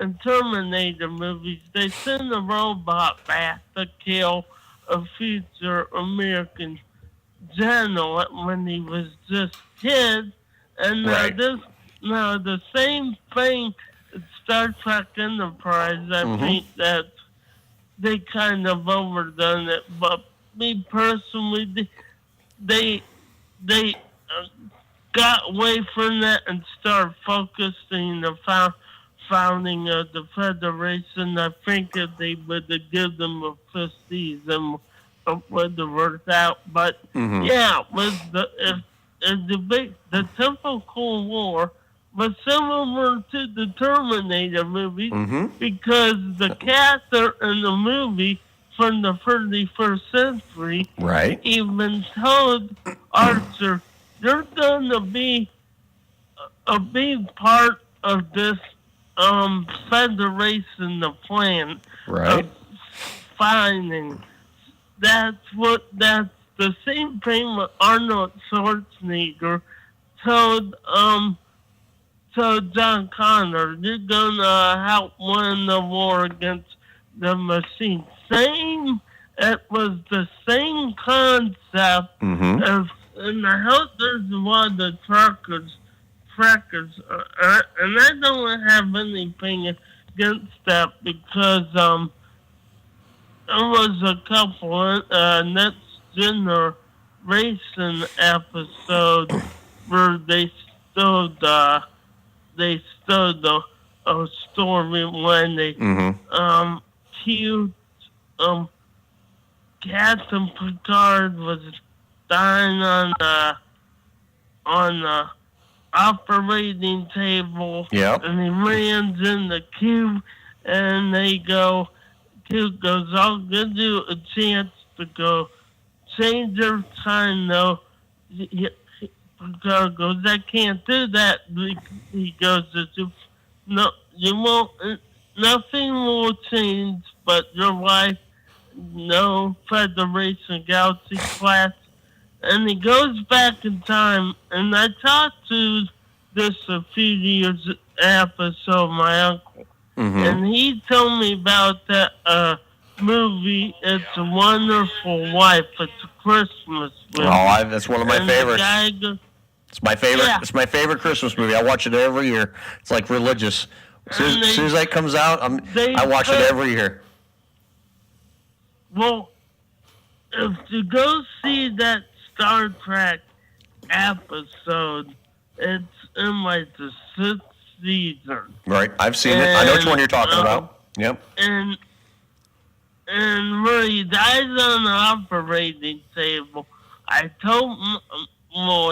In Terminator movies, they send the robot back to kill a future American general when he was just a kid, and the same thing in Star Trek Enterprise. I think that they kind of overdone it, but me personally, they got away from that and started focusing the founding of the Federation. I think if they would have given them a fifth season, it would have worked out. But yeah, with the typical war was similar to the Terminator movie because the character in the movie from the 31st century even told Archer, "You're going to be a big part of this Federation, the plan of finding." That's the same thing that Arnold Schwarzenegger told John Connor. "You're gonna help win the war against the machine." It was the same concept of, and I hope there's one of the trackers, and I don't have anything against that because there was a couple Next Generation episode where they stole the story when they killed Captain Picard was dying on the operating table, and he lands in the cube, and Cube goes, "I'll give you a chance to go change your time, though." Picard goes, "I can't do that." He goes, "No, you won't. Nothing will change but your life. No Federation Galaxy class." And he goes back in time, and I talked to this a few years after, so my uncle, and he told me about that movie, It's a Wonderful Life. It's a Christmas movie. Oh, that's one of my favorites. It's my favorite. Yeah. It's my favorite Christmas movie. I watch it every year. It's like religious. As soon as that comes out, I watch it every year. Well, if you go see that Star Trek episode, it's in like the 6th season. Right, I've seen it. I know which one you're talking about. Yep. And where he dies on the operating table, I told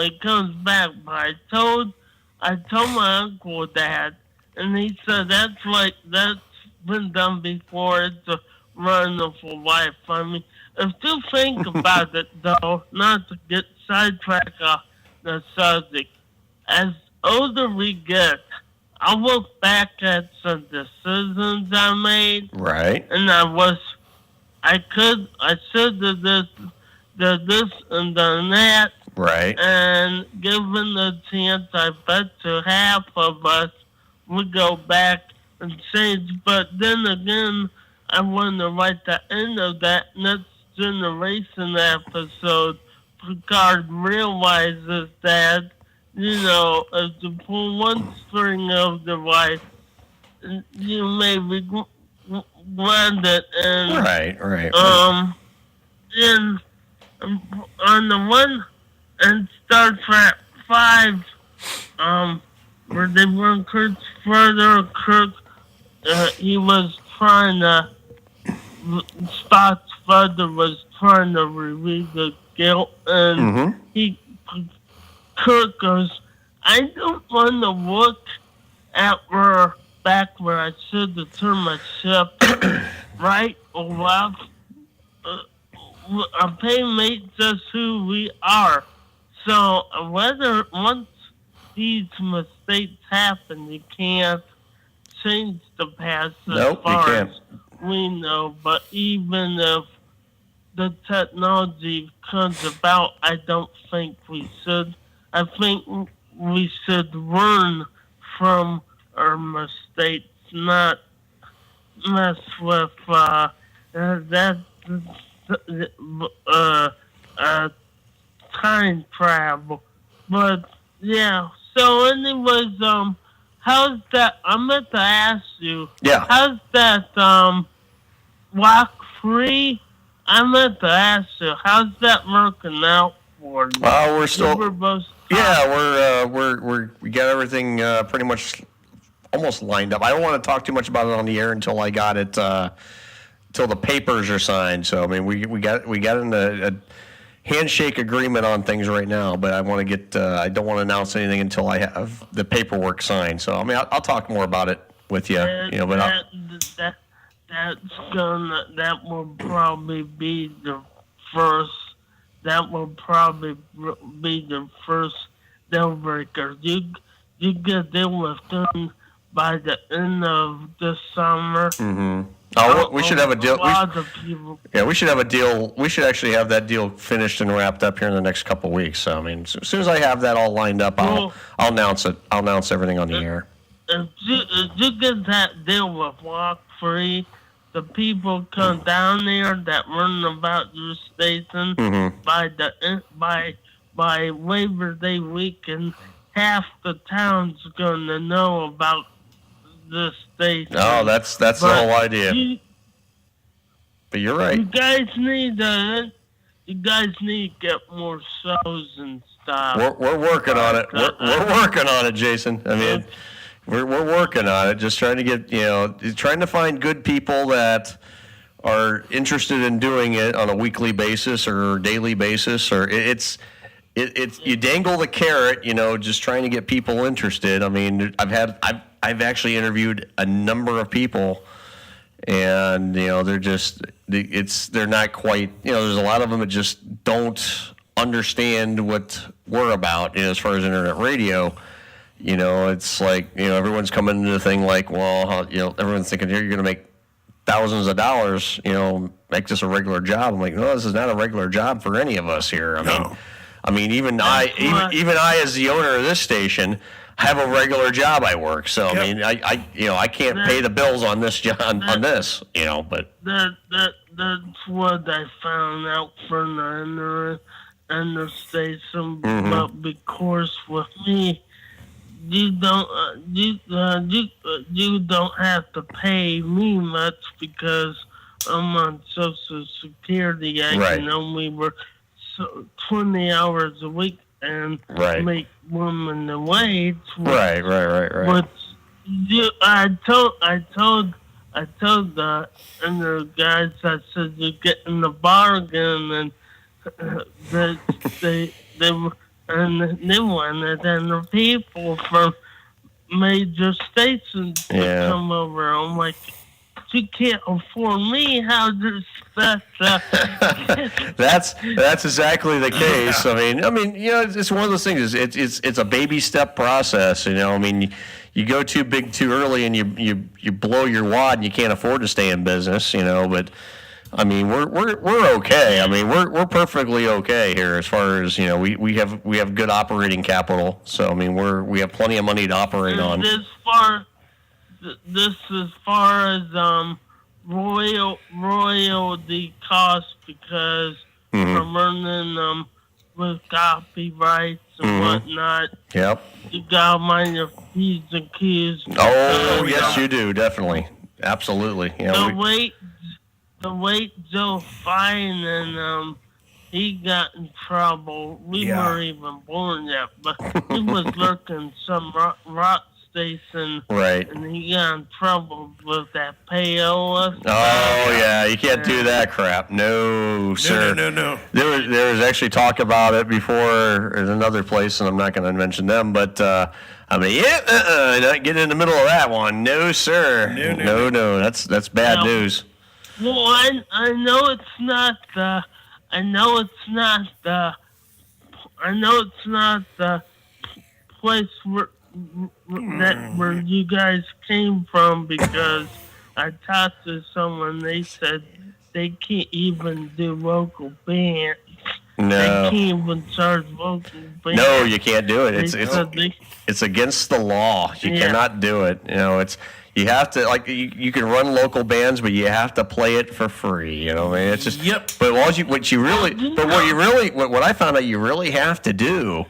it comes back, but I told my uncle that, and he said that's been done before. It's a wonderful life. I mean, if you think about it, though, not to get sidetracked off the subject, as older we get, I look back at some decisions I made. Right. And I should have did this and done that. Right. And given the chance, I bet you half of us would go back and change. But then again, I wonder right at the end of that Next Generation episode, Picard realizes that, if you pull one string of the life, you may regret it. And, right. And on the one in Star Trek 5, where they run Kirk further, he was trying to, Spock's father was trying to relieve the guilt, and Kirk goes, "I don't want to look at back where I should have turned my ship right or left. Our pay makes us who we are. So whether once these mistakes happen, you can't change the past as far as we know. But even if the technology comes about, I don't think we should. I think we should learn from our mistakes, not mess with time travel. But yeah, so anyways, how's that? I meant to ask you. Yeah. How's that Block 3? I meant to ask you. How's that working out for you? We're still. We're both. Yeah, we got everything pretty much almost lined up. I don't want to talk too much about it on the air until I got it, till the papers are signed. So I mean, we got in a handshake agreement on things right now, but I want to get. I don't want to announce anything until I have the paperwork signed. So I mean, I'll talk more about it with you. But that will probably be the first. That will probably be the first deal breaker. You get deal with them by the end of this summer. Mm-hmm. Oh, we should have a deal. We should have a deal. We should actually have that deal finished and wrapped up here in the next couple of weeks. So I mean, as soon as I have that all lined up, I'll announce it. I'll announce everything on the air. If you get that deal with Walk Free, the people come down there that run about your station by Labor Day weekend, half the town's gonna know about this station. Oh, that's the whole idea. But you're right. You guys need to get more shows and stuff. We're working on it. We're working on it, Jason. I mean, we're working on it. Just trying to get trying to find good people that are interested in doing it on a weekly basis or daily basis, or it's you dangle the carrot, just trying to get people interested. I mean, I've actually interviewed a number of people, and they're not quite, there's a lot of them that just don't understand what we're about, as far as internet radio. It's like, everyone's coming into the thing like, well, everyone's thinking here you're going to make thousands of dollars, make this a regular job. I'm like, no, this is not a regular job for any of us here. I mean, even I as the owner of this station have a regular job I work. So I mean, I can't pay the bills on this job on this, but that's what I found out from the station. But because with me, you don't have to pay me much because I'm on Social Security. I can only work 20 hours a week and make women the wage. Right. But I told the other guys, I said, you're getting the bargain, and they wanted, and the people from major stations to come over. I'm like, you can't afford me. How does that? That's exactly the case. I mean, it's one of those things. It's a baby step process. I mean, you go too big too early, and you blow your wad, and you can't afford to stay in business. But I mean, we're okay. I mean, we're perfectly okay here as far as we have good operating capital. So I mean, we have plenty of money to operate on. This as far as royalty costs, because from earning with copyrights and whatnot. Yep. You gotta mind your P's and Q's. Oh, yes, you do, definitely, absolutely. The late Joe Fine, and he got in trouble. We weren't even born yet, but he was lurking some rock station, and he got in trouble with that payola. Oh yeah, you can't do that crap. No, sir. No. There was actually talk about it before in another place, and I'm not going to mention them, but not get in the middle of that one. No, sir. No. That's bad news. Well, I know it's not the place where you guys came from, because I talked to someone. They said they can't even do local bands. No. They can't even charge local bands. No, you can't do it. It's against the law. You cannot do it. You have to, like, you can run local bands, but you have to play it for free. It's just. Yep. But what I found out you really have to do,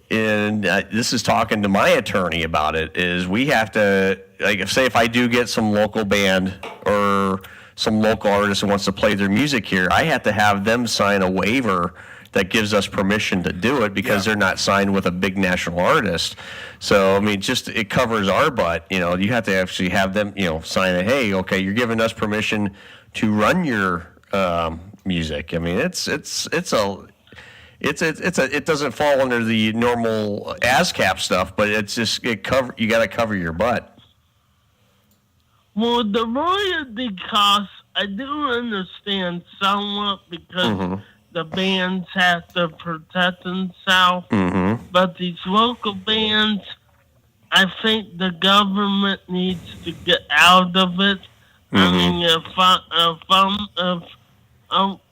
and this is talking to my attorney about it, is we have to, like, say if I do get some local band or some local artist who wants to play their music here, I have to have them sign a waiver that gives us permission to do it because they're not signed with a big national artist. So, I mean, just it covers our butt. You know, you have to actually have them, you know, sign it. Hey, okay, you're giving us permission to run your music. I mean, it doesn't fall under the normal ASCAP stuff, but it's just you got to cover your butt. Well, the royalty costs, I do understand somewhat because the bands have to protect themselves. But these local bands, I think the government needs to get out of it. I mean, if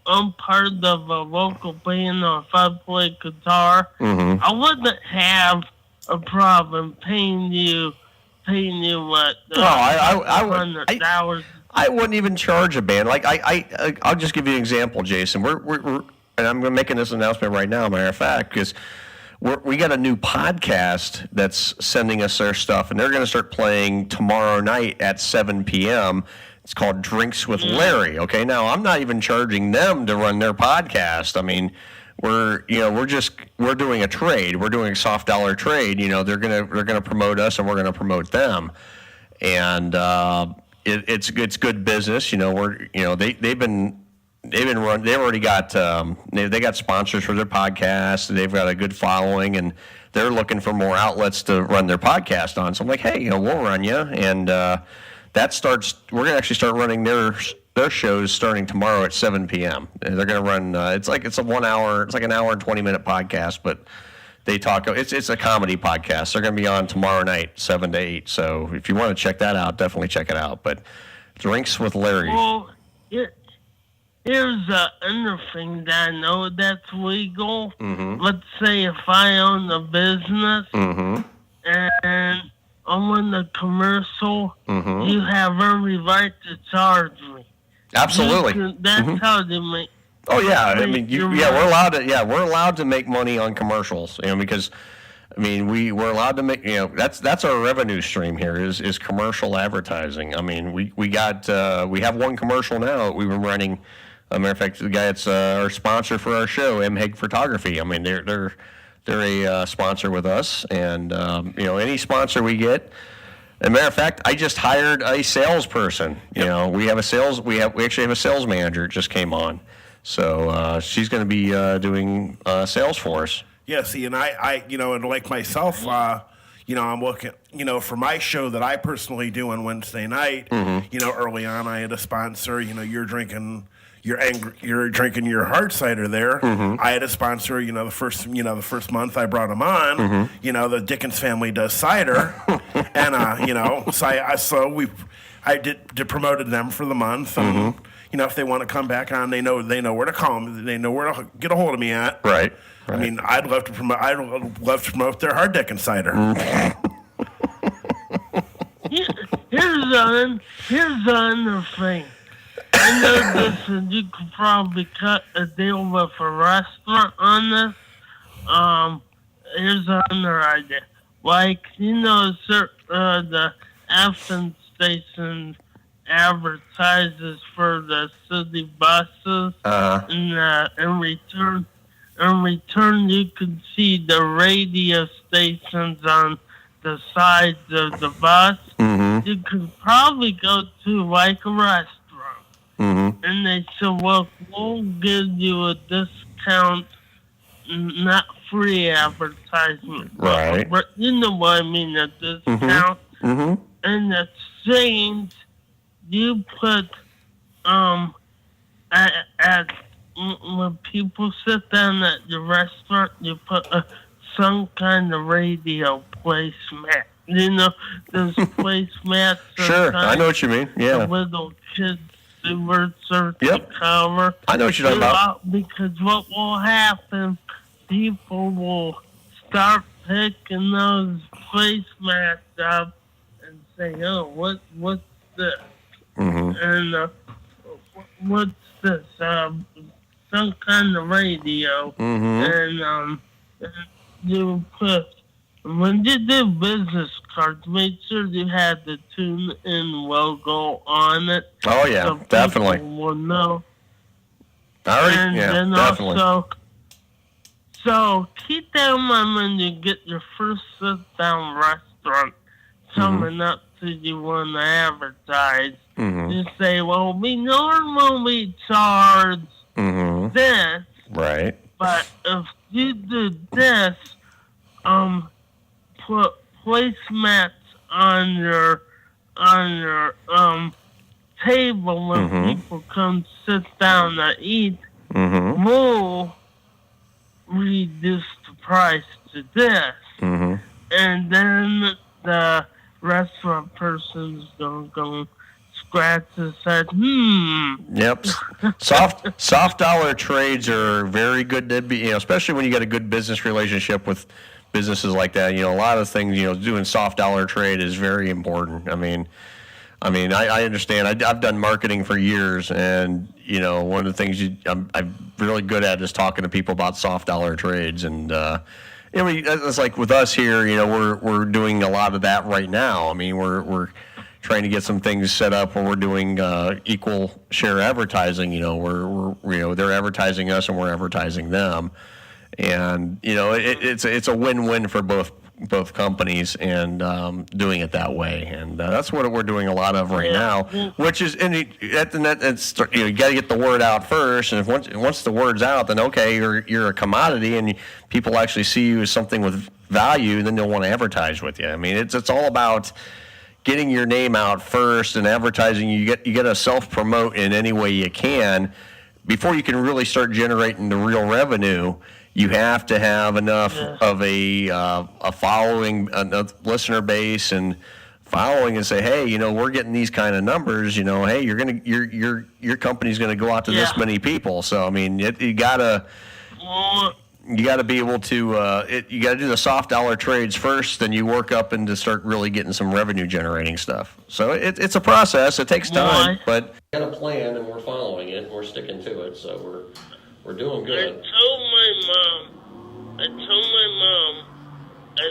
I'm part of a local band or if I play guitar, I wouldn't have a problem paying you what? I wouldn't even charge a band. Like I'll just give you an example, Jason. We're and I'm making this announcement right now, matter of fact, because we got a new podcast that's sending us their stuff, and they're going to start playing tomorrow night at 7 p.m. It's called Drinks with Larry. Okay, now I'm not even charging them to run their podcast. I mean, we're doing a trade. We're doing a soft dollar trade. You know, they're gonna promote us, and we're gonna promote them, and it's good business. You know, they've already got they got sponsors for their podcast. They've got a good following, and they're looking for more outlets to run their podcast on. So I'm like, hey, you know, we'll run you, and we're gonna actually start running their shows starting tomorrow at 7 p.m. They're going to run. It's like an hour and 20-minute podcast, but they talk. It's a comedy podcast. They're going to be on tomorrow night, 7 to 8. So if you want to check that out, definitely check it out. But Drinks with Larry. Well, here's another thing that I know that's legal. Let's say if I own a business and I'm on the commercial, you have every right to charge me. Absolutely. That's how they make. Oh yeah, I mean, we're allowed to make money on commercials, you know, because I mean, we're allowed to make, you know, that's our revenue stream here is commercial advertising. I mean, we have one commercial now that we've been running. As a matter of fact, the guy that's our sponsor for our show, M. Haig Photography. I mean, they're a sponsor with us, and you know, any sponsor we get. As a matter of fact, I just hired a salesperson. You know, we actually have a sales manager just came on, so she's going to be doing sales for us. Yeah, see, and I you know, and like myself, you know, I'm looking, you know, for my show that I personally do on Wednesday night. You know, early on, I had a sponsor. You know, you're drinking your hard cider there. I had a sponsor, you know, the first month I brought him on, you know, the Dickens family does cider. And, you know, so I did promoted them for the month. And, you know, if they want to come back on, they know where to call me. They know where to get a hold of me at. Right. I mean, I'd love to promote their hard Dickens cider. Here's another thing. I know this, and you could probably cut a deal with a restaurant on this. Here's another idea. Like, you know, the Afton station advertises for the city buses, and in return, you can see the radio stations on the sides of the bus. You could probably go to like a restaurant. And they said, well, we'll give you a discount, not free advertisement. Right. But you know what I mean, a discount. And the change you put, when people sit down at the restaurant, you put some kind of radio placemat. You know, those placemats. Sure, I know what you mean. Yeah. The little kids. Cover. I know what you're talking about. Because what will happen, people will start picking those placemats up and say, "Oh, what's this?" And what's this? Some kind of radio. And you put. When you do business cards, make sure you have the tune-in logo on it. Oh, yeah, so definitely. People will know. Definitely. Also, So keep that in mind when you get your first sit-down restaurant coming up to you want to advertise. You say, well, we normally charge this. Right. But if you do this, put placemats on your table when people come sit down to eat, we'll reduce the price to this. And then the restaurant person's gonna go scratch his head. Yep. Soft dollar trades are very good to be, especially when you got a good business relationship with businesses like that. A lot of things, doing soft dollar trade is very important. I mean, I understand. I've done marketing for years, and one of the things I'm really good at is talking to people about soft dollar trades. And it's like with us here. We're doing a lot of that right now. I mean, we're trying to get some things set up where we're doing equal share advertising. We're they're advertising us and we're advertising them, and it's a win-win for both companies, and doing it that way, and that's what we're doing a lot of right now. Which is, and at the net, it's you got to get the word out first, and if once the word's out, then okay, you're a commodity, and people actually see you as something with value, then they'll want to advertise with you. I mean, it's all about getting your name out first and advertising. You got to self-promote in any way you can before you can really start generating the real revenue. You have to have enough of a following, a listener base and following, and say, hey, we're getting these kind of numbers. Hey, your company's gonna go out to this many people. So I mean, you gotta be able to you gotta do the soft dollar trades first, then you work up into start really getting some revenue generating stuff. So it's a process. It takes time, but we got a plan and we're following it and we're sticking to it. So we're doing good. I told my mom, I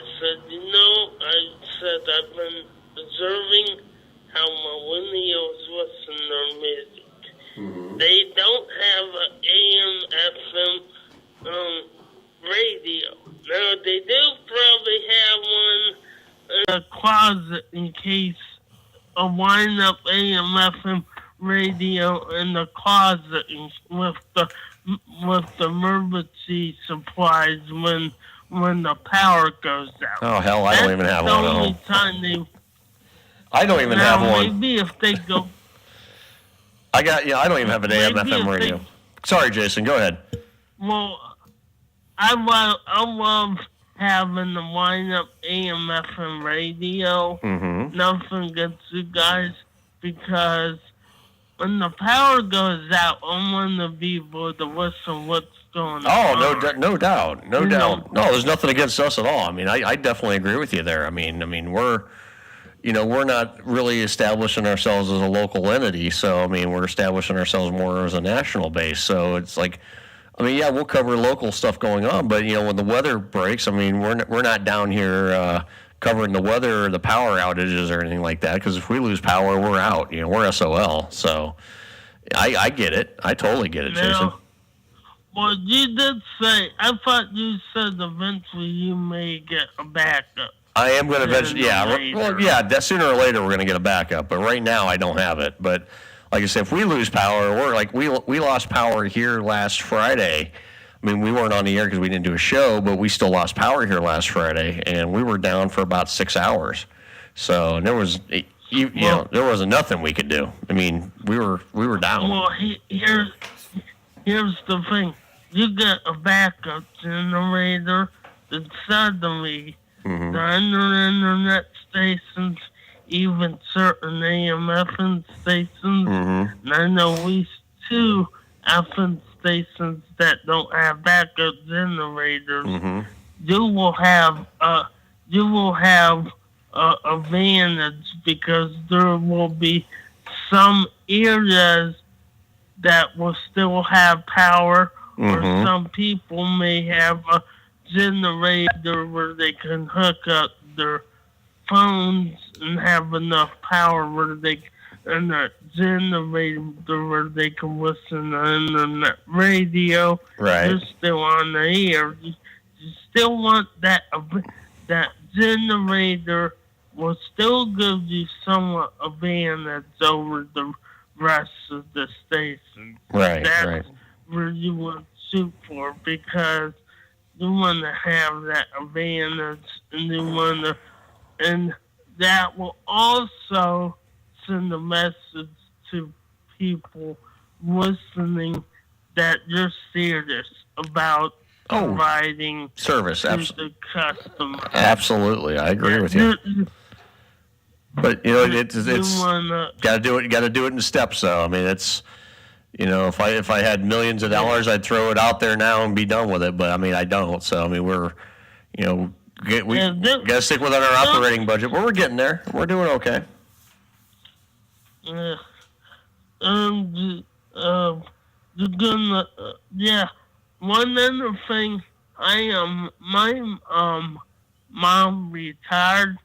said, I've been observing how millennials listen to their music. They don't have an AM/FM radio. Now, they do probably have one in a closet in case a wind-up AM/FM radio in the closet with the emergency supplies when the power goes out. Oh hell, I don't even have one at home. I don't even have one. Maybe if they go. I don't even have an AM/FM radio. Sorry, Jason. Go ahead. Well, I love having the wind-up AM/FM radio. Nothing against you guys, because when the power goes out, I want to be able to listen what's going on. Oh, no doubt. No, there's nothing against us at all. I mean, I definitely agree with you there. I mean, we're not really establishing ourselves as a local entity. So, I mean, we're establishing ourselves more as a national base. So it's like, I mean, yeah, we'll cover local stuff going on, but when the weather breaks, I mean, we're not down here covering the weather or the power outages or anything like that, because if we lose power, we're out. We're SOL. So I get it. I totally get it, Jason. Well, you did say, I thought you said eventually you may get a backup. I am going to eventually, sooner or later we're going to get a backup, but right now I don't have it. But like I said, if we lose power, we're like, we lost power here last Friday. I mean, we weren't on the air because we didn't do a show, but we still lost power here last Friday, and we were down for about 6 hours. So, and there was, there wasn't nothing we could do. I mean, we were down. Well, here's the thing: you get a backup generator that suddenly the internet stations, even certain AM/FM stations, and I know at least 2 FM stations that don't have backup generators, you will have advantage, because there will be some areas that will still have power, or some people may have a generator where they can hook up their phones and have enough power where they and a generator where they can listen to internet radio. Right. They're still on the air. You still want that generator will still give you somewhat advantage over the rest of the station. Right, That's right. where you want to shoot for, because you want to have that advantage, and that will also send a message to people listening that you're serious about providing service to the customer. Absolutely, I agree with you. But it's got to do it. Got to do it in steps, though. I mean, it's if I had millions of dollars, I'd throw it out there now and be done with it. But I mean, I don't. So I mean, we got to stick with our operating budget, but we're getting there. We're doing okay. One other thing, my mom retired.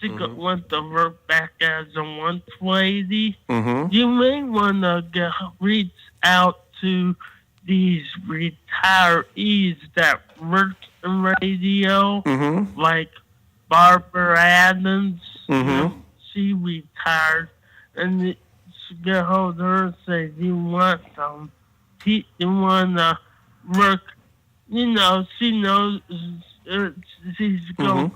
She went to work back as a 120. You may want to reach out to these retirees that work in radio, like Barbara Adams. She retired, and she got hold of her and said, "You want some? You want to work?" She knows she's going.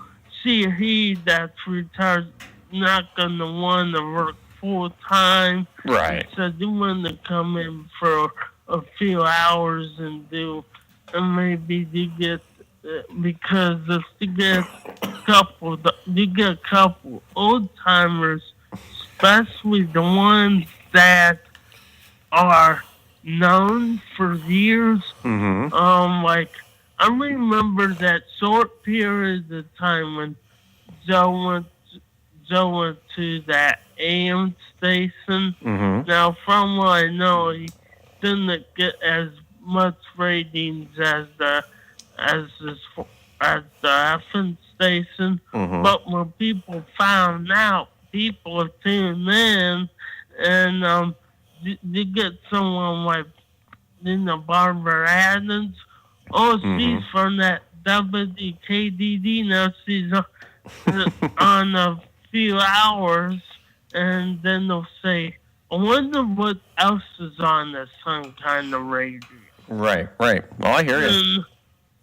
He that's retired not gonna want to work full time. Right. So you want to come in for a few hours and maybe you get because if you get a couple old timers, especially the ones that are known for years. Like I remember that short period of time when Joe went to that AM station. Now, from what I know, he didn't get as much ratings as the FM station. But when people found out, people tuned in, and you get someone like Barbara Adams. She's from that WKDD. Now she's on a few hours, and then they'll say, "I wonder what else is on this some kind of radio." Right. Well, I hear you.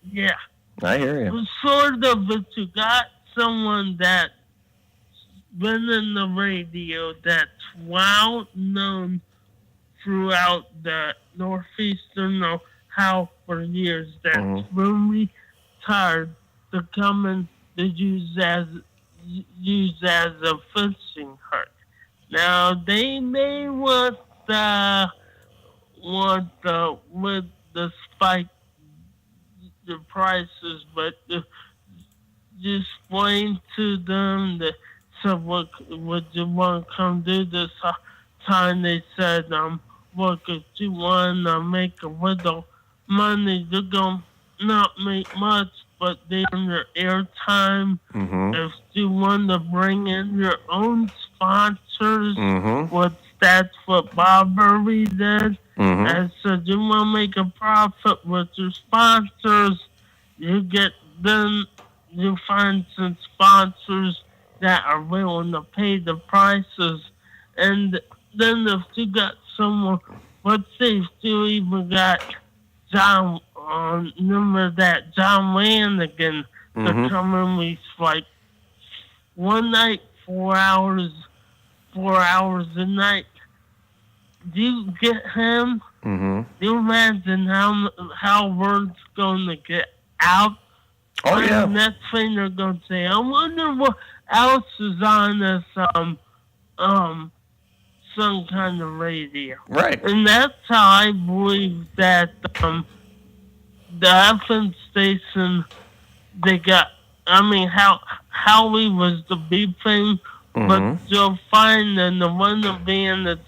Yeah. I hear you. Sort of, if you got someone that's been in the radio that's well known throughout the Northeastern Ohio for years, that's really tired to come in to use as a fishing hook. Now they may want with the spike the prices, but just explain to them that what you want to come do this time. They said what if you want to make a little money, you're going to not make much, but then your airtime, if you want to bring in your own sponsors, that's what Bob Burry did. And so you want to make a profit with your sponsors, you find some sponsors that are willing to pay the prices. And then if you got someone, let's say if you even got John, remember that John Lanigan to come in with like one night, 4 hours a night. Do you get him? Do you imagine how word's going to get out? Yeah. The next thing they're going to say, I wonder what else is on this some kind of radio. Right. And that's how I believe that the FM station they got. I mean, Howie was the big thing, but you'll find in the one band that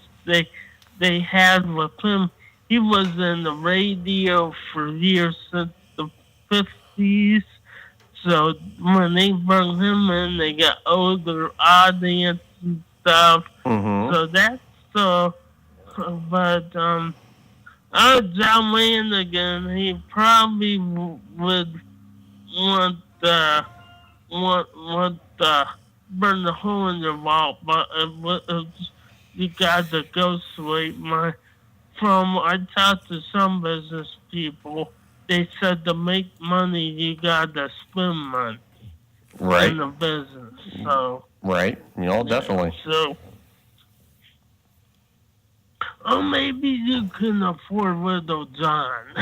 they had with him, he was in the radio for years since the 50s. So when they brought him in, they got older audience and stuff. Mm-hmm. So that's but John Wayne again, he probably would want burn the hole in your vault, but you got to go sweep. I talked to some business people. They said to make money, you got to spend money in the business. So right, definitely. So, maybe you can afford Widow John.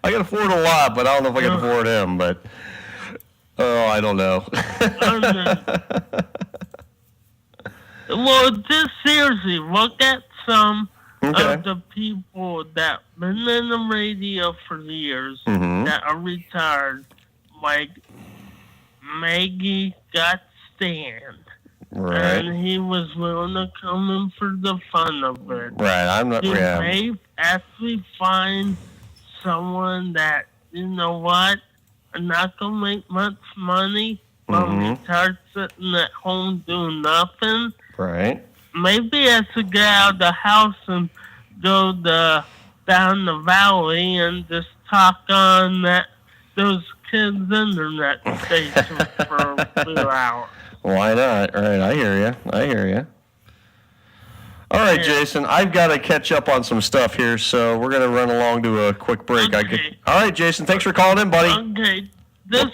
I can afford a lot, but I don't know if I can afford him. But I don't know. Well, just seriously, look at some of the people that been in the radio for years that are retired, like Maggie got Stan. Right. And he was willing to come in for the fun of it. Right, I'm not. You may actually find someone that, you know what, I'm not going to make much money, but retired sitting at home doing nothing. Right. Maybe I should get out of the house and go down the valley and just talk on those kids' internet station for a few hours. Why not? All right, I hear you. All right, Jason, I've got to catch up on some stuff here, so we're going to run along to a quick break. Okay. All right, Jason, thanks for calling in, buddy. Okay, just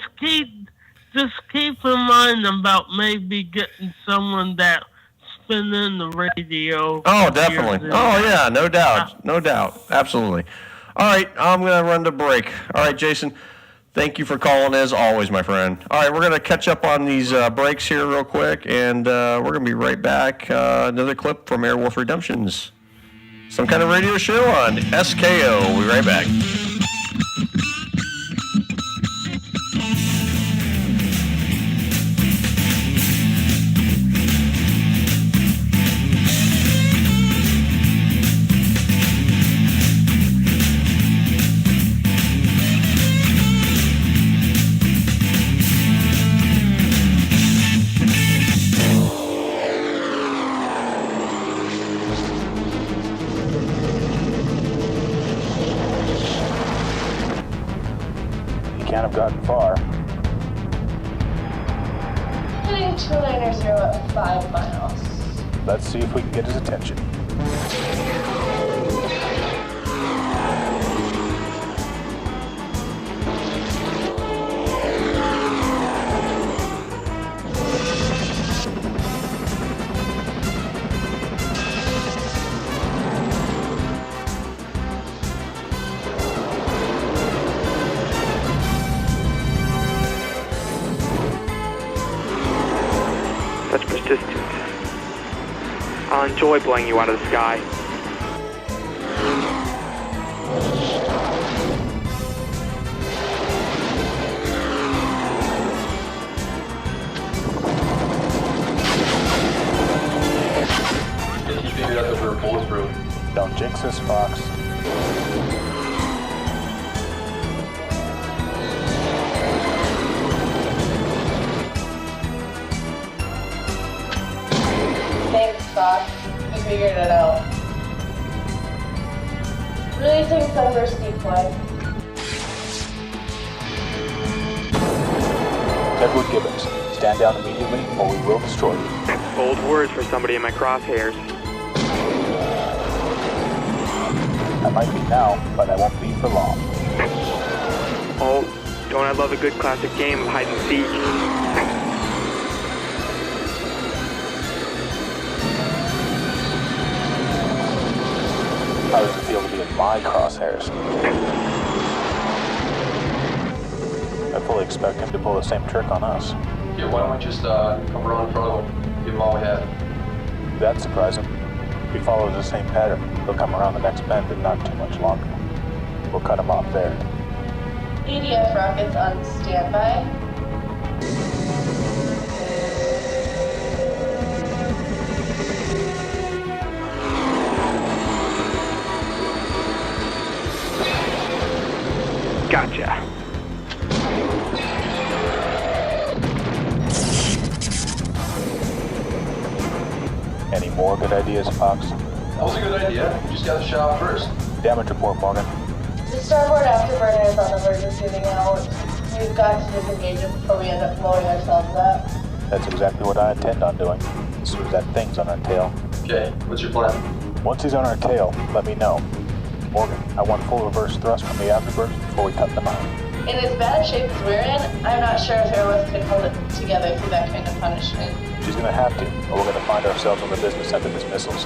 keep in mind about maybe getting someone that spin in the radio. Oh, definitely. Oh, yeah, no doubt. Absolutely. All right, I'm going to run to break. All right, Jason, thank you for calling as always, my friend. All right, we're going to catch up on these breaks here real quick, and we're going to be right back. Another clip from Airwolf Redemptions. Some kind of radio show on SKO. We'll be right back. Can't have gotten far. Heading 290 at 5 miles. Let's see if we can get his attention. Such persistence. I'll enjoy blowing you out of the sky. You figured out that we were bulletproof. Don't jinx us, Fox. Thanks, Fox. You figured it out. Releasing Sunburst decoy. Edward Gibbons, stand down immediately or we will destroy you. Bold words for somebody in my crosshairs. I might be now, but I won't be for long. Oh, don't I love a good classic game of hide and seek? How does it feel to be in my crosshairs? I fully expect him to pull the same trick on us. Yeah, why don't we just come around in front of him, give him all we have? That's surprising. If he follows the same pattern, he'll come around the next bend in not too much longer. We'll cut him off there. EDF rockets on standby. Gotcha. more good ideas, Fox? That was a good idea. You just got to shut off first. Damage report, Morgan. The starboard afterburner is on the verge of giving out. We've got to disengage it before we end up blowing ourselves up. That's exactly what I intend on doing, as soon as that thing's on our tail. Okay, what's your plan? Once he's on our tail, let me know. Morgan, I want full reverse thrust from the afterburners before we cut them out. In as bad shape as we're in, I'm not sure if Airwolf could hold it together through that kind of punishment. She's gonna have to, or we're gonna find ourselves on the business end of his missiles.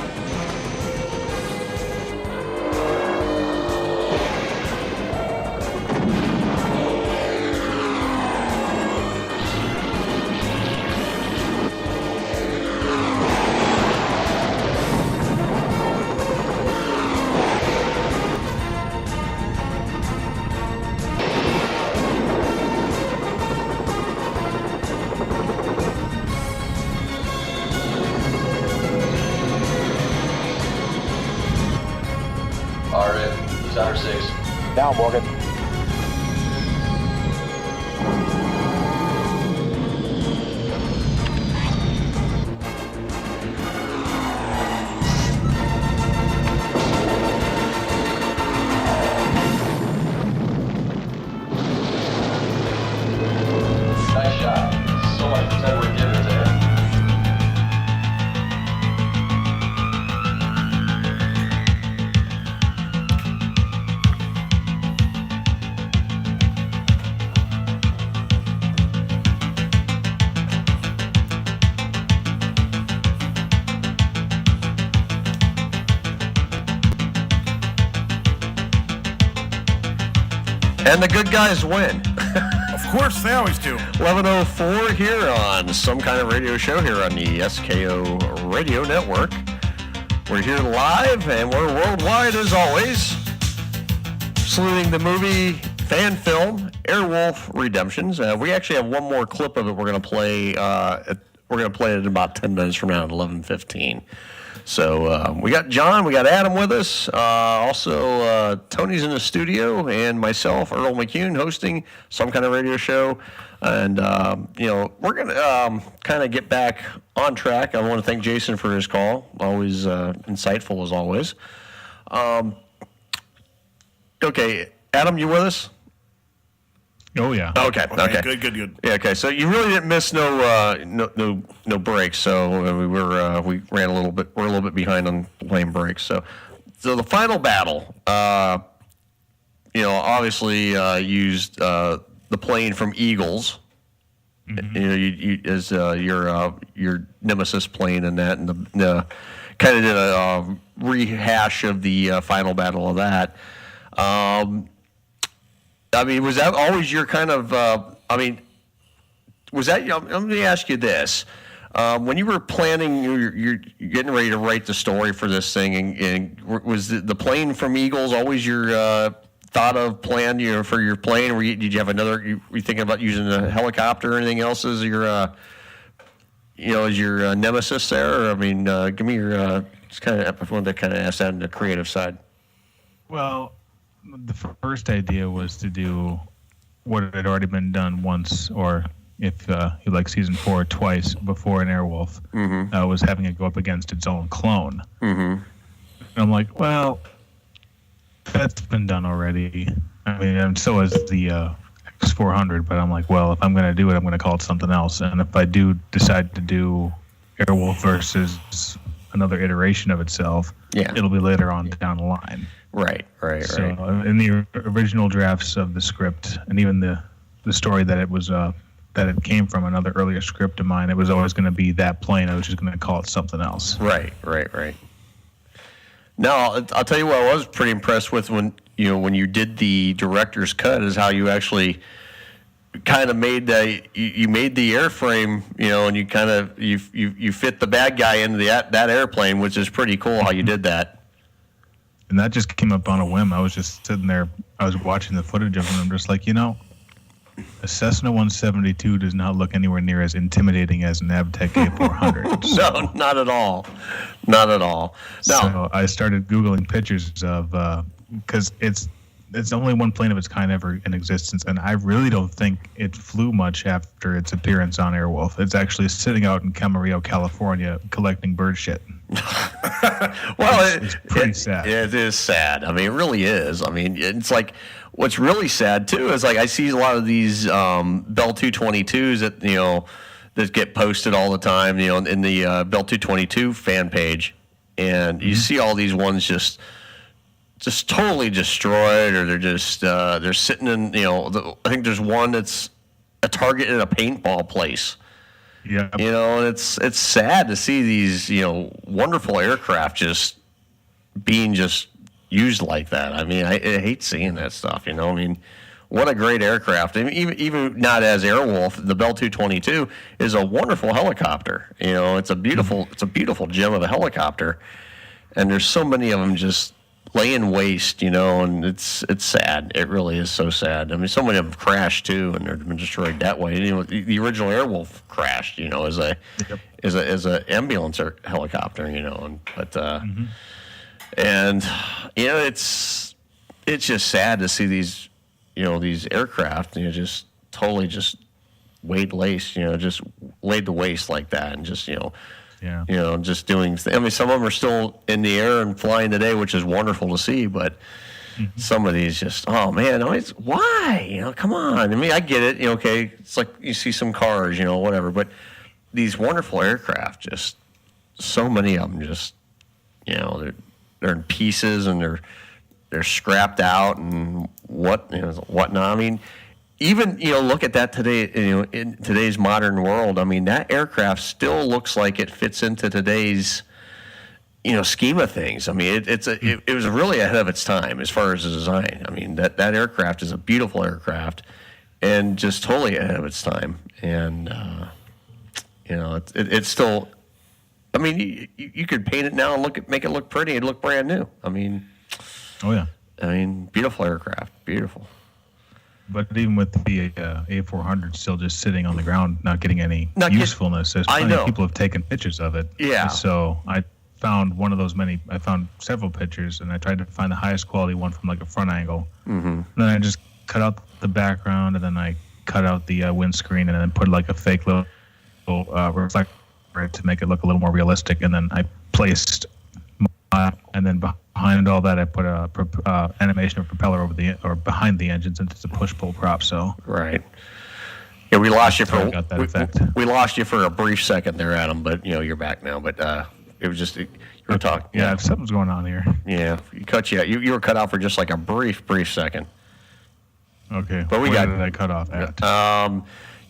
Now, Morgan. Nice shot. So much for Ted would give it to him. And the good guys win. Of course, they always do. 11:04 here on Some Kind of Radio Show here on the SKO Radio Network. We're here live and we're worldwide as always. Saluting the movie fan film Airwolf Redemptions. We actually have one more clip of it. We're going to play. We're going to play it in about 10 minutes from now at 11:15. So we got John, we got Adam with us. Also, Tony's in the studio, and myself, Earl McCune, hosting Some Kind of Radio Show. And, we're going to kind of get back on track. I want to thank Jason for his call. Always insightful as always. Okay, Adam, you with us? Oh yeah. Okay. Good. Yeah. Okay. So you really didn't miss no breaks. So we ran a little bit. We're a little bit behind on playing breaks. So the final battle, obviously used the plane from Eagles. Mm-hmm. You as your nemesis plane and that, and the kind of did a rehash of the final battle of that. Was that always your kind of, was that, let me ask you this. When you were planning, you're getting ready to write the story for this thing, and was the plane from Eagles always your thought of plan for your plane? Or did you have another, were you thinking about using a helicopter or anything else as your, as your nemesis there? Or, give me your, I wanted to kind of ask that on the creative side. Well, the first idea was to do what had already been done once, or if you like season 4, twice before in Airwolf, was having it go up against its own clone. Mm-hmm. And I'm like, well, that's been done already. And so is the X400, but I'm like, well, if I'm going to do it, I'm going to call it something else. And if I do decide to do Airwolf versus another iteration of itself, it'll be later on down the line. Right. So in the original drafts of the script, and even the story that it was that it came from another earlier script of mine, it was always going to be that plane. I was just going to call it something else. Right. Now, I'll tell you what I was pretty impressed with when you did the director's cut is how you actually kind of made you made the airframe, and you kind of you fit the bad guy into that airplane, which is pretty cool how you did that. And that just came up on a whim. I was just sitting there. I was watching the footage of it, and I'm just like, a Cessna 172 does not look anywhere near as intimidating as an Avtec A400. No, not at all. Not at all. No. So I started Googling pictures of, because it's it's only one plane of its kind ever in existence, and I really don't think it flew much after its appearance on Airwolf. It's actually sitting out in Camarillo, California, collecting bird shit. Well, it's pretty sad. It is sad. I mean, it really is. I mean, it's like what's really sad too is like I see a lot of these Bell 222s that that get posted all the time. In the Bell 222 fan page, and you see all these ones just totally destroyed, or they're just they're sitting in. I think there's one that's a target in a paintball place. Yeah. And it's sad to see these, wonderful aircraft just being just used like that. I mean, I hate seeing that stuff, I mean, what a great aircraft. I mean, even not as Airwolf, the Bell 222 is a wonderful helicopter. It's a beautiful gem of a helicopter. And there's so many of them just laying waste, and it's sad. It really is so sad. I mean, so many of them crashed too, and they've been destroyed that way. The original Airwolf crashed, as a ambulance helicopter, and it's just sad to see these, these aircraft, just totally just laid to waste like that, and just Yeah. Just doing. I mean, some of them are still in the air and flying today, which is wonderful to see. But some of these just, oh man, why? Come on. I mean, I get it. Okay, it's like you see some cars, whatever. But these wonderful aircraft, just so many of them, just they're in pieces and they're scrapped out and whatnot. I mean. Even, look at that today, in today's modern world. I mean, that aircraft still looks like it fits into today's, scheme of things. I mean, it was really ahead of its time as far as the design. I mean, that aircraft is a beautiful aircraft and just totally ahead of its time. And, it's still, I mean, you could paint it now and make it look pretty and look brand new. I mean, oh yeah. I mean, beautiful aircraft, beautiful. But even with the A400 still just sitting on the ground, not getting any usefulness, there's plenty of people have taken pictures of it. Yeah. So I found I found several pictures, and I tried to find the highest quality one from like a front angle. Mm-hmm. And then I just cut out the background, and then I cut out the windscreen, and then put like a fake little reflector to make it look a little more realistic. And then I placed and then behind all that, I put a animation of propeller behind the engine, since it's a push-pull prop. So right. Yeah, we lost you for got that effect. We lost you for a brief second there, Adam. But you're back now. But it was just you were talking. Yeah, something's going on here. Yeah, you cut you out. You were cut out for just like a brief second. Okay. But Where did I cut off at?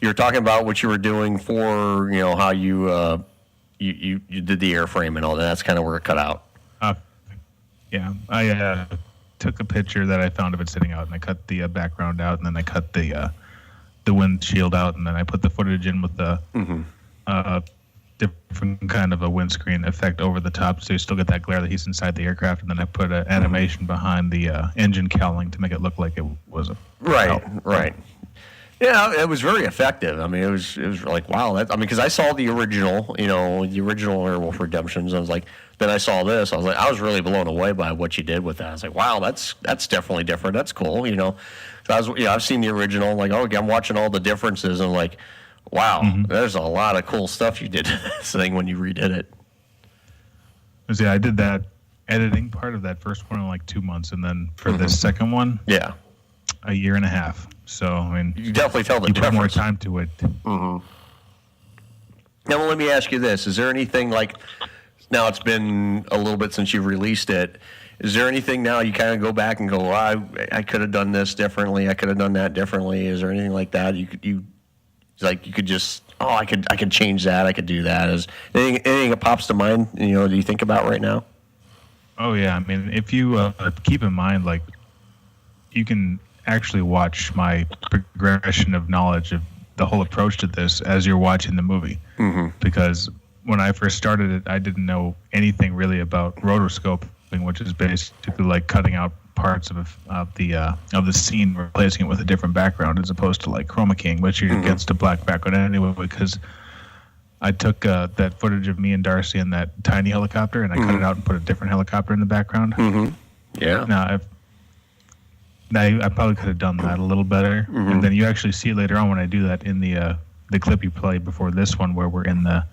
You were talking about what you were doing for how you you did the airframe and all that. That's kind of where it cut out. Yeah, I took a picture that I found of it sitting out, and I cut the background out, and then I cut the windshield out, and then I put the footage in with the different kind of a windscreen effect over the top, so you still get that glare that he's inside the aircraft, and then I put an animation behind the engine cowling to make it look like it was a right. Yeah, it was very effective. I mean, it was like, wow. Because I saw the original, the original Airwolf Redemptions. I was like, then I saw this. I was really blown away by what you did with that. I was like, wow, that's definitely different. That's cool, So I've seen the original. I'm like, okay, I'm watching all the differences. And I'm like, wow, there's a lot of cool stuff you did to this thing when you redid it. Yeah, I did that editing part of that first one in like 2 months, and then for this second one, a year and a half. So, I mean, you definitely tell the difference. Put more time to it. Mm-hmm. Now, well, let me ask you this. Is there anything like, now it's been a little bit since you've released it, is there anything now you kind of go back and go, well, I could have done this differently, I could have done that differently? Is there anything like that you could just, I could change that, I could do that? Is anything that pops to mind, do you think about right now? Oh, yeah. I mean, if you keep in mind, like, you can actually watch my progression of knowledge of the whole approach to this as you're watching the movie. Mm-hmm. Because when I first started it, I didn't know anything really about rotoscoping, which is basically like cutting out parts of the scene, replacing it with a different background, as opposed to like chroma keying, which you're against a black background anyway. Because I took that footage of me and Darcy in that tiny helicopter, and I cut it out and put a different helicopter in the background. Mm-hmm. Yeah. Now, I probably could have done that a little better. Mm-hmm. And then you actually see it later on when I do that in the clip you played before this one, where we're in the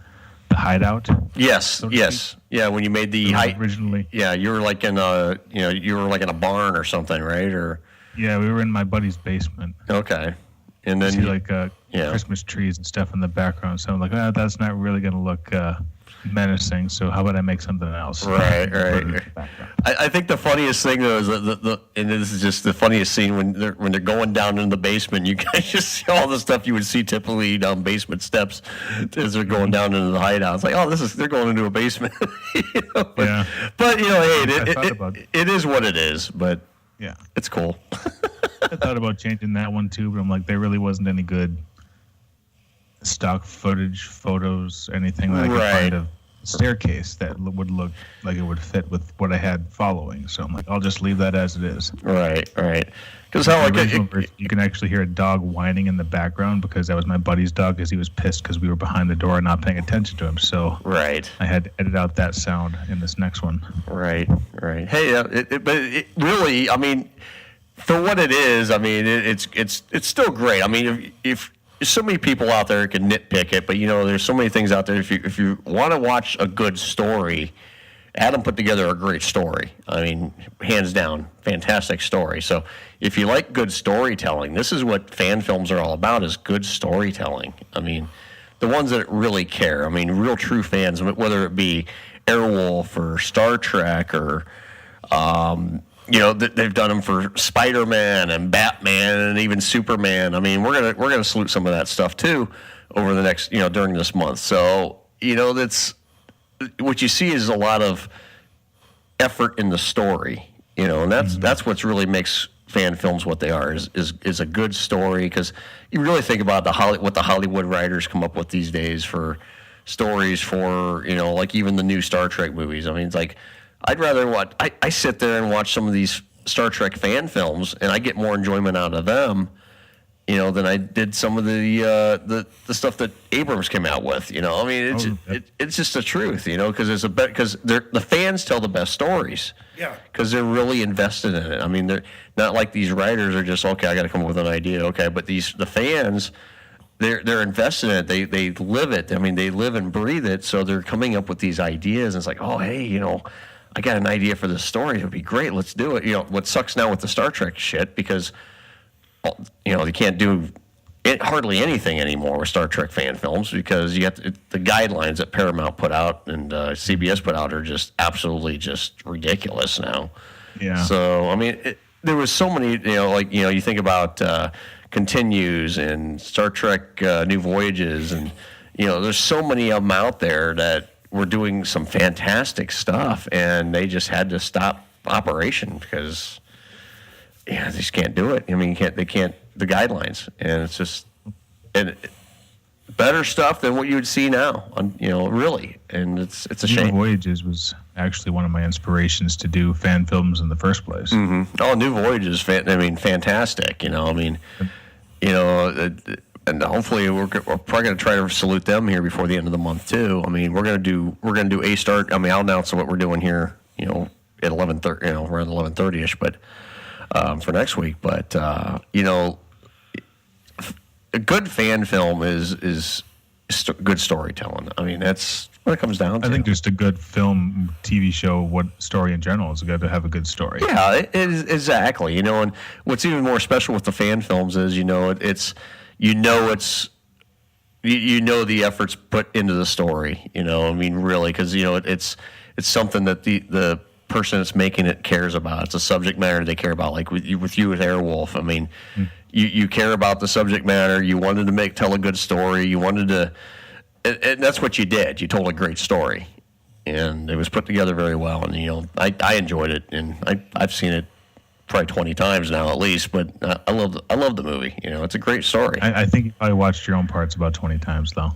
hideout. Yes, yes, yeah. When you made the originally, yeah, you were like in a barn or something, right? Or yeah, we were in my buddy's basement. Okay, and then you see Christmas trees and stuff in the background. So I'm like, that's not really going to look menacing. So how about I make something else? Right. I think the funniest thing though is and this is just the funniest scene when they're going down in the basement. You guys just see all the stuff you would see typically down basement steps as they're going down into the hideout. It's like, oh, they're going into a basement. Yeah. But hey, it is what it is. But yeah, it's cool. I thought about changing that one too, but I'm like, there really wasn't any good stock footage, photos, anything that I could find of a staircase that would look like it would fit with what I had following. So I'm like, I'll just leave that as it is. Right. Because you can actually hear a dog whining in the background because that was my buddy's dog because he was pissed because we were behind the door not paying attention to him. So I had to edit out that sound in this next one. Right. Hey, but it really, I mean, for what it is, I mean, it's still great. I mean, if there's so many people out there who can nitpick it, but there's so many things out there. If you want to watch a good story, Adam put together a great story. I mean, hands down, fantastic story. So if you like good storytelling, this is what fan films are all about: is good storytelling. I mean, the ones that really care. I mean, real true fans, whether it be Airwolf or Star Trek or they've done them for Spider-Man and Batman and even Superman. I mean, we're gonna salute some of that stuff too over the next during this month. So that's what you see is a lot of effort in the story. And that's what's really makes fan films what they are is a good story, because you really think about what the Hollywood writers come up with these days for stories for like even the new Star Trek movies. I mean, it's like, I'd rather watch. I sit there and watch some of these Star Trek fan films, and I get more enjoyment out of them, than I did some of the stuff that Abrams came out with. I mean, it's just the truth, because because the fans tell the best stories. Yeah. Because they're really invested in it. I mean, they're not like these writers are just, okay, I got to come up with an idea. Okay, but the fans. They're invested in it. They live it. I mean, they live and breathe it. So they're coming up with these ideas, and it's like, oh, hey, I got an idea for this story. It would be great. Let's do it. What sucks now with the Star Trek shit, because, they can't do hardly anything anymore with Star Trek fan films, because you have the guidelines that Paramount put out and CBS put out are just absolutely just ridiculous now. Yeah. So, I mean, there was so many, you think about Continues and Star Trek New Voyages, and, there's so many of them out there that were doing some fantastic stuff, and they just had to stop operation because, they just can't do it. I mean, they can't, the guidelines, and it's just, better stuff than what you would see now, really, and it's a shame. New Voyages was actually one of my inspirations to do fan films in the first place. Mm-hmm. Oh, New Voyages, fantastic. And hopefully we're probably going to try to salute them here before the end of the month too. I mean, we're going to do a start. I mean, I'll announce what we're doing here, at 11:30, around 11:30ish, but for next week. But a good fan film is good storytelling. I mean, that's what it comes down to. I think just a good film, TV show, what story in general is good to have a good story. Yeah, it is, exactly. And what's even more special with the fan films is, it's the efforts put into the story. I mean, really, because it's something that the person that's making it cares about. It's a subject matter they care about. Like with you with Airwolf. I mean, you care about the subject matter. You wanted to tell a good story. You wanted to, and that's what you did. You told a great story, and it was put together very well. And I enjoyed it, and I've seen it probably 20 times now at least, but I love the movie. It's a great story. I think you probably watched your own parts about 20 times though.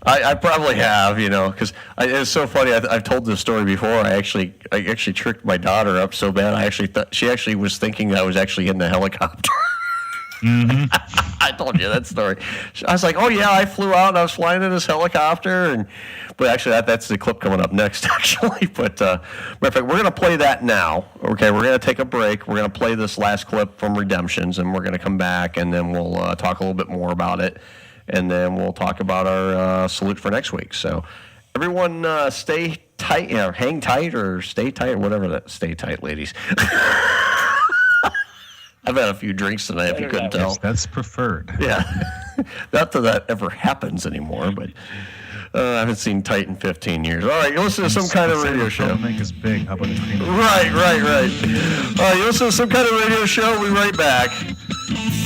I probably have, because it's so funny. I've told this story before. I actually tricked my daughter up so bad. I actually thought she actually was thinking I was actually in the helicopter. Mm-hmm. I told you that story. I was like, oh, yeah, I flew out and I was flying in this helicopter. But actually, that's the clip coming up next, actually. But matter of fact, we're going to play that now. Okay, we're going to take a break. We're going to play this last clip from Redemptions, and we're going to come back, and then we'll talk a little bit more about it. And then we'll talk about our salute for next week. So everyone stay tight, hang tight or stay tight or whatever that. Stay tight, ladies. I've had a few drinks tonight, if you couldn't tell. Yes, that's preferred. Yeah. Not that ever happens anymore, but I haven't seen tight in 15 years. All right, you listen to some kind of radio show. Don't make us big. How about a cream? Right. All right, you listen to some kind of radio show. We'll be right back.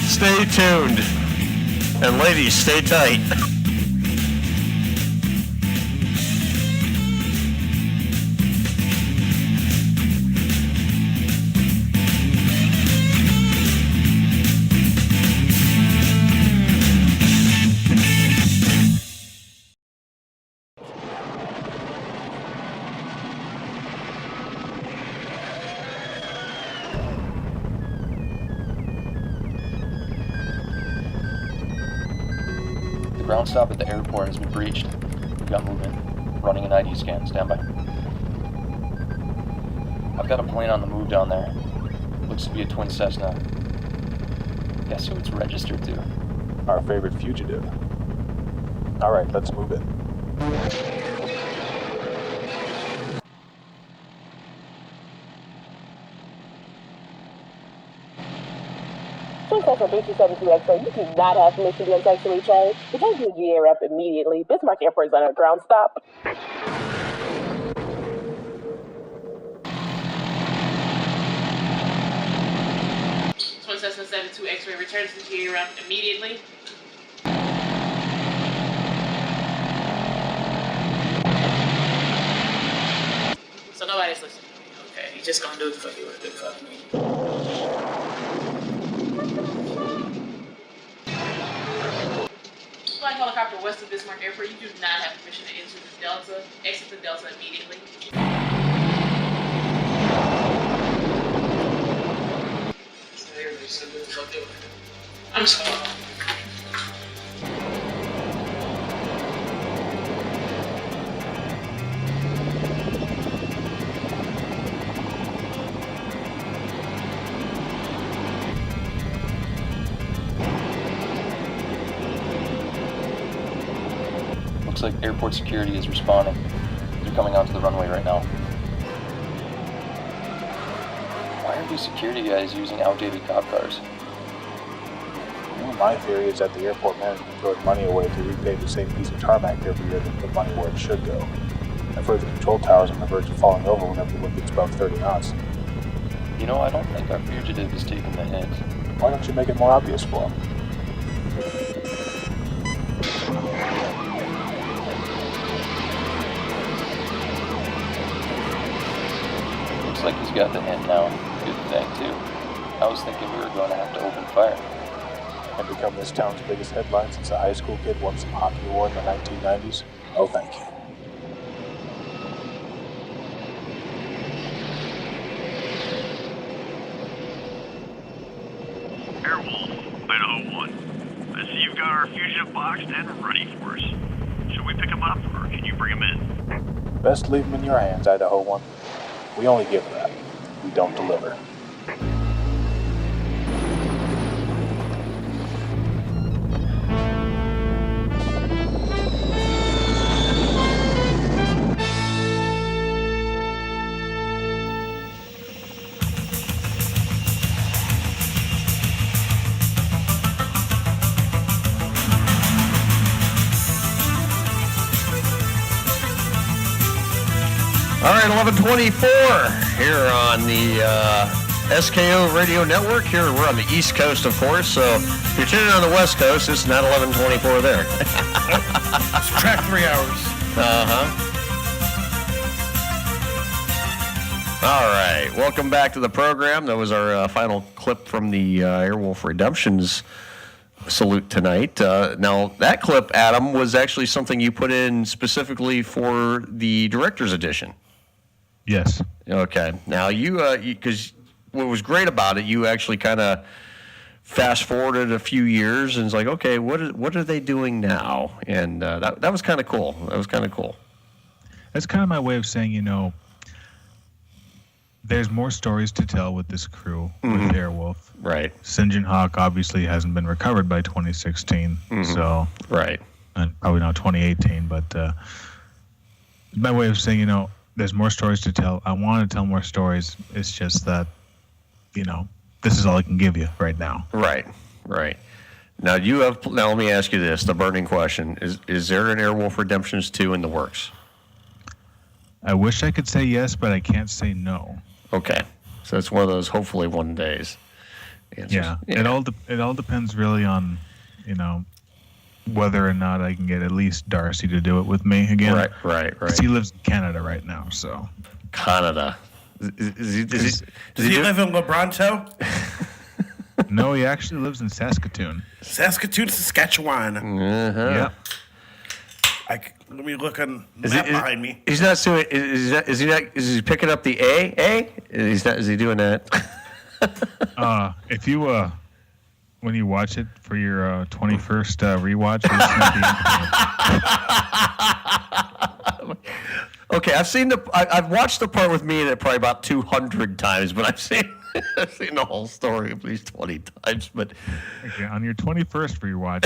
Stay tuned. And ladies, stay tight. Ground stop at the airport has been breached. We've got movement. Running an ID scan. Stand by. I've got a plane on the move down there. Looks to be a twin Cessna. Guess who it's registered to? Our favorite fugitive. All right, let's move it. Cessna 372 X-ray, you do not have permission to unsexually charge. Return to the GA rep immediately. Bismarck Airport is on a ground stop. Twin Cessna 72 X-ray, return to the GA rep immediately. So nobody's listening to me. Okay, you just gonna do the fuck you want to do, fuck me. Flying helicopter west of Bismarck Airport, you do not have permission to enter the Delta. Exit the Delta immediately. I'm sorry. Looks like airport security is responding. They're coming onto the runway right now. Why are these security guys using outdated cop cars? My theory is that the airport management throws money away to repay the same piece of tarmac every year to put money where it should go. I've heard the control towers on the verge of falling over whenever the wind gets above 30 knots. You know, I don't think our fugitive is taking the hint. Why don't you make it more obvious for him? Looks like he's got the hint now. Good thing, too. I was thinking we were going to have to open fire. And become this town's biggest headline since a high school kid won some hockey award in the 1990s? Oh, thank you. Airwolf, Idaho 1. I see you've got our fugitive boxed and ready for us. Should we pick him up, or can you bring him in? Best leave him in your hands, Idaho 1. We only give that. We don't deliver. All right, 11:24 here on the SKO Radio Network. Here we're on the East Coast, of course. So if you're tuning on the West Coast, it's not 11:24 there. Track 3 hours. All right, welcome back to the program. That was our final clip from the Airwolf Redemptions salute tonight. Now, that clip, Adam, was actually something you put in specifically for the Director's Edition. Yes. Okay. Now, because what was great about it, you actually kind of fast forwarded a few years and it's like, okay, what are they doing now? And that was kind of cool. That was kind of cool. That's kind of my way of saying, there's more stories to tell with this crew, with Airwolf. Right. St. John Hawk obviously hasn't been recovered by 2016, so right, and probably not 2018. But my way of saying, there's more stories to tell. I want to tell more stories. It's just that, this is all I can give you right now. Right. Now let me ask you this: the burning question is there an Airwolf Redemptions 2 in the works? I wish I could say yes, but I can't say no. Okay, so it's one of those hopefully one days answers. Yeah. It all depends really on, whether or not I can get at least Darcy to do it with me again. Right. He lives in Canada right now, so. Canada. Does he live in Lebronto? No, he actually lives in Saskatoon. Saskatchewan. Yeah. Let me look on the map behind me. He's not doing. Is he picking up the A? Is he doing that? If you when you watch it for your 21st rewatch, okay, I've watched the part with me in it probably about 200 times, but I've seen the whole story at least 20 times. But okay, on your 21st rewatch,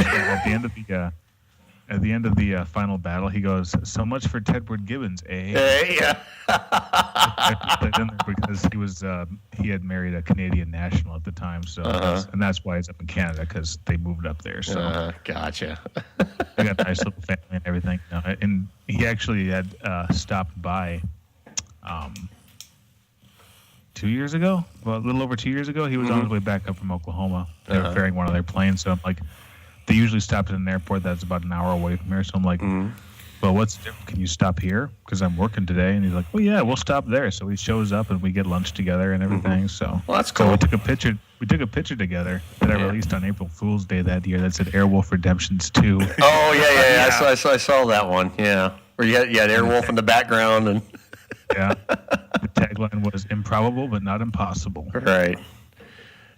at the end of the final battle, he goes, "So much for Tedward Gibbons, eh?" Hey, yeah. I put that in there because he had married a Canadian national at the time, so that's why he's up in Canada, because they moved up there. So gotcha. They got a nice little family and everything. And he actually had stopped by 2 years ago, well, a little over 2 years ago. He was on his way back up from Oklahoma. They were ferrying one of their planes, so I'm like, they usually stop at an airport that's about an hour away from here. So I'm like, well, what's different? Can you stop here? Because I'm working today. And he's like, well, yeah, we'll stop there. So he shows up and we get lunch together and everything. So, well, that's cool. So we took a picture together that I released on April Fool's Day that year that said Airwolf Redemptions 2. Oh, yeah. I saw that one. Yeah. Where you had Airwolf in the background. And yeah. The tagline was improbable, but not impossible. Right.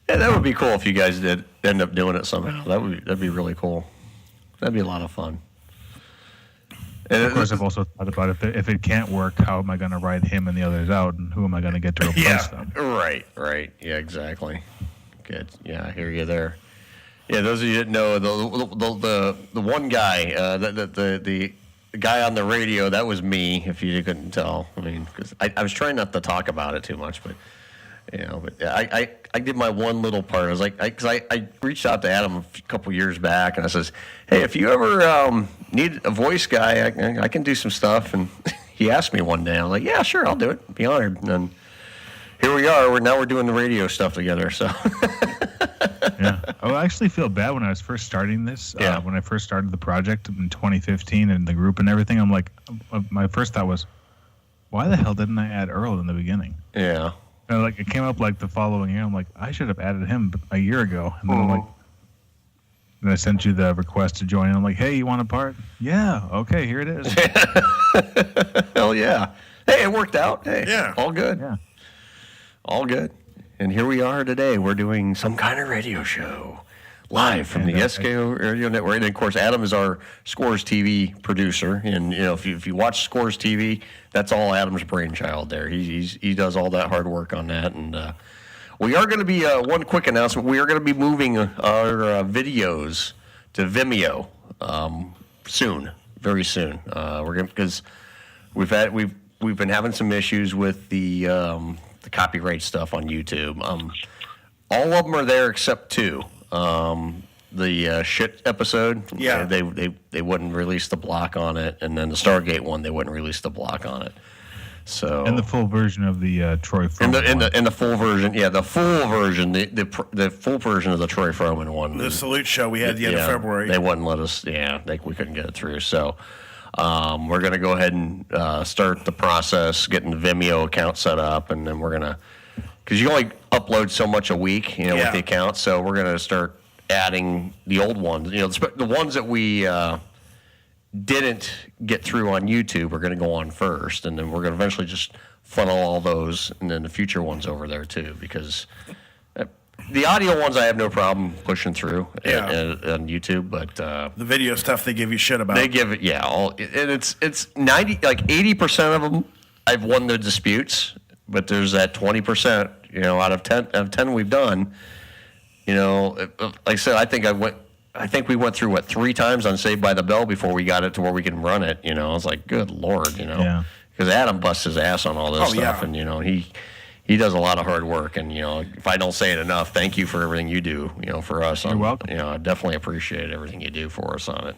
Yeah, that would be cool if you guys did end up doing it somehow. That'd be really cool. That'd be a lot of fun. And of course, I've also thought about if it can't work, how am I going to ride him and the others out, and who am I going to get to replace them? Right. Yeah, exactly. Good. Yeah, I hear you there. Yeah, those of you that know, the one guy, the guy on the radio, that was me. If you couldn't tell, I mean, because I was trying not to talk about it too much, but. I did my one little part. I was like, because I reached out to Adam a couple years back, and I says, hey, if you ever need a voice guy, I can do some stuff. And he asked me one day. I'm like, yeah, sure, I'll do it. Be honored. And then here we are. We're doing the radio stuff together. So. Yeah, I actually feel bad when I was first starting this. When I first started the project in 2015 and the group and everything, I'm like, my first thought was, why the hell didn't I add Earl in the beginning? Yeah. And it came up the following year. I'm like, I should have added him a year ago. And then I'm like, and I sent you the request to join. And I'm like, hey, you want a part? Yeah. Okay, here it is. Hell yeah. Hey, it worked out. Hey, yeah. All good. Yeah. All good. And here we are today. We're doing some kind of radio show live from the SKO Radio Network. And of course, Adam is our Scores TV producer. And if you watch Scores TV, that's all Adam's brainchild there. He does all that hard work on that. And we are going to be one quick announcement. We are going to be moving our videos to Vimeo soon, very soon. We're going because we've been having some issues with the copyright stuff on YouTube. All of them are there except two. The shit episode, they wouldn't release the block on it, and then the Stargate one, they wouldn't release the block on it. So and the full version of the Troy Froman and the full version, the full version, the full version of the Troy Froman one. The Salute show we had at the end of February. They wouldn't let us. We couldn't get it through. So we're gonna go ahead and start the process, getting the Vimeo account set up, and then we're gonna. Because you only upload so much a week, with the account. So we're going to start adding the old ones. The ones that we didn't get through on YouTube are going to go on first. And then we're going to eventually just funnel all those and then the future ones over there, too. Because the audio ones I have no problem pushing through on YouTube, but the video stuff they give you shit about. They give it, and it's 80% of them I've won the disputes, but there's that 20%, out of 10 we've done, like I said, I think we went through 3 times on Saved by the Bell before we got it to where we can run it. I was like, good Lord, because Adam busts his ass on all this stuff, and he does a lot of hard work, and if I don't say it enough, thank you for everything you do, for us. You're welcome. I definitely appreciate everything you do for us on it.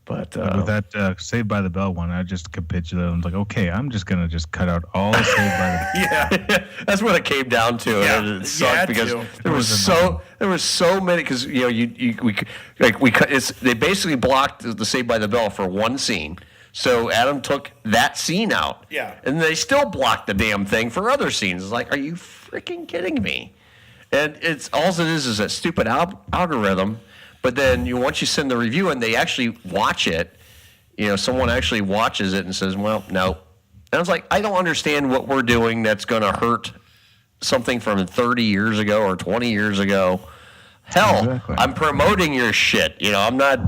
But with that Saved by the Bell one, I just capitulated. I was like, okay, I'm just gonna cut out all the Saved by the Bell. That's what it came down to. Yeah. And it sucked because there was so many. Because they basically blocked the Saved by the Bell for one scene. So Adam took that scene out. Yeah. And they still blocked the damn thing for other scenes. It's like, are you freaking kidding me? And it's all it is that stupid algorithm. But then once you send the review and they actually watch it, someone actually watches it and says, well, no. And I was like, I don't understand what we're doing that's going to hurt something from 30 years ago or 20 years ago. Hell, exactly. I'm promoting your shit. I'm not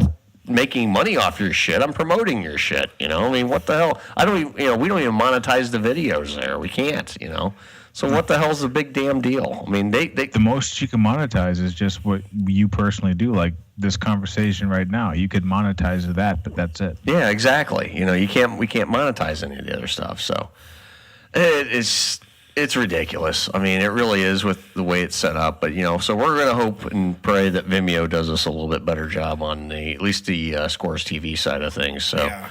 making money off your shit. I'm promoting your shit. I mean, what the hell? I don't even, we don't even monetize the videos there. We can't, So what the hell's the big damn deal? I mean, they the most you can monetize is just what you personally do, like this conversation right now. You could monetize that, but that's it. Yeah, exactly. we can't monetize any of the other stuff. So it's ridiculous. I mean, it really is with the way it's set up. But so we're going to hope and pray that Vimeo does us a little bit better job on at least the Scores TV side of things. So. Yeah.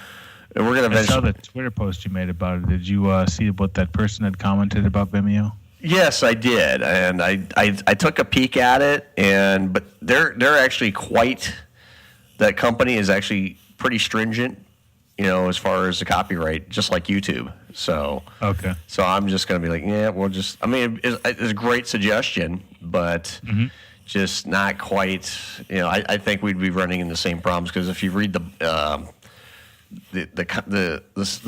We're gonna I saw the Twitter post you made about it. Did you see what that person had commented about Vimeo? Yes, I did, and I took a peek at it, but they're actually that company is actually pretty stringent, as far as the copyright, just like YouTube. So okay. So I'm just gonna be like, yeah, we'll just. I mean, it's a great suggestion, but. Mm-hmm. Just not quite. I think we'd be running into the same problems because if you read the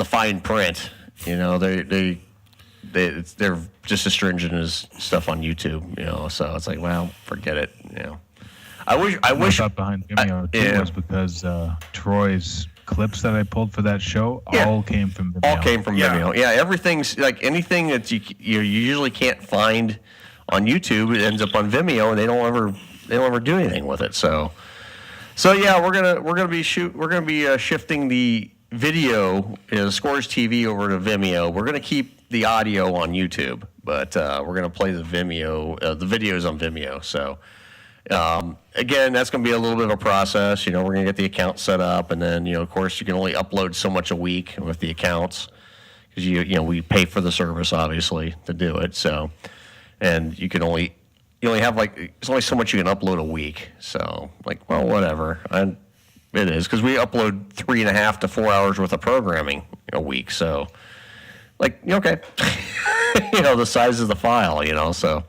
fine print, they're just as stringent as stuff on YouTube, so it's like, well, forget it, I wish I thought behind Vimeo too was because Troy's clips that I pulled for that show all came from Vimeo. All came from Vimeo. Yeah, everything's like anything that you usually can't find on YouTube, it ends up on Vimeo, and they don't ever do anything with it. So yeah, we're gonna be shifting the video Scores TV over to Vimeo. We're gonna keep the audio on YouTube, but we're gonna play the videos on Vimeo. So again, that's gonna be a little bit of a process. We're gonna get the account set up, and then of course you can only upload so much a week with the accounts because we pay for the service obviously to do it. So and you only have there's only so much you can upload a week. So well, whatever. It is because we upload 3.5 to 4 hours worth of programming a week. So okay, the size of the file, so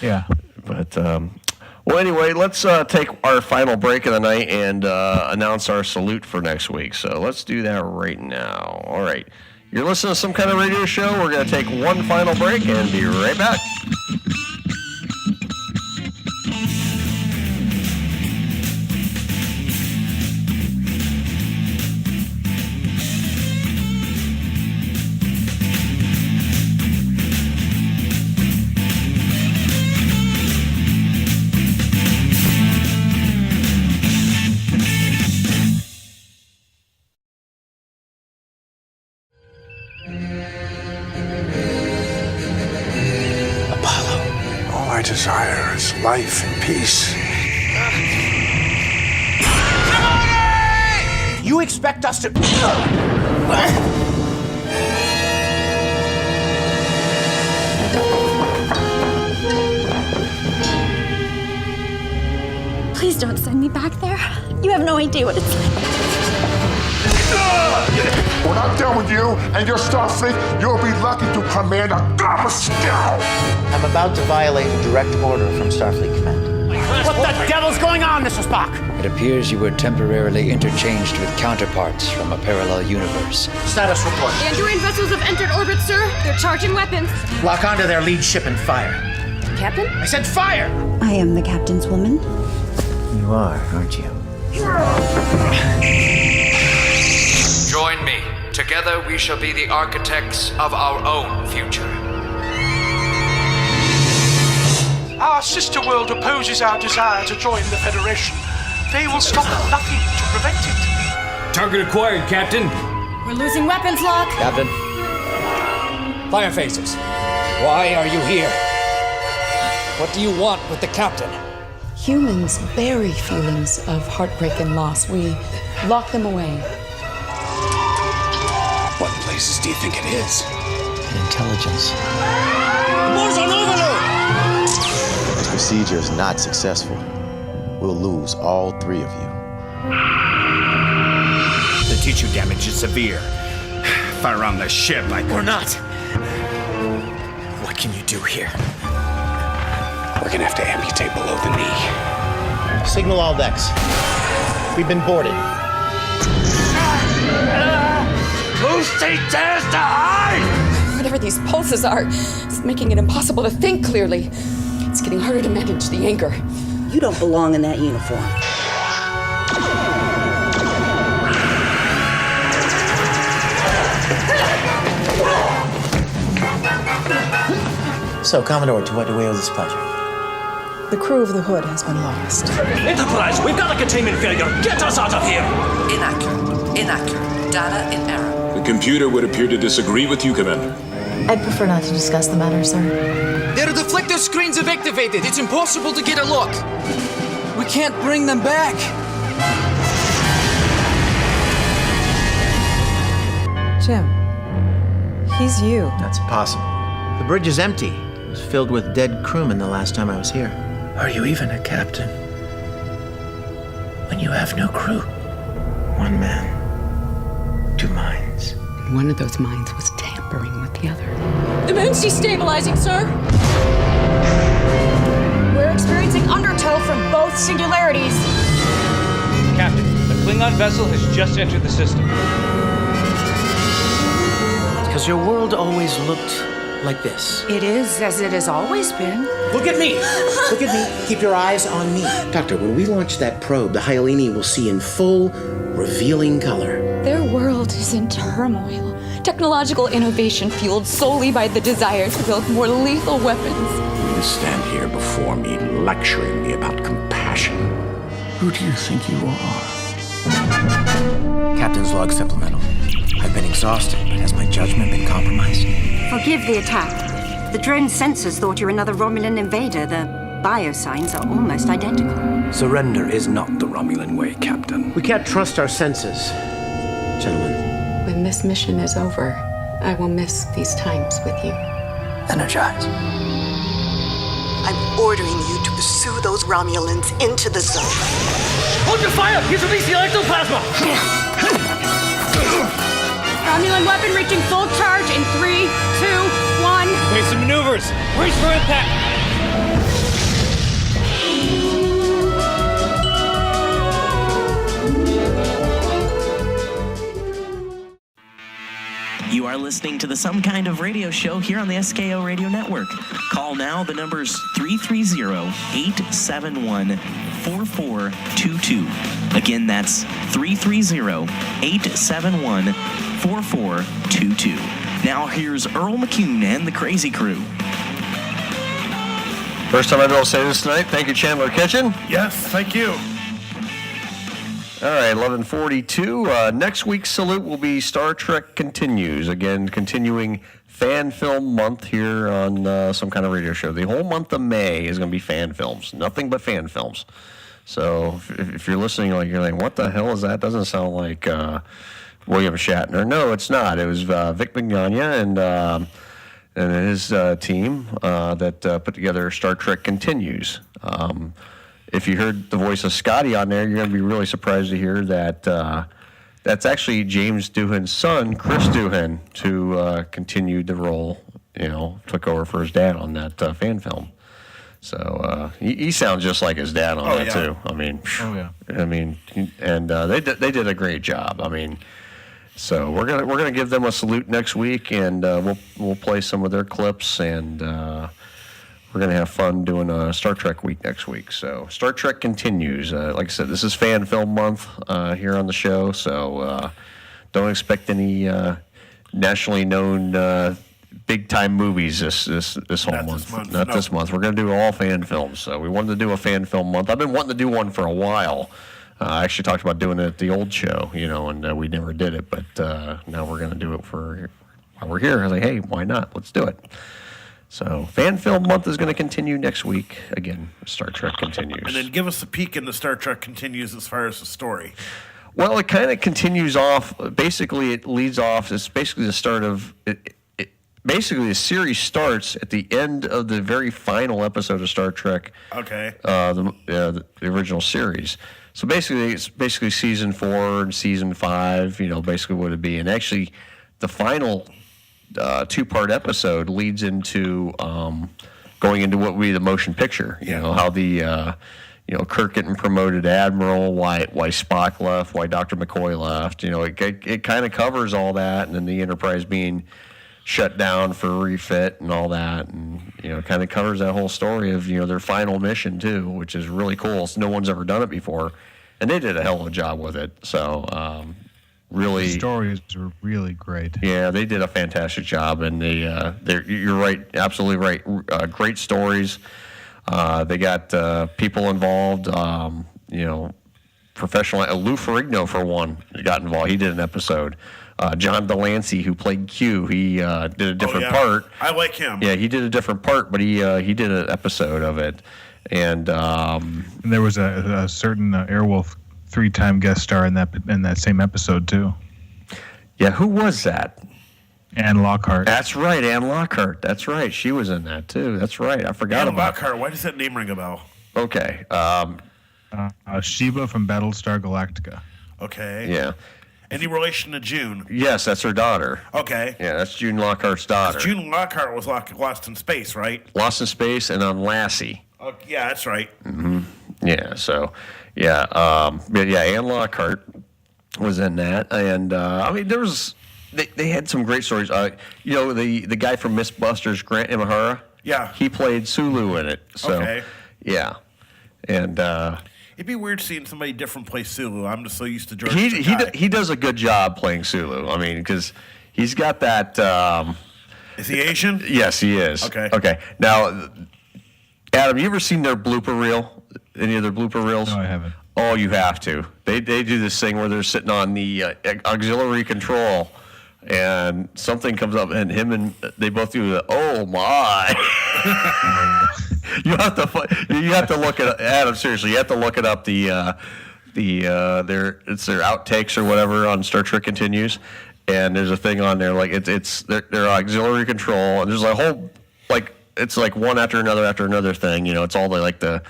yeah. But well, anyway, let's take our final break of the night and announce our salute for next week. So let's do that right now. All right. You're listening to Some Kind of Radio Show. We're going to take one final break and be right back. My desire is life and peace. You expect us to... Please don't send me back there. You have no idea what it's like. When I'm done with you and your Starfleet, you'll be lucky to command a Gamma Scout. I'm about to violate a direct order from Starfleet Command. What the devil's going on, Mr. Spock? It appears you were temporarily interchanged with counterparts from a parallel universe. Status report. The Andorian vessels have entered orbit, sir. They're charging weapons. Lock onto their lead ship and fire. Captain? I said fire! I am the captain's woman. You are, aren't you? Join me. Together we shall be the architects of our own future. Our sister world opposes our desire to join the Federation. They will stop at nothing to prevent it. Target acquired, Captain. We're losing weapons, Locke. Captain? Fire faces. Why are you here? What do you want with the Captain? Humans bury feelings of heartbreak and loss. We lock them away. What places do you think it is? Intelligence. The war's on overload! This procedure is not successful. We'll lose all three of you. The tissue damage is severe. Fire on the ship like we're not. What can you do here? We're gonna have to amputate below the knee. Signal all decks. We've been boarded. Who dares to hide? Whatever these pulses are, it's making it impossible to think clearly. It's getting harder to manage the anger. You don't belong in that uniform. So, Commodore, to what do we owe this pleasure? The crew of the Hood has been lost. Enterprise, we've got a containment failure. Get us out of here! Inaccurate. Data in error. The computer would appear to disagree with you, Commander. I'd prefer not to discuss the matter, sir. Their deflector screens have activated. It's impossible to get a look. We can't bring them back. Jim, he's you. That's impossible. The bridge is empty. It was filled with dead crewmen the last time I was here. Are you even a captain? When you have no crew? One man, two minds. One of those minds was tampering with the other. The moon's destabilizing, sir. We're experiencing undertow from both singularities. Captain, a Klingon vessel has just entered the system. Because your world always looked like this. It is, as it has always been. Look at me! Look at me. Keep your eyes on me. Doctor, when we launch that probe, the Hyalini will see in full, revealing color. Their world is in turmoil. Technological innovation fueled solely by the desire to build more lethal weapons. You stand here before me lecturing me about compassion. Who do you think you are? Captain's log supplemental. I've been exhausted, but has my judgment been compromised? Forgive the attack. The drone sensors thought you're another Romulan invader. The biosigns are almost identical. Surrender is not the Romulan way, Captain. We can't trust our senses. Gentlemen. When this mission is over, I will miss these times with you. Energize. I'm ordering you to pursue those Romulans into the zone. Hold your fire! He's releasing ectoplasma! Romulan weapon reaching full charge in 3, 2, 1. Basic maneuvers. Brace for impact. You are listening to the Some Kind of Radio Show here on the SKO Radio Network. Call now. The number's 330-871-4422. Again, that's 330-871-4422. Now here's Earl McCune and the Crazy Crew. First time I'd all say this tonight. Thank you, Chandler Kitchen. Yes, thank you. All right, 11:42. Next week's salute will be Star Trek Continues. Again, continuing fan film month here on Some Kind of Radio Show. The whole month of May is going to be fan films. Nothing but fan films. So if you're listening, you're like, what the hell is that? Doesn't sound like William Shatner. No, it's not. It was Vic Mignogna and his team that put together Star Trek Continues. If you heard the voice of Scotty on there, you're going to be really surprised to hear that that's actually James Doohan's son, Chris Doohan, who continued the role, took over for his dad on that fan film. So he sounds just like his dad on that too. And they did a great job. So we're gonna give them a salute next week, and we'll play some of their clips, and we're going to have fun doing a Star Trek week next week. So Star Trek continues. Like I said, this is Fan Film Month here on the show, so don't expect any nationally known big-time movies this whole month. Not this month. We're going to do all fan films. So we wanted to do a Fan Film Month. I've been wanting to do one for a while. I actually talked about doing it at the old show, and we never did it. But now we're going to do it while we're here. I was like, hey, why not? Let's do it. So, Fan Film Month is going to continue next week. Again, Star Trek continues. And then give us a peek into Star Trek continues as far as the story. Well, it kind of continues off. Basically, it leads off. It's basically the start of it. Basically, the series starts at the end of the very final episode of Star Trek. Okay. The original series. So basically, it's basically season 4 and season 5. Basically what it'd be. And actually, the final 2-part episode leads into going into what would be the motion picture. How the Kirk getting promoted to admiral, why Spock left, why Dr. McCoy left. It kind of covers all that, and then the Enterprise being shut down for refit and all that, and kind of covers that whole story of their final mission too, which is really cool. So no one's ever done it before, and they did a hell of a job with it. So. Really, the stories were really great. Yeah, they did a fantastic job, and you're right, absolutely right. Great stories. They got people involved. Professional. Lou Ferrigno, for one, got involved. He did an episode. John Delancey, who played Q, he did a different part. I like him. Yeah, he did a different part, but he did an episode of it, and there was a certain Airwolf 3-time guest star in that same episode too. Yeah, who was that? Anne Lockhart. That's right, Anne Lockhart. That's right, she was in that too. That's right, I forgot Anne about Lockhart. Why does that name ring a bell? Okay. Sheba from Battlestar Galactica. Okay. Yeah. Any relation to June? Yes, that's her daughter. Okay. Yeah, that's June Lockhart's daughter. June Lockhart was lost in space, right? Lost in Space and on Lassie. Yeah, that's right. Mm-hmm. Yeah, so, yeah. Anne Lockhart was in that. And, there was... They had some great stories. The guy from Mythbusters, Grant Imahara? Yeah. He played Sulu in it. So, okay. Yeah. And... it'd be weird seeing somebody different play Sulu. I'm just so used to George. He does a good job playing Sulu. I mean, because he's got that... is he Asian? Yes, he is. Okay. Now... Adam, you ever seen their blooper reel? Any of their blooper reels? No, I haven't. Oh, you have to. They do this thing where they're sitting on the auxiliary control, and something comes up, and they both do the "oh my." You have to look at Adam. Seriously, you have to look it up. Their outtakes or whatever on Star Trek Continues, and there's a thing on there like it's their auxiliary control, and there's a whole it's like one after another thing. It's all the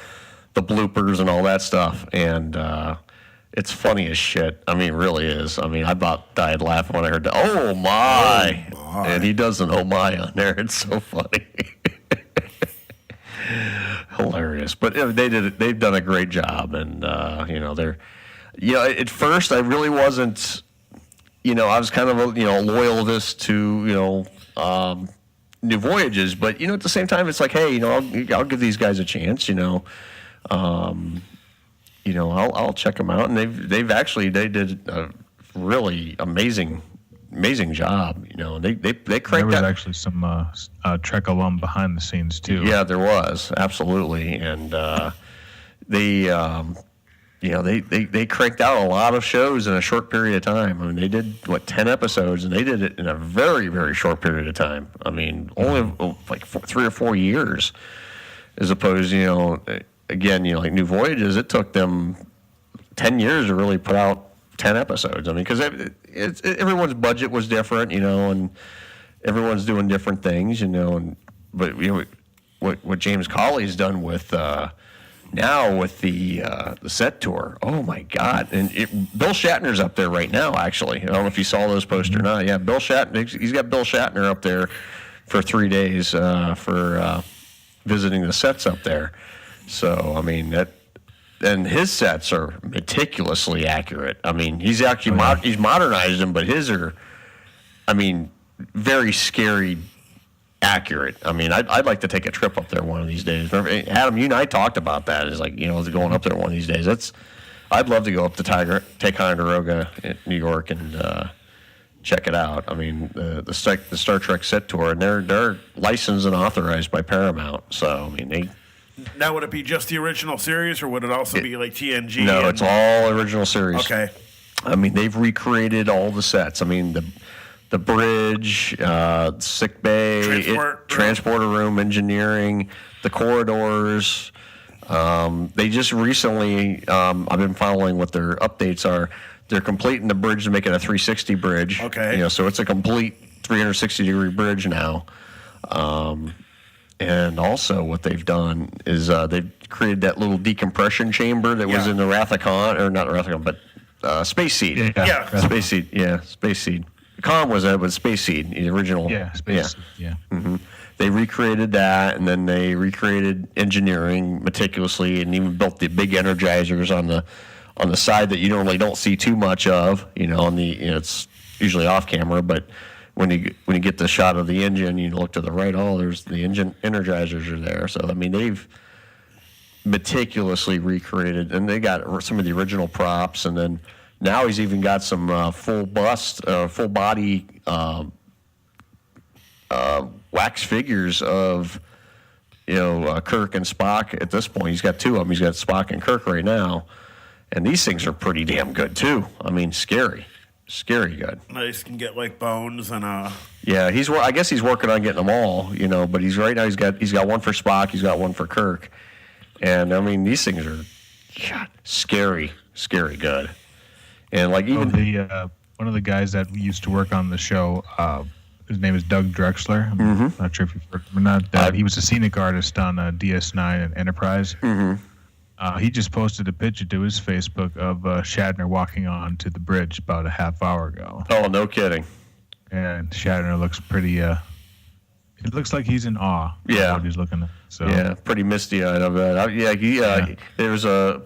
bloopers and all that stuff, and it's funny as shit. I mean, it really is. I mean, I about died laughing when I heard the "oh my," and he does an "oh my" on there. It's so funny, hilarious. But they did it. They've done a great job, and they're. At first I really wasn't. I was kind of a loyalist to New Voyages, but at the same time, it's like, hey, I'll give these guys a chance. I'll check them out, and they did a really amazing job. They cranked. There was actually some Trek alum behind the scenes too. Yeah, there was absolutely, and they cranked out a lot of shows in a short period of time. I mean, they did 10 episodes, and they did it in a very, very short period of time. I mean, only 3 or 4 years, as opposed, again, like New Voyages, it took them 10 years to really put out 10 episodes. I mean, because everyone's budget was different, and everyone's doing different things, but what James Cawley's done with now with the set tour, oh my God! And Bill Shatner's up there right now. Actually, I don't know if you saw those posts or not. Yeah, Bill Shatner. He's got Bill Shatner up there for 3 days for visiting the sets up there. So I mean and his sets are meticulously accurate. I mean, he's actually he's modernized them, but his are, I mean, very scary accurate. I mean, I'd like to take a trip up there one of these days. Remember, Adam, you and I talked about that. It's like, going up there one of these days. I'd love to go up to Ticonderoga in New York and check it out. I mean, the Star Trek set tour, and they're licensed and authorized by Paramount. So, I mean, Now, would it be just the original series, or would it also be like TNG? No, it's all original series. Okay. I mean, they've recreated all the sets. I mean, the bridge, sick bay, transporter room, engineering, the corridors. They just recently, I've been following what their updates are. They're completing the bridge to make it a 360 bridge. Okay. So it's a complete 360-degree bridge now. And also what they've done is they've created that little decompression chamber that was in the Wrath of Khan, or not Wrath of Khan, but Space Seed. Space Seed. Yeah, Space Seed. Khan was that, but Space Seed, the original. Yeah, Space Seed. Yeah. Mm-hmm. They recreated that, and then they recreated engineering meticulously, and even built the big energizers on the side that you normally don't see too much of. It's usually off camera, but when you get the shot of the engine, you look to the right. Oh, there's the engine energizers are there. So I mean, they've meticulously recreated, and they got some of the original props, and then now he's even got some full body wax figures of Kirk and Spock. At this point, he's got two of them. He's got Spock and Kirk right now, and these things are pretty damn good too. I mean, scary good. Nice, can get like bones and Yeah, I guess he's working on getting them all. But he's got one for Spock. He's got one for Kirk. And I mean, these things are scary good. And like even one of the guys that used to work on the show, his name is Doug Drexler. I'm not sure if you've heard him or not. He was a scenic artist on DS9 and Enterprise. He just posted a picture to his Facebook of Shatner walking on to the bridge about a half hour ago. Oh, no kidding. And Shatner looks pretty. It looks like he's in awe. Yeah, what he's looking at. So yeah, pretty misty-eyed of it. There was a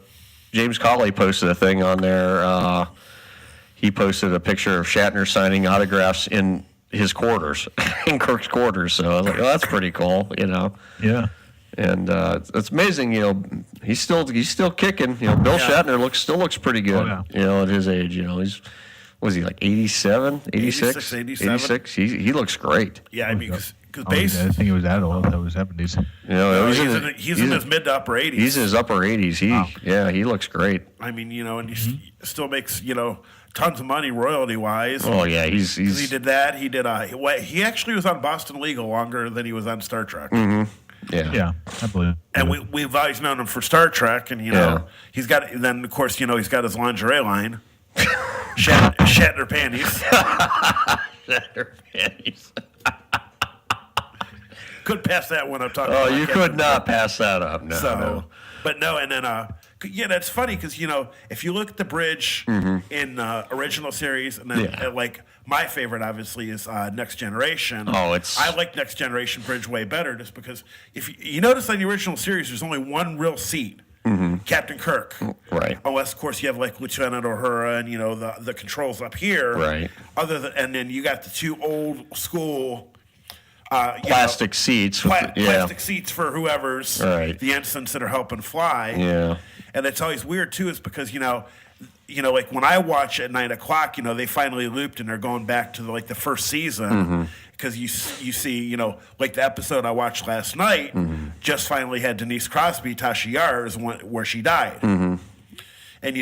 James Cawley posted a thing on there. He posted a picture of Shatner signing autographs in his quarters, in Kirk's quarters. So I was like, oh, that's pretty cool. Yeah. And it's amazing. He's still kicking. Bill Shatner still looks pretty good. Oh, yeah. At his age. Was he like 87, 86, 86? He looks great. Yeah, I mean, because base. I didn't think he was that old. That was 70s. He's in his mid to upper 80s. He's in his upper 80s. He looks great. I mean, and he still makes tons of money royalty wise. Oh yeah, he's he did that. He did he actually was on Boston Legal longer than he was on Star Trek. Yeah, I believe. And we've always known him for Star Trek, and he's got. Then of course he's got his lingerie line, Shatner panties. Shatner panties. Couldn't pass that one up. Talking. Oh, you could not pass that up. No. But no, and then that's funny because if you look at the bridge in original series, and then like my favorite obviously is Next Generation. Oh, I like Next Generation bridge way better just because if you notice on the original series, there's only one real seat. Captain Kirk, right? Unless, of course, you have like Lieutenant Uhura and the controls up here, right? And then you got the two old school plastic seats, plastic seats for whoever's the ensigns that are helping fly. Yeah, and it's always weird too, is because like when I watch at 9 o'clock, they finally looped and they're going back to the first season. Because you see, like the episode I watched last night, just finally had Denise Crosby, Tasha Yar's, where she died. And,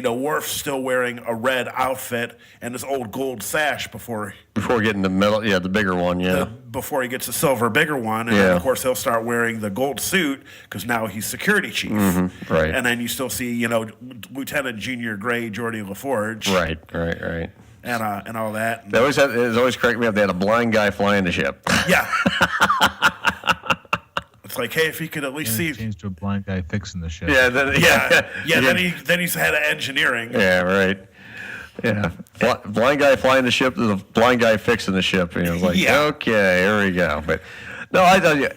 Worf's still wearing a red outfit and his old gold sash before getting the middle, the bigger one, before he gets a silver bigger one. And then, of course, he'll start wearing the gold suit because now he's security chief. Right. And then you still see, Lieutenant Junior Gray, Geordie LaForge. Right. And all that. It always cracked me up. They had a blind guy flying the ship. Yeah. It's like, hey, if he could at least see. Changed to a blind guy fixing the ship. Yeah. Then he's head of engineering. Yeah. Right. Yeah. Blind guy flying the ship to the blind guy fixing the ship. And I was like, okay, here we go. But no, I tell you,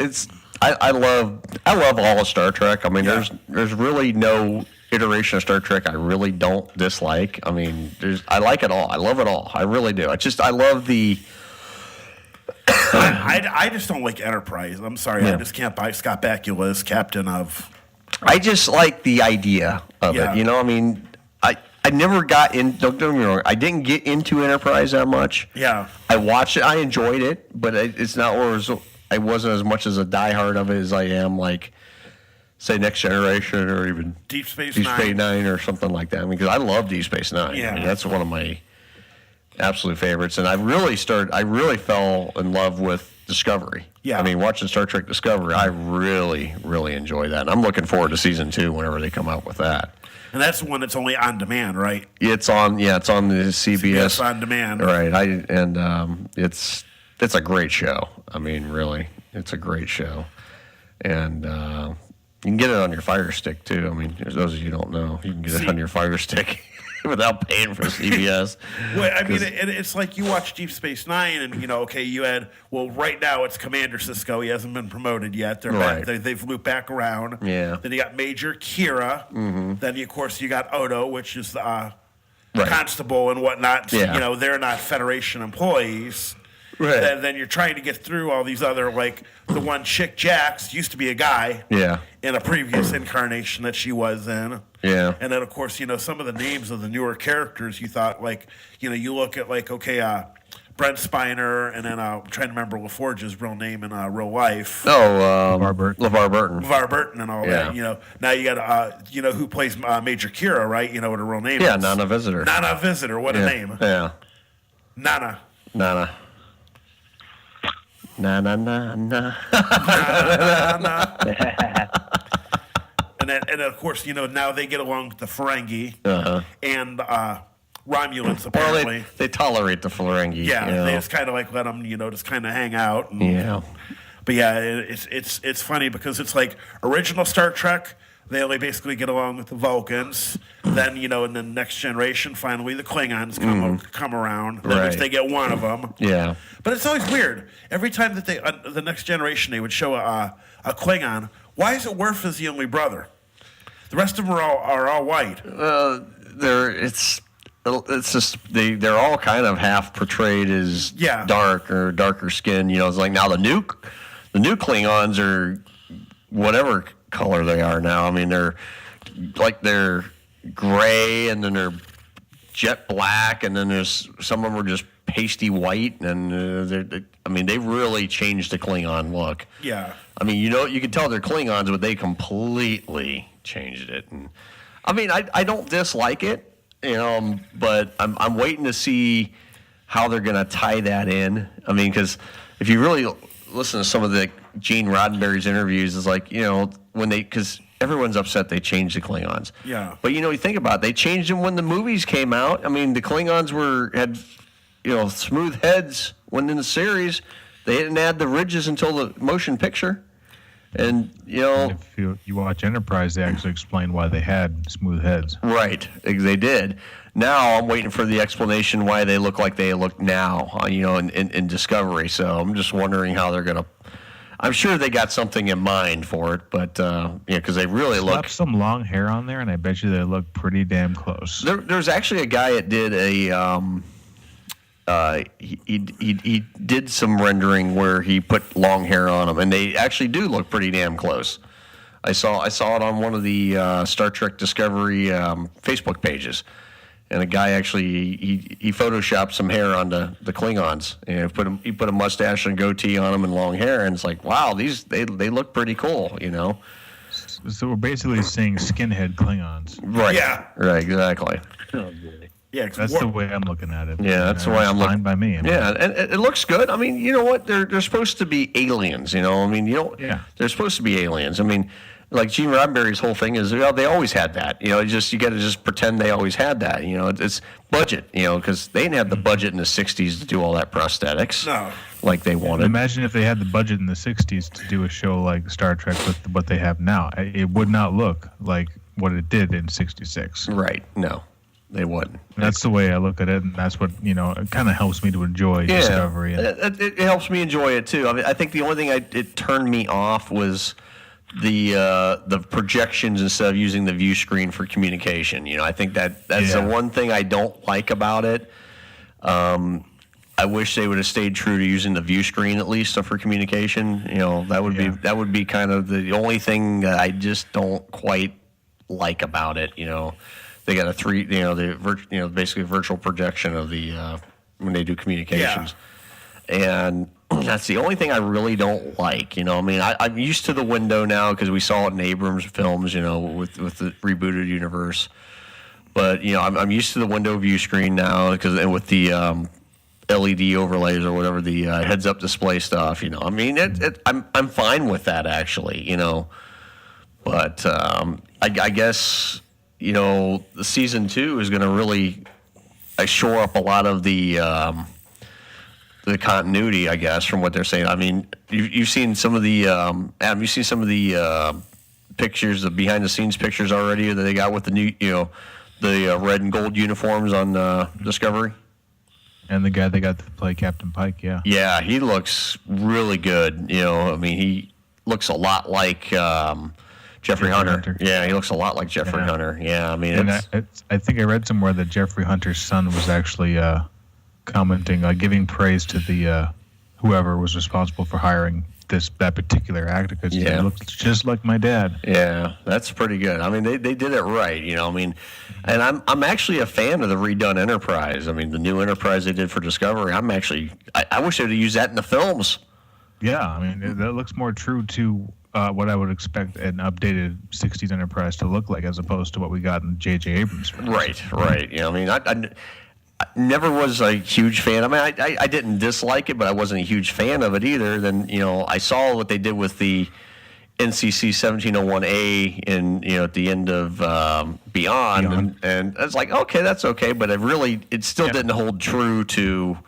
I love all of Star Trek. I mean, there's really no iteration of Star Trek I really don't dislike. I mean, I like it all. I love it all. I really do. I love the I just don't like Enterprise. I'm sorry, Yeah. I just can't buy Scott Bakula as captain of. I just like the idea of Yeah. it. You know, I mean, I never got in. Don't get me wrong. I didn't get into Enterprise that much. Yeah. I watched it. I enjoyed it, but it's not where I wasn't as much as a diehard of it as I am, like, say, Next Generation or even Deep Space Nine or something like that. I mean, because I love Deep Space Nine. Yeah. I mean, that's one of my absolute favorites, and I really fell in love with Discovery. Yeah. I mean, watching Star Trek Discovery, I really, really enjoy that. And I'm looking forward to season 2 whenever they come out with that. And that's the one that's only on demand, right? It's on the CBS on demand. Right. It's a great show. I mean, really, it's a great show. And you can get it on your Fire Stick too. I mean, there's those of you who don't know, you can get it on your Fire Stick without paying for CBS. Well, I mean, it's like you watch Deep Space Nine, and you had right now it's Commander Sisko. He hasn't been promoted yet. They're Right. back. They've looped back around. Yeah. Then you got Major Kira. Mm-hmm. Then of course you got Odo, which is the constable and whatnot. Yeah. They're not Federation employees. Right. Then you're trying to get through all these other, like the one chick Jax used to be a guy. Yeah. In a previous incarnation that she was in. Yeah. And then, of course, some of the names of the newer characters you thought, you look at, Brent Spiner, and then I'm trying to remember LaForge's real name in real life. Oh, LeVar Burton. LeVar Burton and all that. Now you got, who plays Major Kira, right? You know what her real name is? Yeah, Nana Visitor. Nana Visitor. What a name. Yeah. Nana. Na na na na. And then, of course, now they get along with the Ferengi and Romulans, Well, apparently. they tolerate the Ferengi. Yeah, they just kind of let them, just kind of hang out. Yeah. But yeah, it's funny because it's like original Star Trek, they only basically get along with the Vulcans. Then, in the Next Generation, finally the Klingons come around. Then Right. they get one of them. Yeah. But it's always weird. Every time that the Next Generation, they would show a Klingon. Why is it Worf is the only brother? The rest of them are all white. It's just they're all kind of half portrayed as dark or darker skin. It's like now the new Klingons are whatever color they are now. I mean, they're gray, and then they're jet black, and then there's some of them are just pasty white, and they really changed the Klingon look. Yeah. I mean, you can tell they're Klingons, but they completely changed it. And I mean, I don't dislike it, but I'm waiting to see how they're going to tie that in. I mean, because if you really listen to some of the Gene Roddenberry's interviews, it's like, because everyone's upset they changed the Klingons. Yeah. But you think about it, they changed them when the movies came out. I mean, the Klingons had smooth heads when in the series. They didn't add the ridges until the motion picture. And, And if you watch Enterprise, they actually explain why they had smooth heads. Right, they did. Now I'm waiting for the explanation why they look like they look now, in Discovery. So I'm just wondering how they're going to. I'm sure they got something in mind for it, but because they really Slap some long hair on there, and I bet you they look pretty damn close. There's actually a guy that did he did some rendering where he put long hair on them, and they actually do look pretty damn close. I saw it on one of the Star Trek Discovery Facebook pages, and a guy actually he photoshopped some hair onto the Klingons, and he put a mustache and goatee on them and long hair, and it's like, wow, they look pretty cool, So we're basically seeing skinhead Klingons. Right. Yeah. Right. Exactly. Yeah, that's the way I'm looking at it. Yeah, that's the way I'm looking. Fine by me. Yeah, and it looks good. I mean, you know what? They're supposed to be aliens. Yeah. They're supposed to be aliens. I mean, like Gene Roddenberry's whole thing is, they always had that. You got to just pretend they always had that. It's budget. Because they didn't have the budget in the '60s to do all that prosthetics. No. Like they wanted. Imagine if they had the budget in the '60s to do a show like Star Trek with what they have now. It would not look like what it did in '66. Right. No. They wouldn't. That's the way I look at it, and that's what it kind of helps me to enjoy Discovery. It helps me enjoy it too. I mean, I think the only thing it turned me off was the projections instead of using the view screen for communication. I think that's the one thing I don't like about it. I wish they would have stayed true to using the view screen at least for communication. That would be kind of the only thing that I just don't quite like about it. They got basically a virtual projection of the when they do communications, and that's the only thing I really don't like. I'm used to the window now because we saw it in Abrams films. With the rebooted universe, but I'm used to the window view screen now and with the LED overlays or whatever, the heads-up display stuff. I'm fine with that actually. But I guess the season 2 is going to really shore up a lot of the continuity, I guess, from what they're saying. I mean, you've seen some of the Adam. You've seen some of the pictures, the behind-the-scenes pictures already that they got with the new, the red and gold uniforms on Discovery. And the guy they got to play Captain Pike, yeah. Yeah, he looks really good. He looks a lot like Jeffrey Hunter. Yeah, he looks a lot like Jeffrey Hunter. Yeah, I think I read somewhere that Jeffrey Hunter's son was actually commenting, giving praise to the whoever was responsible for hiring that particular actor because he looks just like my dad. Yeah, that's pretty good. They did it right. And I'm actually a fan of the redone Enterprise. The new Enterprise they did for Discovery. I wish they'd used that in the films. Yeah, that looks more true to what I would expect an updated 60s Enterprise to look like as opposed to what we got in J.J. Abrams films. Right. I never was a huge fan. I didn't dislike it, but I wasn't a huge fan of it either. Then, I saw what they did with the NCC 1701A at the end of Beyond. And I was like, okay, that's okay, but it still didn't hold true to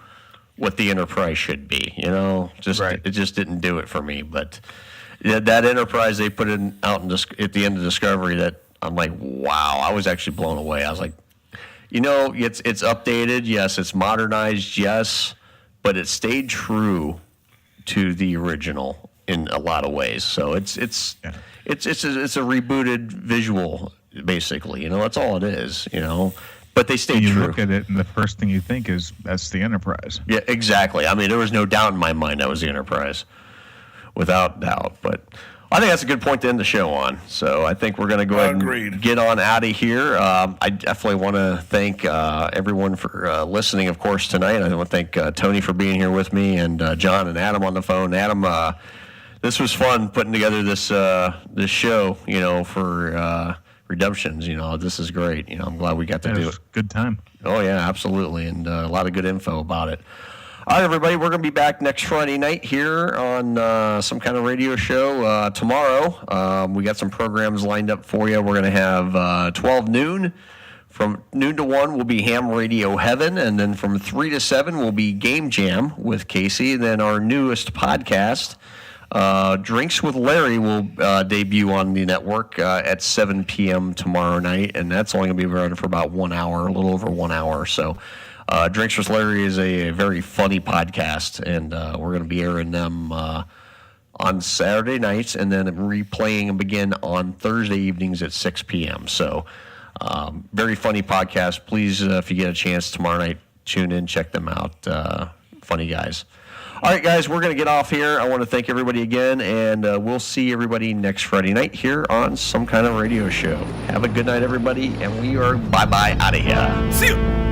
what the Enterprise should be. It just didn't do it for me. But that Enterprise they put at the end of Discovery, that I'm like, wow, I was actually blown away. I was like, it's updated, yes, it's modernized, yes, but it stayed true to the original in a lot of ways. So it's a rebooted visual, basically. That's all it is. But they stayed true. You look at it, and the first thing you think is that's the Enterprise. Yeah, exactly. There was no doubt in my mind that was the Enterprise, without doubt. But I think that's a good point to end the show on. So I think we're going to go ahead and get on out of here. I definitely want to thank everyone for listening, of course, tonight. I want to thank Tony for being here with me, and John and Adam on the phone. Adam, this was fun putting together this show, for Redemptions. This is great. I'm glad we got to do it. Good time. Oh, yeah, absolutely, and a lot of good info about it. All right, everybody, we're going to be back next Friday night here on some kind of radio show tomorrow. We got some programs lined up for you. We're going to have 12 noon. From noon to 1 will be Ham Radio Heaven, and then from 3 to 7 will be Game Jam with Casey. And then our newest podcast, Drinks with Larry, will debut on the network at 7 p.m. tomorrow night, and that's only going to be running for about 1 hour, a little over 1 hour. So Drinks with Larry is a very funny podcast, and we're going to be airing them on Saturday nights and then replaying them again on Thursday evenings at 6 p.m. So very funny podcast. Please, if you get a chance tomorrow night, tune in, check them out. Funny guys. All right, guys, we're going to get off here. I want to thank everybody again, and we'll see everybody next Friday night here on Some Kind of Radio Show. Have a good night, everybody, and we are bye-bye out of here. See you.